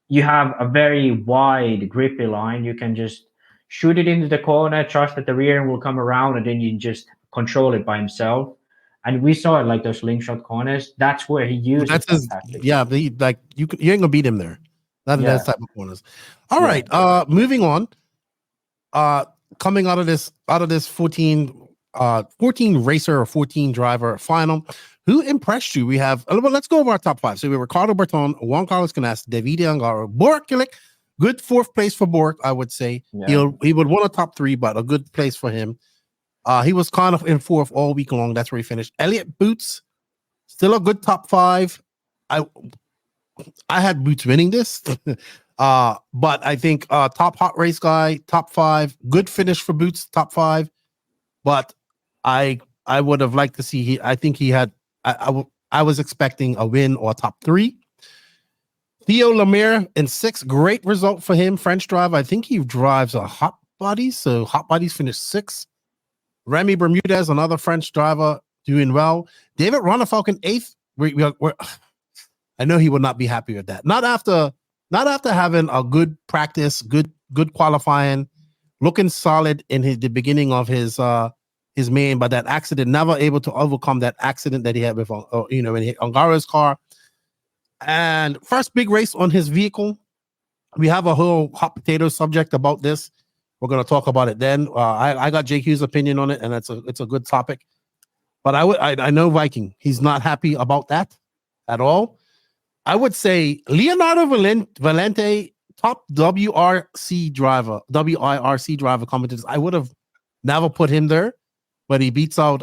you have a very wide, grippy line. You can just shoot it into the corner, trust that the rear end will come around, and then you just control it by himself. And we saw it like those slingshot corners. That's where he used
that's his, yeah, like you ain't gonna beat him there. That's type of corners. All right, moving on. Coming out of this 14 racer or 14 driver final, who impressed you? We have, well, let's go over our top 5. So we have Ricardo, Berton, Juan Carlos Canas, Davide Ongaro, Bork Kilic. Good 4th place for Bork, I would say. Yeah. He would want a top 3, but a good place for him. He was kind of in 4th all week long. That's where he finished. Elliott Boots, still a good top 5. I had Boots winning this. But I think top hot race guy, top 5, good finish for Boots, top 5. But I would have liked to see I think he had I was expecting a win or top 3. Theo Lemire in 6th, great result for him. French driver. I think he drives a Hot Bodies, so Hot Bodies finished 6th. Remy Bermudez, another French driver, doing well. David Ronnefalk in 8th. I know he would not be happy with that. Not after having a good practice, good qualifying, looking solid in the beginning of his main, but that accident, never able to overcome that accident that he had with in Ongaro's car. And first big race on his vehicle. We have a whole hot potato subject about this. We're going to talk about it then. I got JQ's opinion on it, and it's a good topic. But I know Viking. He's not happy about that at all. I would say Leonardo Valente, top WRC driver commentators. I would have never put him there, but he beats out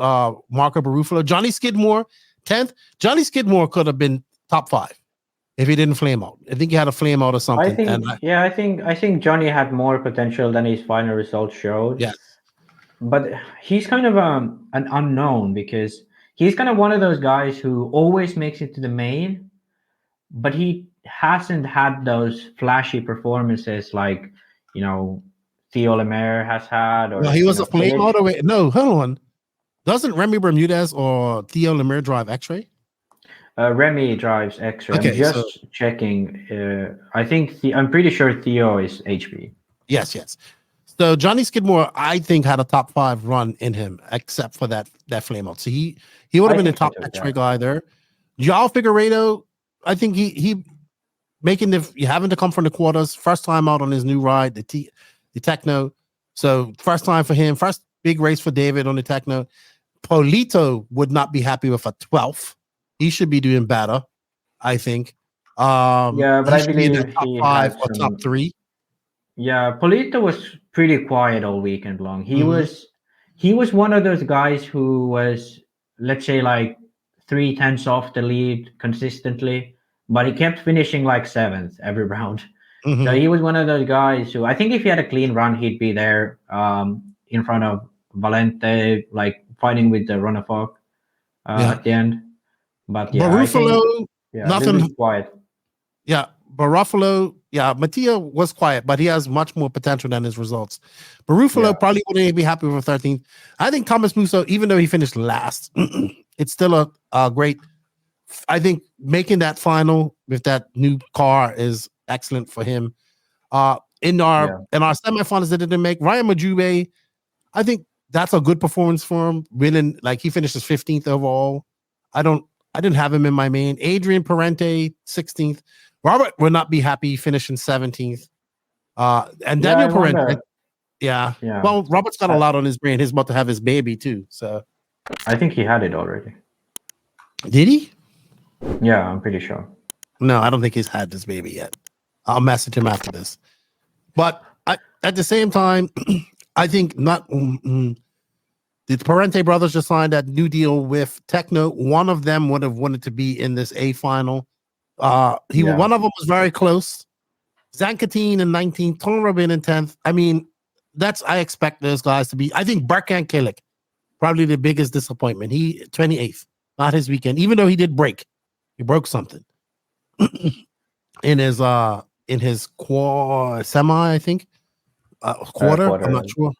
Marco Barufalo. Johnny Skidmore, 10th. Johnny Skidmore could have been top 5 if he didn't flame out. I think he had a flame out or something.
I think Johnny had more potential than his final results showed.
Yes.
But he's kind of an unknown, because he's kind of one of those guys who always makes it to the main, but he hasn't had those flashy performances like, you know, Theo Lemire has had. Or
he was a flame out away. No, hold on. Doesn't Remy Bermudez or Theo Lemire drive X-Ray?
Remy drives X-Ray.
Okay,
I'm just checking. I'm pretty sure Theo is HB.
Yes. So Johnny Skidmore, I think, had a top 5 run in him, except for that flame out. So he would have been the top X-Ray guy there. João Figueiredo, I think he having to come from the quarters, first time out on his new ride, the Tekno. So first time for him, first big race for David on the Tekno. Polito would not be happy with a 12th. He should be doing better, I think.
But I believe
in the top 5 or top 3.
Yeah, Polito was pretty quiet all weekend long. He was one of those guys who was, let's say, like 3/10 off the lead consistently, but he kept finishing like 7th every round.
Mhm.
So he was one of those guys who I think if he had a clean run, he'd be there in front of Valente, like fighting with the Ronnefalk at the end. But yeah,
Ruffalo,
nothing quiet.
Yeah, but Ruffalo, Mattia was quiet, but he has much more potential than his results. But Ruffalo probably wouldn't be happy with 13th. I think Thomas Musso, even though he finished last, it's still a great. I think making that final with that new car is excellent for him. In our semifinals that didn't make, Ryan Majube, I think that's a good performance for him. Winning, like he finishes 15th overall. I didn't have him in my main. Adrian Parente, 16th. Robert would not be happy finishing 17th. And Daniel Parente. Yeah. Well, Robert's got a lot on his brain. He's about to have his baby too. So
I think he had it already.
Did he?
Yeah, I'm pretty sure.
No, I don't think he's had this baby yet. I'll message him after this. But at the same time, I think not. The Parente brothers just signed that new deal with Tekno. One of them would have wanted to be in this A final. One of them was very close. Zankatine in 19th, Tom Robin in 10th. I mean, I expect those guys to be. I think Berkan Kilik, probably the biggest disappointment. He 28th, not his weekend, even though he did break. He broke something in his semi, I think. Quarter. I'm not sure.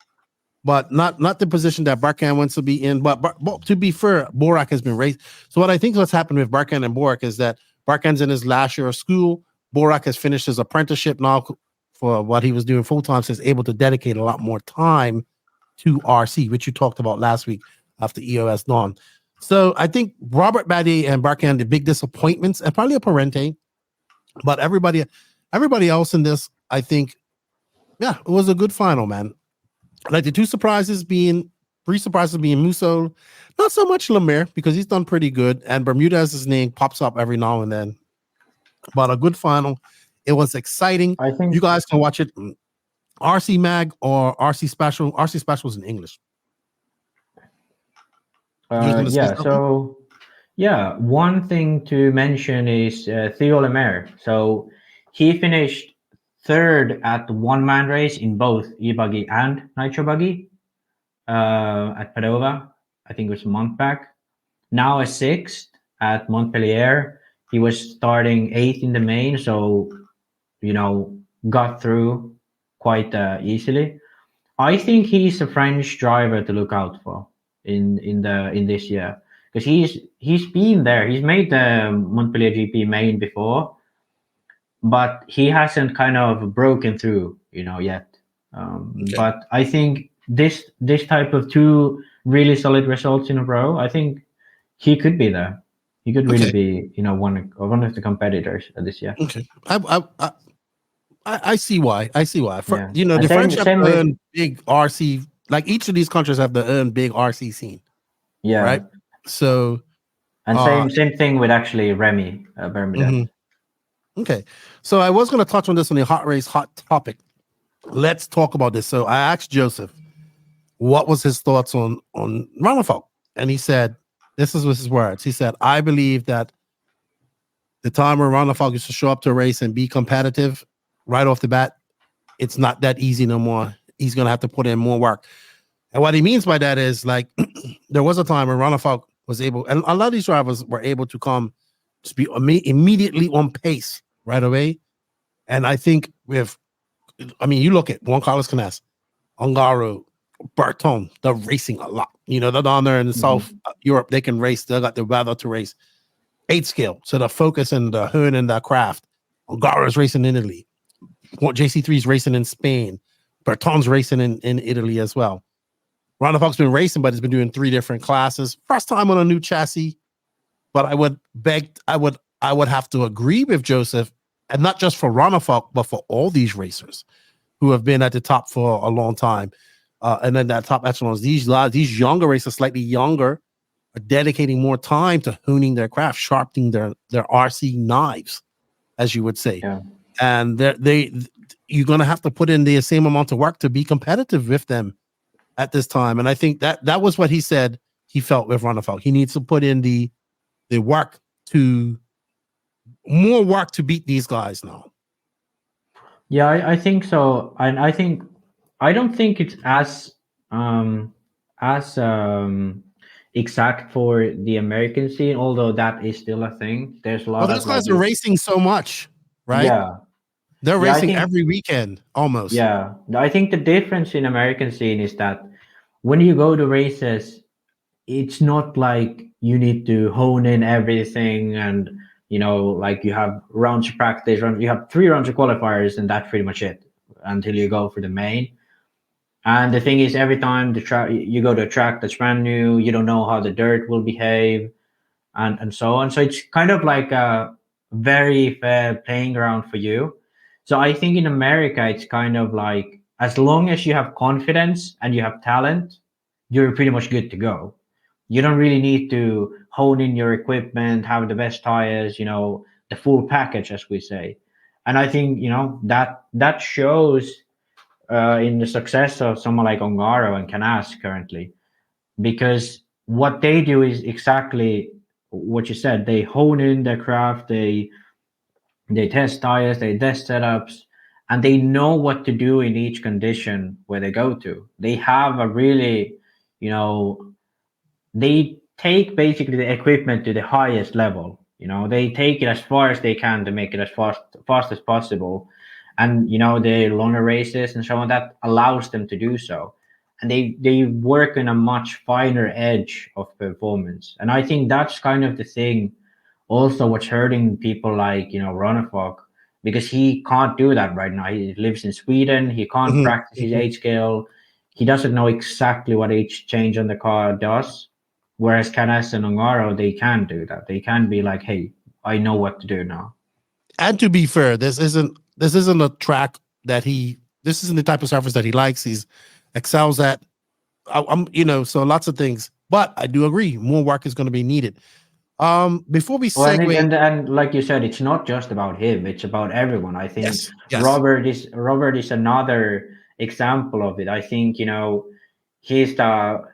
But not the position that Barkan wants to be in. But to be fair, Borak has been raised. So what I think what's happened with Barkan and Borak is that Barkan's in his last year of school. Borak has finished his apprenticeship now for what he was doing full time. So he's able to dedicate a lot more time to RC, which you talked about last week after EOS Dawn. So I think Robert Badie and Barkan, the big disappointments, and probably a Parente. But everybody else in this, I think, it was a good final, man. Like the three surprises being Musso, not so much Lemaire because he's done pretty good, and Bermudez's name pops up every now and then. But a good final. It was exciting. I think you guys can watch it. RC Mag or RC Special. RC Special is in English.
One thing to mention is Theo Lemaire. So he finished 3rd at the one-man race in both e-buggy and Nitro buggy at Padova. I think it was a month back. Now a 6th at Montpellier. He was starting 8th in the main, so got through quite easily. I think he's a French driver to look out for in this year because he's been there. He's made the Montpellier GP main before. But he hasn't kind of broken through, yet. But I think this type of 2 really solid results in a row, I think he could be there. He could really be, one of the competitors this year.
Okay, I see why. The French have to earn big RC. Like each of these countries have to earn big RC scene.
Yeah.
Right. So.
And same thing with actually Remy Bermudez.
Mm-hmm. Okay, so I was going to touch on this on the HotRace Hot topic. Let's talk about this. So I asked Joseph, what was his thoughts on Ronnefalk? And he said, this was his words. He said, I believe that the time where Ronnefalk used to show up to a race and be competitive right off the bat, it's not that easy no more. He's going to have to put in more work. And what he means by that is like, there was a time when Ronnefalk was able, and a lot of these drivers were able to come to be immediately on pace right away. And I think you look at Juan Carlos Canes, Ongaro, Berton, they're racing a lot. They're down there in South Europe, they can race. They got the weather to race. 8 scale. So the focus and the hoon and the craft. Ongaro is racing in Italy. JC3 is racing in Spain. Berton's racing in Italy as well. Ronnefalk's been racing, but he's been doing 3 different classes. First time on a new chassis. But I would have to agree with Joseph, and not just for Ronnefalk, but for all these racers who have been at the top for a long time. And then that top echelons, these younger racers, slightly younger, are dedicating more time to honing their craft, sharpening their RC knives, as you would say. Yeah. And you're going to have to put in the same amount of work to be competitive with them at this time. And I think that was what he said he felt with Ronnefalk. He needs to put in the work to more work to beat these guys now.
Yeah, I think so, and I don't think it's as exact for the American scene, although that is still a thing. There's a
Well,
lot
those
of like
guys are racing so much, right?
yeah,
They're
yeah. I
racing
think
every weekend almost.
yeah, I think the difference in American scene is that when you go to races, it's not like you need to hone in everything and like you have rounds of practice, you have 3 rounds of qualifiers, and that's pretty much it until you go for the main. And the thing is, every time the track you go to a track that's brand new, you don't know how the dirt will behave, and so on. So it's kind of like a very fair playing ground for you. So I think in America, it's kind of like as long as you have confidence and you have talent, you're pretty much good to go. You don't really need to hone in your equipment, have the best tires, the full package, as we say. And I think that shows in the success of someone like Ongaro and Canas currently, because what they do is exactly what you said. They hone in their craft, they test tires, they test setups, and they know what to do in each condition where they go to. They have a really, they take basically the equipment to the highest level. They take it as far as they can to make it as fast as possible. And the longer races and so on, that allows them to do so. And they work on a much finer edge of performance. And I think that's kind of the thing also what's hurting people like Ronnefalk, because he can't do that right now. He lives in Sweden, he can't practice his 8 scale, he doesn't know exactly what each change on the car does. Whereas Canas and Ongaro, they can do that. They can be like, hey, I know what to do now.
And to be fair, this isn't a track that this isn't the type of surface that he likes. He's excels at. So lots of things. But I do agree, more work is going to be needed. Before we segue,
and like you said, it's not just about him; it's about everyone. I think
yes.
Robert is another example of it. I think he's the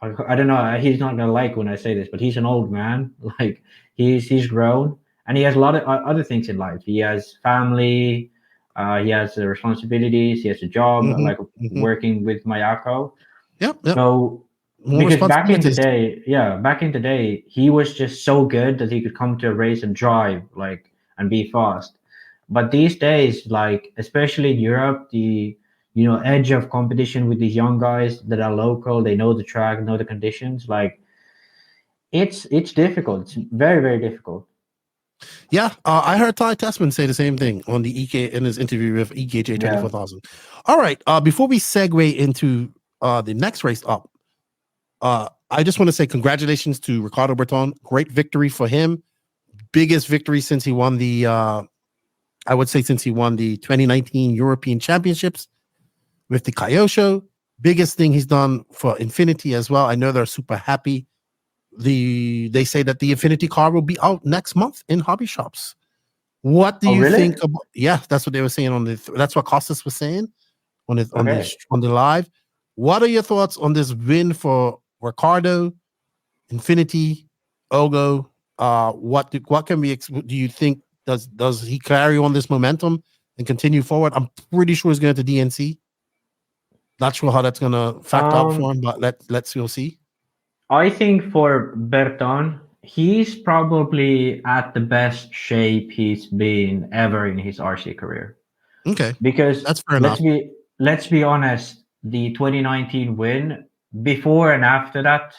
I don't know. He's not gonna like when I say this, but he's an old man. Like he's grown, and he has a lot of other things in life. He has family. He has responsibilities. He has a job, working with Mayako.
Yep.
So because back in the day, he was just so good that he could come to a race and drive and be fast. But these days, especially in Europe, the edge of competition with these young guys that are local, they know the track, know the conditions. It's difficult. It's very, very difficult.
Yeah, I heard Ty Tessman say the same thing on the EK in his interview with EKJ 24,000. All right, before we segue into the next race up, I just want to say congratulations to Ricardo Berton. Great victory for him. Biggest victory since he won the, I would say since he won the 2019 European Championships with the Kyosho. Biggest thing he's done for Infinity as well. I know they're super happy. They say that the Infinity car will be out next month in hobby shops. What do you think about? Yeah, that's what they were saying on the. That's what Costas was saying on the live. What are your thoughts on this win for Ricardo, Infinity, Ogo? What can we? Do you think does he carry on this momentum and continue forward? I'm pretty sure he's going to DNC. Not sure how that's going to factor out for him, but let's go see.
I think for Berton, he's probably at the best shape he's been ever in his RC career.
Okay,
because
that's fair enough.
Let's be honest. The 2019 win, before and after that,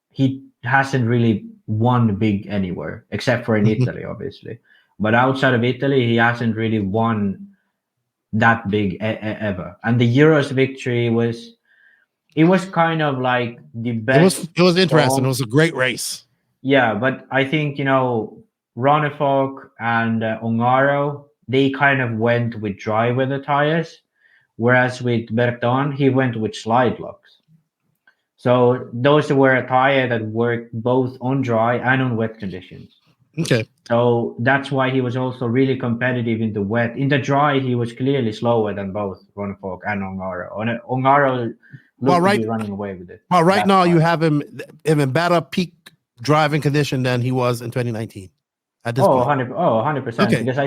he hasn't really won big anywhere except for in Italy, obviously. But outside of Italy, he hasn't really won that big ever. And the Euros victory was kind of like the best.
It was interesting. It was a great race.
Yeah, but I think Ronnefalk and Ongaro, they kind of went with dry weather tires, whereas with Berton, he went with slide locks. So those were a tire that worked both on dry and on wet conditions.
Okay.
So that's why he was also really competitive in the wet. In the dry, he was clearly slower than both Ronnefalk and Ongaro. Ongaro looked to be running away with it.
Well, right now you have him in better peak driving condition than he was in 2019. at this point?
100%.
Okay.
Because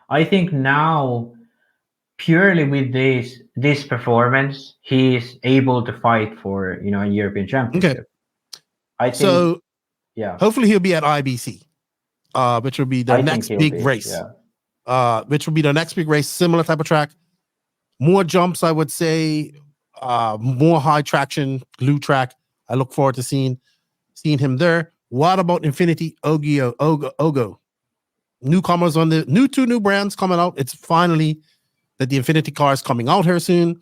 I think now, purely with this performance, he's able to fight for a European Championship.
Okay.
I think.
So
yeah.
Hopefully he'll be at IBC, which will be the next big race.
Yeah.
Which will be the next big race. Similar type of track, more jumps, I would say, more high traction, glue track. I look forward to seeing him there. What about Infinity Ogo? Newcomers on the two new brands coming out. It's finally that the Infinity car is coming out here soon.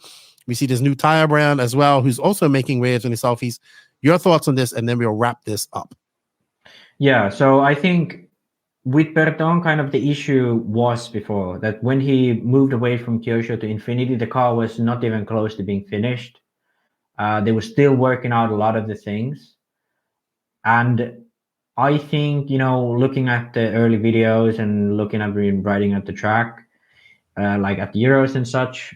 We see this new tire brand as well, who's also making waves in the Southeast. Your thoughts on this, and then we'll wrap this up.
Yeah, so I think with Berton, kind of the issue was before that when he moved away from Kyosho to Infinity, the car was not even close to being finished. They were still working out a lot of the things. And I think, looking at the early videos and looking at riding at the track, like at the Euros and such,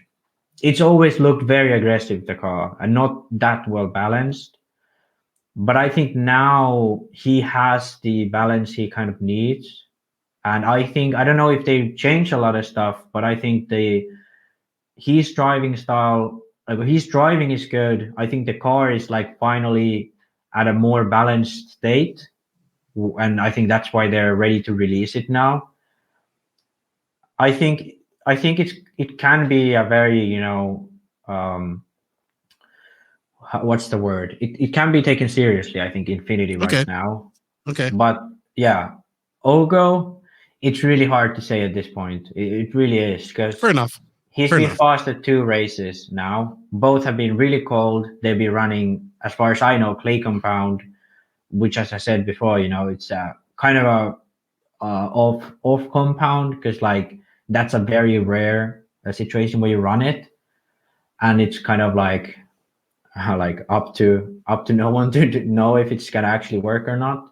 it's always looked very aggressive, the car, and not that well balanced. But I think now he has the balance he kind of needs. And I don't know if they changed a lot of stuff, but I think his driving style, his driving is good. I think the car is like finally at a more balanced state. And I think that's why they're ready to release it now. I think it can be a very, what's the word? It can be taken seriously, I think, Infinity right now.
Okay.
But yeah, Ogo, it's really hard to say at this point. It really is, because
fair enough.
He's been fast at 2 races now. Both have been really cold. They'll be running, as far as I know, clay compound, which, as I said before, it's kind of a off compound, because like that's a very rare situation where you run it, and it's kind of like up to no one to know if it's gonna actually work or not.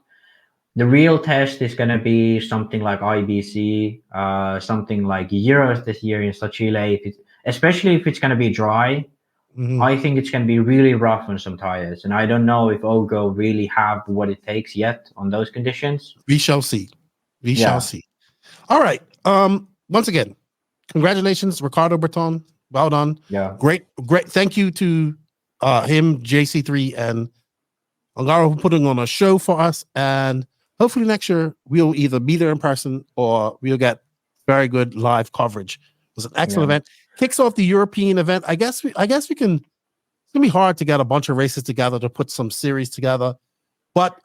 The real test is gonna be something like IBC, something like Euros this year in Sochile. Especially if it's gonna be dry, I think it's gonna be really rough on some tires, and I don't know if Ogo really have what it takes yet on those conditions.
We shall see. We shall see. All right. Once again, congratulations, Ricardo Berton. Well done.
Yeah.
Great. Thank you to him, JC3, and Angaro for putting on a show for us. And hopefully next year we'll either be there in person or we'll get very good live coverage. It was an excellent event. Kicks off the European event. I guess we can. It's gonna be hard to get a bunch of races together to put some series together. But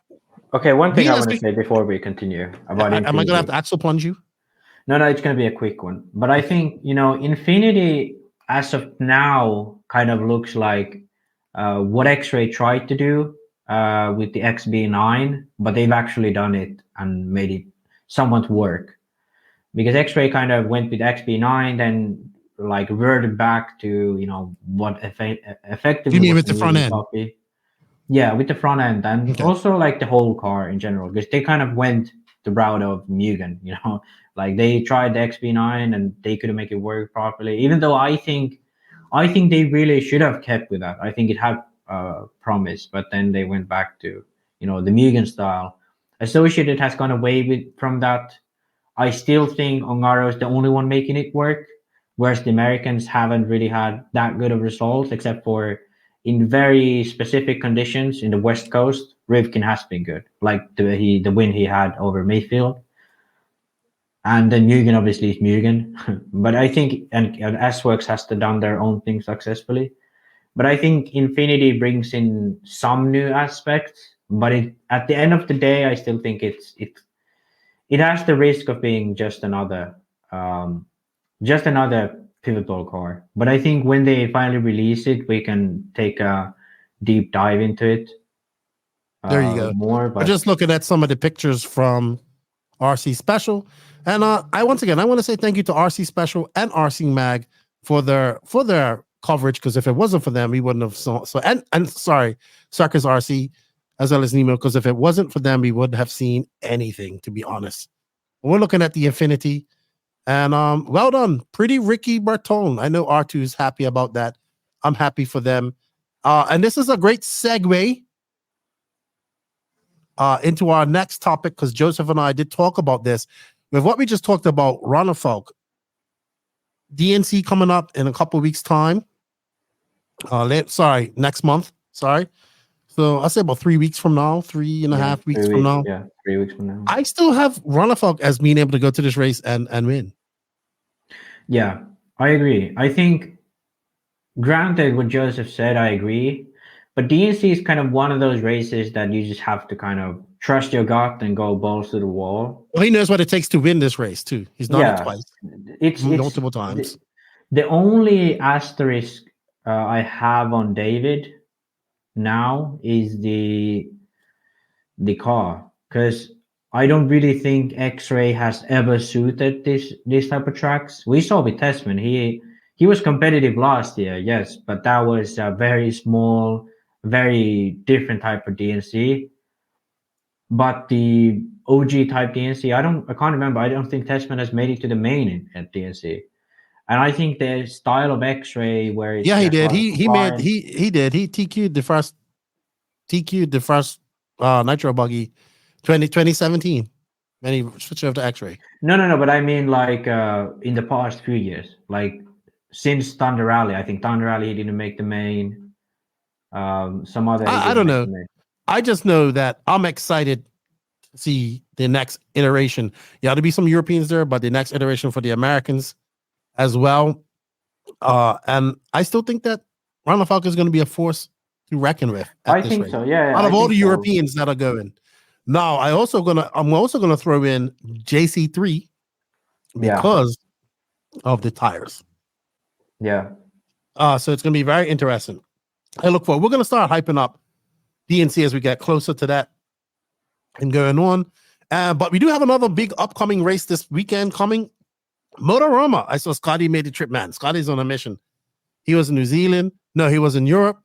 okay, one thing I want to say before we continue about Infinity.
Am I gonna have to axle plunge you?
No, it's gonna be a quick one. But I think Infinity as of now kind of looks like what X-Ray tried to do with the XB9, but they've actually done it and made it somewhat work. Because X-Ray kind of went with XB9, then like reverted back to what effectively.
You mean with the front end?
Copy. Yeah, with the front end, and also like the whole car in general, because they kind of went the route of Mugen. Like they tried the XB9 and they couldn't make it work properly. Even though I think they really should have kept with that. I think it had promise, but then they went back to the Mugen style. Associated has gone away from that. I still think Ongaro is the only one making it work, whereas the Americans haven't really had that good of results, except for in very specific conditions in the West Coast. Rivkin has been good, like the win he had over Mayfield. And then Mugen obviously is Mugen. But I think, and S-Works has done their own thing successfully. But I think Infinity brings in some new aspects. But at the end of the day, I still think it has the risk of being just another pivotal car. But I think when they finally release it, we can take a deep dive into it.
There you go.
More, but
I'm just looking at some of the pictures from RC Special, and I want to say thank you to RC Special and RC Mag for their coverage, because if it wasn't for them, we wouldn't have and sorry, Circus RC as well as Nemo, because if it wasn't for them, we wouldn't have seen anything, to be honest. We're looking at the Infinity, and well done, pretty Ricky Berton. I know R2 is happy about that. I'm happy for them, and this is a great segue into our next topic, because Joseph and I did talk about this. With what we just talked about, Ronnefalk, DNC coming up in a couple of weeks' time. Next month. Sorry. So I'll say about 3 weeks from now, 3.5 weeks from now.
Yeah, 3 weeks from now.
I still have Ronnefalk as being able to go to this race and win.
Yeah, I agree. I think, granted, what Joseph said, I agree. But DNC is kind of one of those races that you just have to kind of trust your gut and go balls to the wall.
Well, he knows what it takes to win this race too. He's done it twice.
It's
multiple times.
The only asterisk I have on David now is the car, because I don't really think X-Ray has ever suited this type of tracks. We saw with Tessman, he was competitive last year, yes, but that was a very small, very different type of DNC. But the OG type DNC, I can't remember. I don't think Tessman has made it to the main at DNC. And I think the style of X-Ray where it's
he did. He did. He TQ'd the first Nitro Buggy 2017 when he switched over to X-Ray.
No, but I mean like in the past few years, like since Thunder Rally. I think Thunder Rally he didn't make the main. Some other
I don't know. I just know that I'm excited to see the next iteration. Yeah, there'll be some Europeans there, but the next iteration for the Americans as well. And I still think that Ronnefalk is going to be a force to reckon with.
I think race. So. Yeah.
Out of all the Europeans that are going. Now, I'm also gonna throw in JC3 because of the tires.
Yeah.
So it's gonna be very interesting. I look forward. We're gonna start hyping up DNC as we get closer to that and going on. But we do have another big upcoming race this weekend coming. Motorama. I saw Scotty made the trip, man. Scotty's on a mission. He was in New Zealand. No, he was in Europe.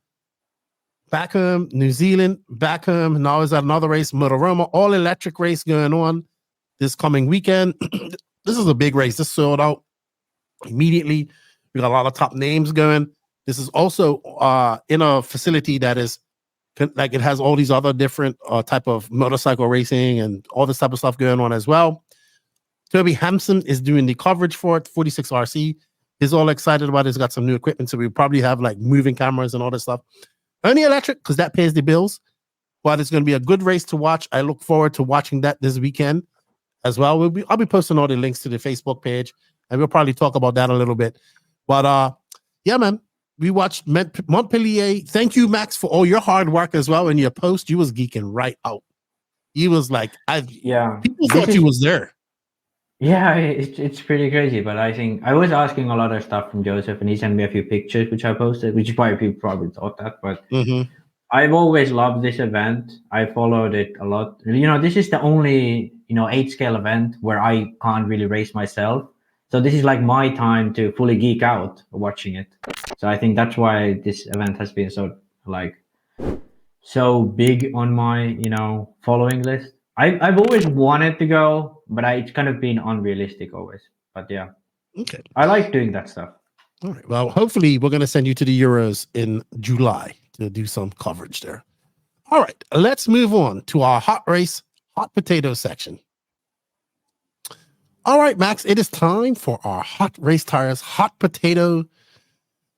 Back home, New Zealand, back home. Now is at another race, Motorama, all electric race going on this coming weekend. This is a big race. This sold out immediately. We got a lot of top names going. This is also in a facility that is like it has all these other different type of motorcycle racing and all this type of stuff going on as well. Toby Hampson is doing the coverage for it. 46RC is all excited about it. He's got some new equipment, so we probably have like moving cameras and all this stuff. Only electric because that pays the bills, but it's going to be a good race to watch. I look forward to watching that this weekend as well. I'll be posting all the links to the Facebook page, and we'll probably talk about that a little bit. But yeah, man, we watched Montpellier. Thank you, Max, for all your hard work as well. In your post, you was geeking right out. You was like, people thought you was there.
Yeah, it's pretty crazy, but I think I was asking a lot of stuff from Joseph, and he sent me a few pictures which I posted, which people probably thought that, but I've always loved this event. I followed it a lot. You know, this is the only 8-scale event where I can't really race myself, so this is like my time to fully geek out watching it. So I think that's why this event has been so big on my following list. I've always wanted to go, but it's kind of been unrealistic always. But yeah,
okay, I
like doing that stuff.
All right. Well, hopefully we're going to send you to the Euros in July to do some coverage there. All right, let's move on to our HotRace Hot Potato section. All right, Max, it is time for our Hot Race Tires Hot Potato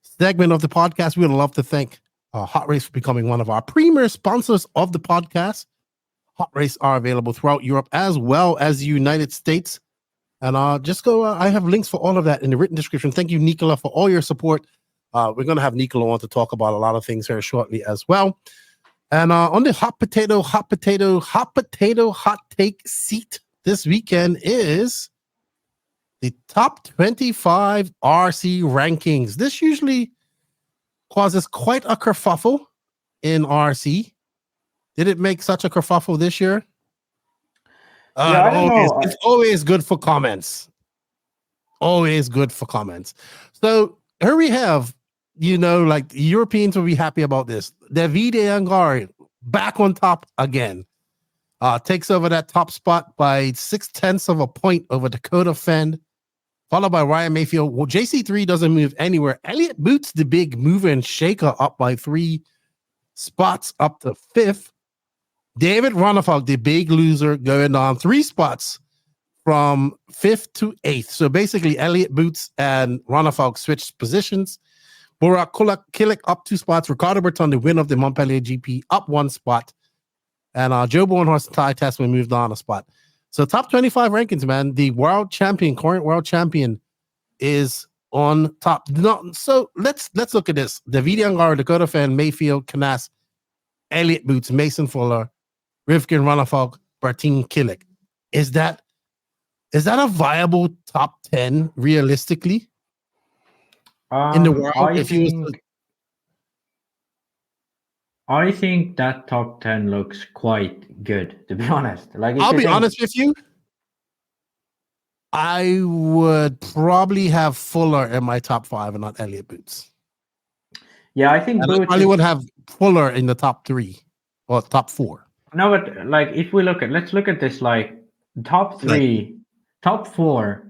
segment of the podcast. We would love to thank HotRace for becoming one of our premier sponsors of the podcast. HotRace are available throughout Europe as well as the United States. And just go, I have links for all of that in the written description. Thank you, Nicola, for all your support. We're going to have Nicola on to talk about a lot of things here shortly as well. And on the hot potato hot take seat this weekend is the top 25 RC rankings. This usually causes quite a kerfuffle in RC. Did it make such a kerfuffle this year? It's always good for comments. Always good for comments. So here we have, like the Europeans will be happy about this. Davide Angari back on top again. Takes over that top spot by 0.6 of a point over Dakota Fend, followed by Ryan Mayfield. Well, JC3 doesn't move anywhere. Elliott Boots, the big mover and shaker, up by 3 spots up to 5th. David Ronnefalk, the big loser, going on 3 spots from 5th to 8th. So basically, Elliott Boots and Ronnefalk switched positions. Burak Kilik up 2 spots. Ricardo Berton, the winner of the MontPellier GP, up 1 spot. And Joe Bornhorst and Ty Tessman moved on a spot. So top 25 rankings, man. The world champion, current world champion, is on top. So let's look at this. David Angara, Dakota Fan, Mayfield, Canas, Elliott Boots, Mason Fuller, Rivkin, Ronnefalk, Bertin, Kilik. Is that a viable top 10 realistically in the world?
I think that top 10 looks quite good, to be honest. Like,
I'll be honest with you. I would probably have Fuller in my top 5 and not Elliott Boots.
Yeah, I think
I probably would have Fuller in the top 3 or top 4.
No, but like, if we let's look at this, like, top 3, top 4.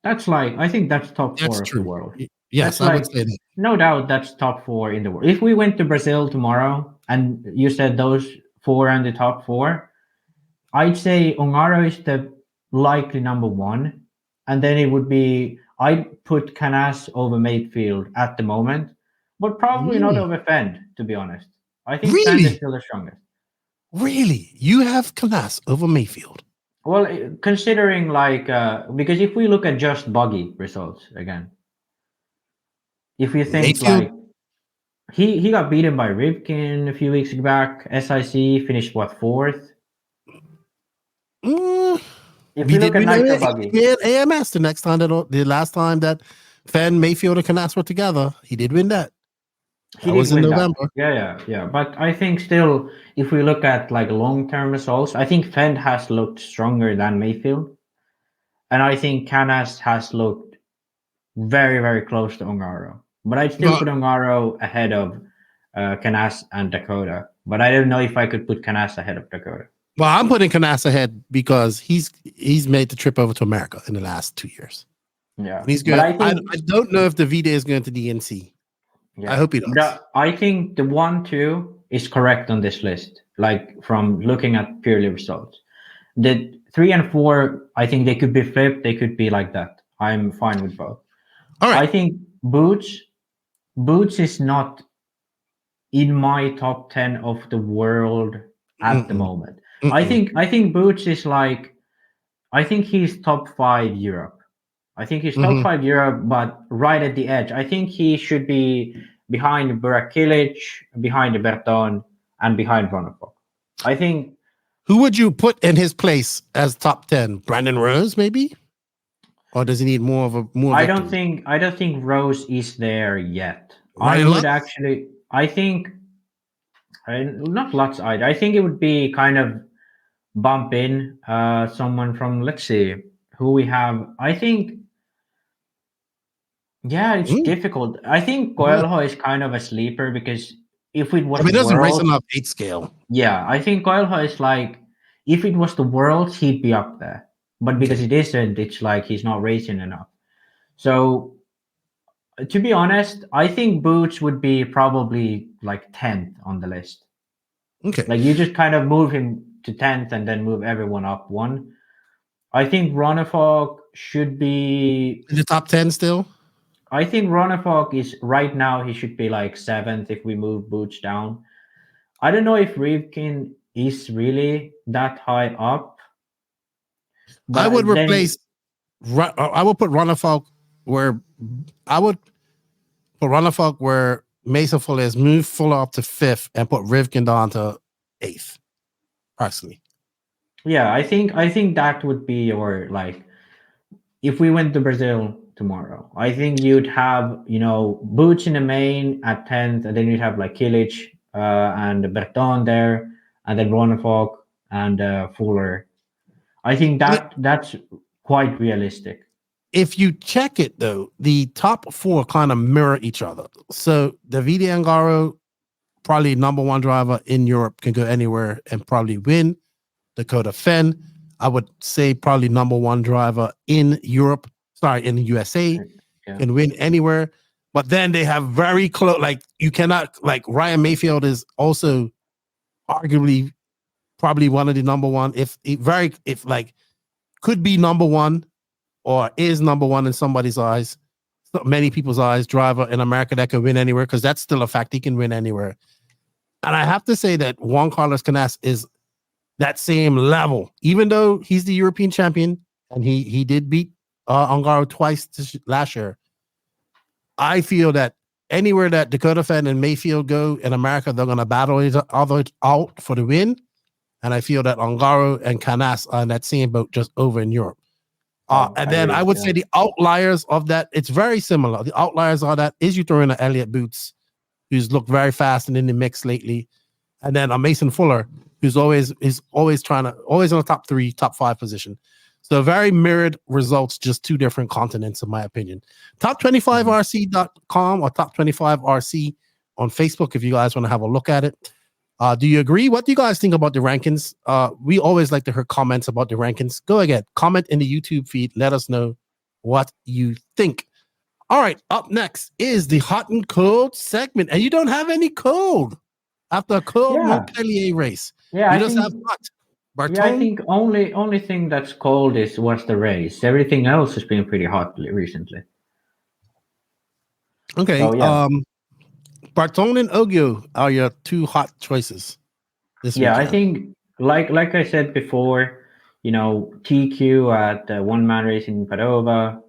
That's like, I think that's top 4 of the world.
Yes, I would say that.
No doubt that's top 4 in the world. If we went to Brazil tomorrow and you said those 4 and the top 4, I'd say Ongaro is the likely number 1. And then it would be, I'd put Canas over Mayfield at the moment, but probably not over Fend, to be honest. I think Fend is still the strongest.
Really? You have Canas over Mayfield?
Well, considering like, because if we look at just buggy results again, if you think Mayfield, like he got beaten by Rivkin a few weeks back, SIC finished 4th. If you look at Nitro buggy,
he had AMS the last time that Fenn, Mayfield, and Canas were together, he did win that. That was in November.
Yeah. But I think still, if we look at like long-term results, I think Fenn has looked stronger than Mayfield, and I think Canas has looked very, very close to Ongaro. But I'd still put Ongaro ahead of Canas and Dakota. But I don't know if I could put Canas ahead of Dakota.
Well, I'm putting Canas ahead because he's made the trip over to America in the last 2 years.
Yeah,
and he's good. I don't know if the Vida is going to DNC. Yeah. I hope he does.
I think the 1-2 is correct on this list. Like from looking at purely results, the 3 and 4, I think they could be flipped. They could be like that. I'm fine with both.
All right.
I think Boots is not in my top 10 of the world at the moment. I think Boots is like, I think he's top 5 Europe. I think he's top 5 Europe, but right at the edge. I think he should be behind Burak Kilic, behind Berton, and behind Ronnefalk. I think.
Who would you put in his place as top 10? Brandon Rose, maybe? Or does he need more of a more?
I don't think Rose is there yet. I would actually. I think. Not Lutz either. I think it would be kind of bump in someone from, let's see who we have. I think. Yeah, it's difficult. I think Coelho is kind of a sleeper because if it was,
he doesn't race enough 8 scale.
Yeah, I think Coelho is like, if it was the Worlds, he'd be up there. But because it isn't, it's like he's not racing enough. So, to be honest, I think Boots would be probably like 10th on the list.
Okay.
Like you just kind of move him to 10th and then move everyone up 1. I think Ronnefalk should be
in the top 10 still.
I think Ronnefalk is right now, he should be like 7th if we move Boots down. I don't know if Rivkin is really that high up.
I would replace. I would put Ronnefalk where Mason Fuller is, move Fuller up to 5th and put Rivkin down to 8th. Personally.
Yeah, I think that would be your, like, if we went to Brazil tomorrow, I think you'd have, Boots in the main at 10th, and then you'd have like Kilic and Berton there, and then Ronnefalk and Fuller. I think that's quite realistic.
If you check it though, the top 4 kind of mirror each other. So David Angaro, probably number 1 driver in Europe, can go anywhere and probably win. Dakota Fenn, I would say probably number 1 driver in Europe. In the USA, can win anywhere, but then they have very close. Like you cannot, like Ryan Mayfield is also arguably probably one of the number one, if could be number one or is number one in somebody's eyes, many people's eyes, driver in America that can win anywhere, because that's still a fact. He can win anywhere. And I have to say that Juan Carlos Canas is that same level, even though he's the European champion and he did beat Ongaro twice last year. I feel that anywhere that Dakota Fenn and Mayfield go in America, they're going to battle each other out for the win. And I feel that Ongaro and Canas are in that same boat, just over in Europe. And then I would say the outliers of that, it's very similar. The outliers are that is you throw in an Elliott Boots, who's looked very fast and in the mix lately. And then a Mason Fuller, who's always in the top 3, top 5 position. So very mirrored results, just 2 different continents, in my opinion. Top25rc.com or Top25rc on Facebook if you guys want to have a look at it. Do you agree? What do you guys think about the rankings? We always like to hear comments about the rankings. Go ahead, comment in the YouTube feed. Let us know what you think. All right, up next is the hot and cold segment. And you don't have any cold after a cold MontPellier race.
Yeah,
you just have hot. Berton?
Yeah, I think only thing that's cold was the race. Everything else has been pretty hot recently.
Okay. So, Berton and Ogio are your 2 hot choices this weekend.
I think like I said before, TQ at One Man Racing in Padova,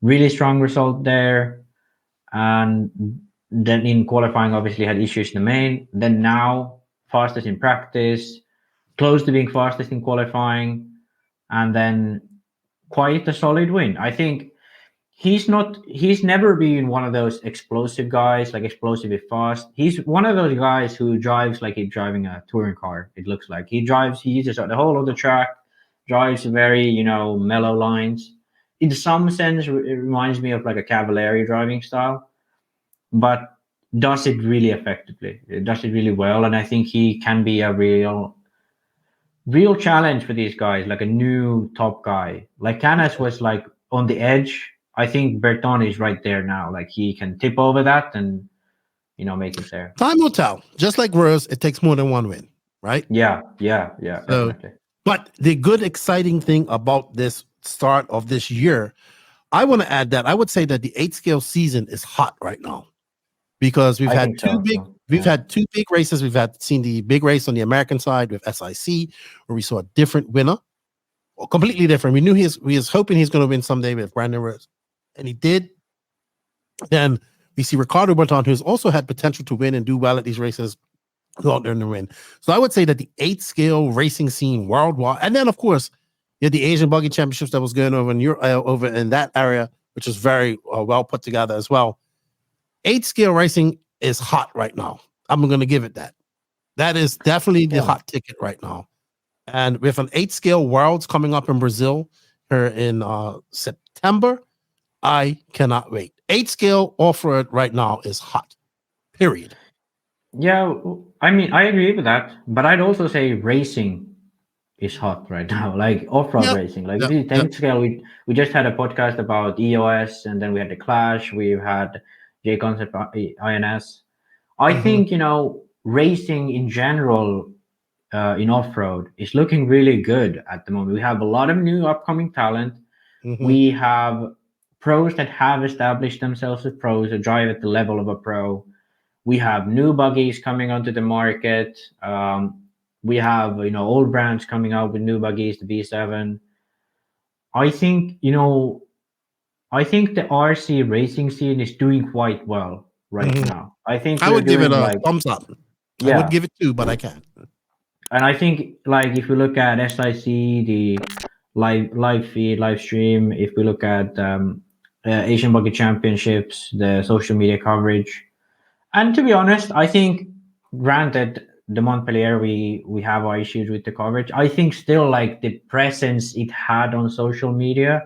really strong result there, and then in qualifying obviously had issues in the main. Then now fastest in practice, close to being fastest in qualifying, and then quite a solid win. I think he's never been one of those explosive guys, like explosively fast. He's one of those guys who drives like he's driving a touring car. It looks like he uses the whole of the track, drives very, mellow lines. In some sense, it reminds me of like a Cavalieri driving style, but does it really effectively. It does it really well. And I think he can be a real challenge for these guys, like a new top guy. Like Canas was like on the edge. I think Berton is right there now. Like he can tip over that and, make it there.
Time will tell. Just like Rose, it takes more than one win, right?
Yeah, definitely.
But the good, exciting thing about this start of this year, I want to add that I would say that the 8-scale season is hot right now because we've had two big races. We've seen the big race on the American side with SIC, where we saw a different winner, completely different. We knew we was hoping he's going to win someday with Brandon Rose, and he did. Then we see Ricardo Berton, who's also had potential to win and do well at these races, go out there and win. So I would say that the 8-scale racing scene worldwide, and then of course you had the Asian Buggy Championships that was going over in Europe, over in that area, which is very well put together as well. 8-scale racing is hot right now. I'm going to give it that. That is definitely the hot ticket right now. And with an 8-scale Worlds coming up in Brazil here in September, I cannot wait. 8-scale off-road right now is hot, period.
Yeah, I mean, I agree with that. But I'd also say racing is hot right now, like off-road racing. Like 10-scale, we just had a podcast about EOS, and then we had the Clash. We've had J-Concept INS. I think, racing in general in off-road is looking really good at the moment. We have a lot of new upcoming talent. We have pros that have established themselves as pros, that drive at the level of a pro. We have new buggies coming onto the market. We have, old brands coming out with new buggies, the B7. I think the RC racing scene is doing quite well right now. I think
I would give it a thumbs up. I would give it 2, but I can't.
And I think, like, if we look at SIC, the live feed, live stream, if we look at Asian Buggy Championships, the social media coverage, and to be honest, I think, granted, the MontPellier, we have our issues with the coverage. I think still, like, the presence it had on social media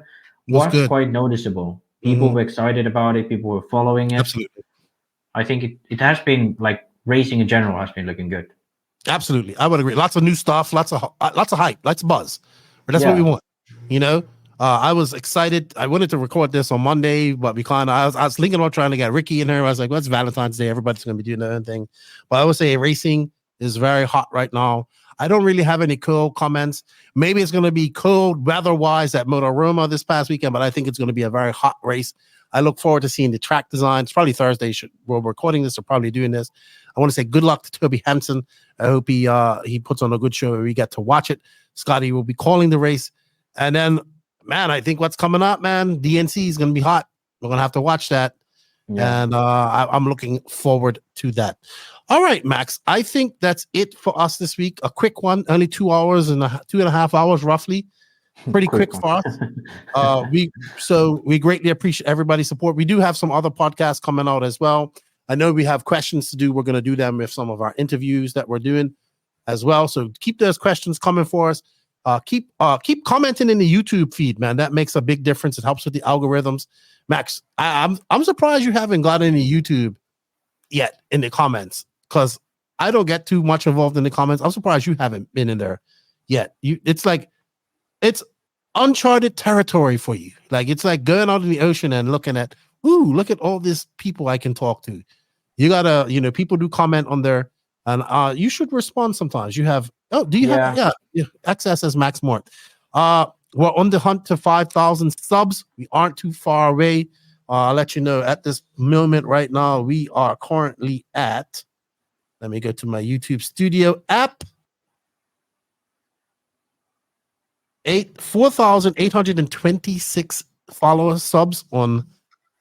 was quite noticeable. People were excited about it. People were following it.
Absolutely.
I think it has been, like, racing in general has been looking good.
Absolutely. I would agree. Lots of new stuff, lots of hype, lots of buzz. But that's what we want. I was excited. I wanted to record this on Monday, but I was thinking about trying to get Ricky in here. I was like, well, it's Valentine's Day. Everybody's going to be doing their own thing. But I would say racing is very hot right now. I don't really have any cold comments. Maybe it's going to be cold weather-wise at Motoroma this past weekend, but I think it's going to be a very hot race. I look forward to seeing the track design. It's probably Thursday. We're recording this or probably doing this. I want to say good luck to Toby Hansen. I hope he puts on a good show where we get to watch it. Scotty will be calling the race. And then, man, I think what's coming up, man, DNC is going to be hot. We're going to have to watch that. Yeah. And I'm looking forward to that. All right, Max. I think that's it for us this week. A quick one, only 2 hours and 2.5 hours roughly. Pretty quick for us. We greatly appreciate everybody's support. We do have some other podcasts coming out as well. I know we have questions to do. We're going to do them with some of our interviews that we're doing as well. So keep those questions coming for us. Keep commenting in the YouTube feed, man. That makes a big difference. It helps with the algorithms. Max, I'm surprised you haven't got any YouTube yet in the comments, because I don't get too much involved in the comments. I'm surprised you haven't been in there yet. It's uncharted territory for you. Like, it's like going out in the ocean and looking at, look at all these people I can talk to. You gotta, people do comment on there, and you should respond sometimes. You have, have access as Max Mort. We're on the hunt to 5,000 subs. We aren't too far away. I'll let you know at this moment right now, we are currently at, let me go to my YouTube studio app, 4,826 followers, subs on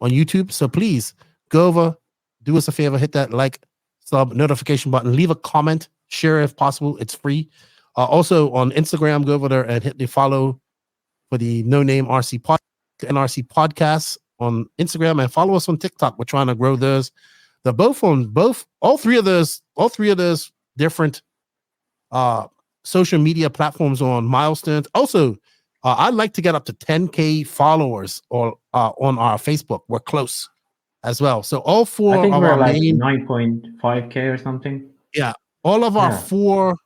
YouTube. So please go over, do us a favor, hit that like, sub, notification button, leave a comment, share if possible. It's free. Also on Instagram, go over there and hit the follow for the No Name RC NRC podcasts on Instagram, and follow us on TikTok. We're trying to grow those. They're all three of those different social media platforms on milestones. Also, I'd like to get up to 10K followers on our Facebook. We're close as well. So all four,
I think
of
we're
our
like
main
9.5K or something.
Yeah, all of our four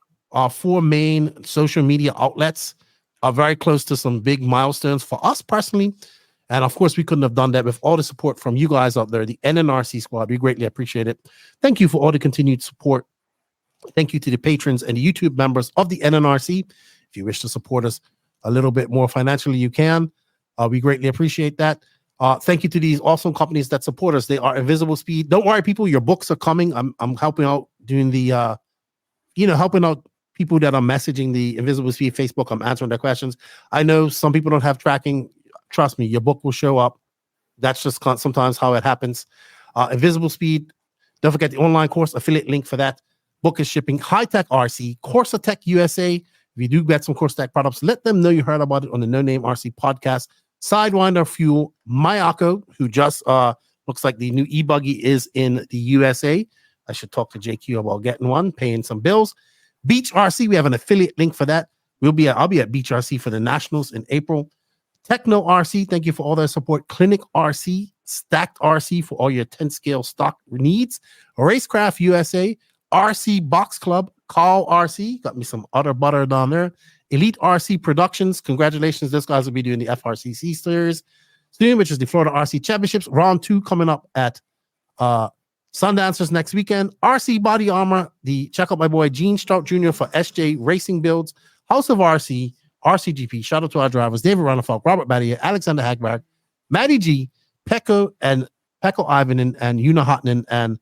main social media outlets are very close to some big milestones for us personally. And of course, we couldn't have done that with all the support from you guys out there, the NNRC squad. We greatly appreciate it. Thank you for all the continued support. Thank you to the patrons and the YouTube members of the NNRC. If you wish to support us a little bit more financially, you can. We greatly appreciate that. Thank you to these awesome companies that support us. They are Invisible Speed. Don't worry, people. Your books are coming. I'm helping out doing the, helping out people that are messaging the Invisible Speed Facebook. I'm answering their questions. I know some people don't have tracking. Trust me, your book will show up. That's just sometimes how it happens. Invisible Speed. Don't forget the online course affiliate link for that. Book is shipping. High Tech RC, Corsa Tech USA. If you do get some Corsa Tech products, let them know you heard about it on the No Name RC podcast. Sidewinder Fuel, Mayako, who just looks like the new e-buggy is in the USA. I should talk to JQ about getting one, paying some bills. Beach RC, we have an affiliate link for that. I'll be at Beach RC for the Nationals in April. Tekno RC, thank you for all their support. Clinic RC, Stacked RC for all your 10 scale stock needs. Racecraft USA, RC Box Club, Call RC, got me some other butter down there. Elite RC Productions, congratulations. Those guys will be doing the FRCC series soon, which is the Florida RC Championships. Round 2 coming up at Sundancers next weekend. RC Body Armor, check out my boy Gene Strout Jr. for SJ Racing Builds. House of RC, RCGP, shout out to our drivers, David Ronnefalk, Robert Battier, Alexander Hagberg, Matty G, Pecco Ivan, and Una Hotnan, and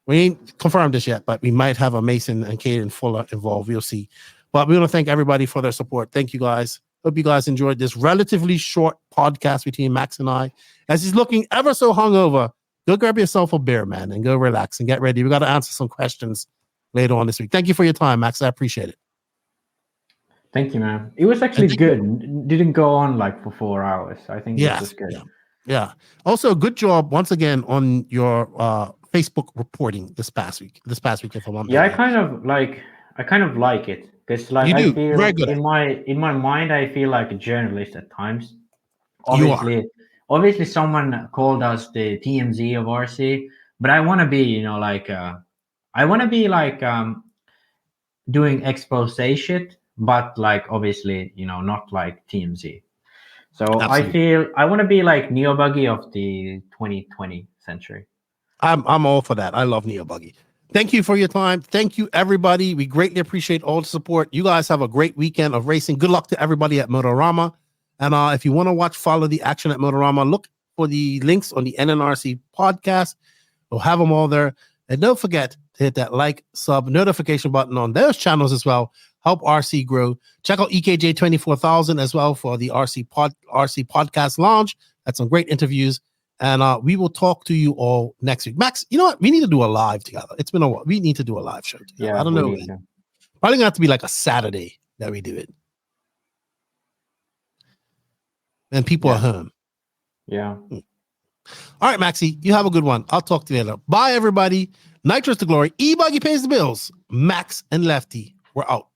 we ain't confirmed this yet, but we might have a Mason and Caden Fuller involved. We'll see. But we want to thank everybody for their support. Thank you guys. Hope you guys enjoyed this relatively short podcast between Max and I. As he's looking ever so hungover, go grab yourself a beer, man, and go relax and get ready. We got to answer some questions later on this week. Thank you for your time, Max. I appreciate it.
Thank you, man. It was actually good. Didn't go on like for 4 hours. I think it was good.
Yeah. Also, good job once again on your Facebook reporting this past week. If I'm not
I kind of like it because like I feel very good in my mind I feel like a journalist at times. Obviously someone called us the TMZ of RC, but I want to be doing expose shit, but like obviously not like TMZ. So absolutely. I feel I want to be like Neo Buggy of the 2020 century.
I'm all for that. I love Neo Buggy. Thank you for your time. Thank you, everybody. We greatly appreciate all the support. You guys have a great weekend of racing. Good luck to everybody at Motorama. And if you want to follow the action at Motorama, look for the links on the NNRC podcast. We'll have them all there. And don't forget to hit that like, sub, notification button on those channels as well. Help RC grow. Check out EKJ 24,000 as well for the RC podcast launch. That's some great interviews. And we will talk to you all next week. Max, you know what? We need to do a live together. It's been a while. We need to do a live show together.
Yeah,
I don't know. Probably going to have to be like a Saturday that we do it. And people are home.
Yeah.
All right, Maxie, you have a good one. I'll talk to you later. Bye, everybody. Nitro's to glory. E-Buggy pays the bills. Max and Lefty, we're out.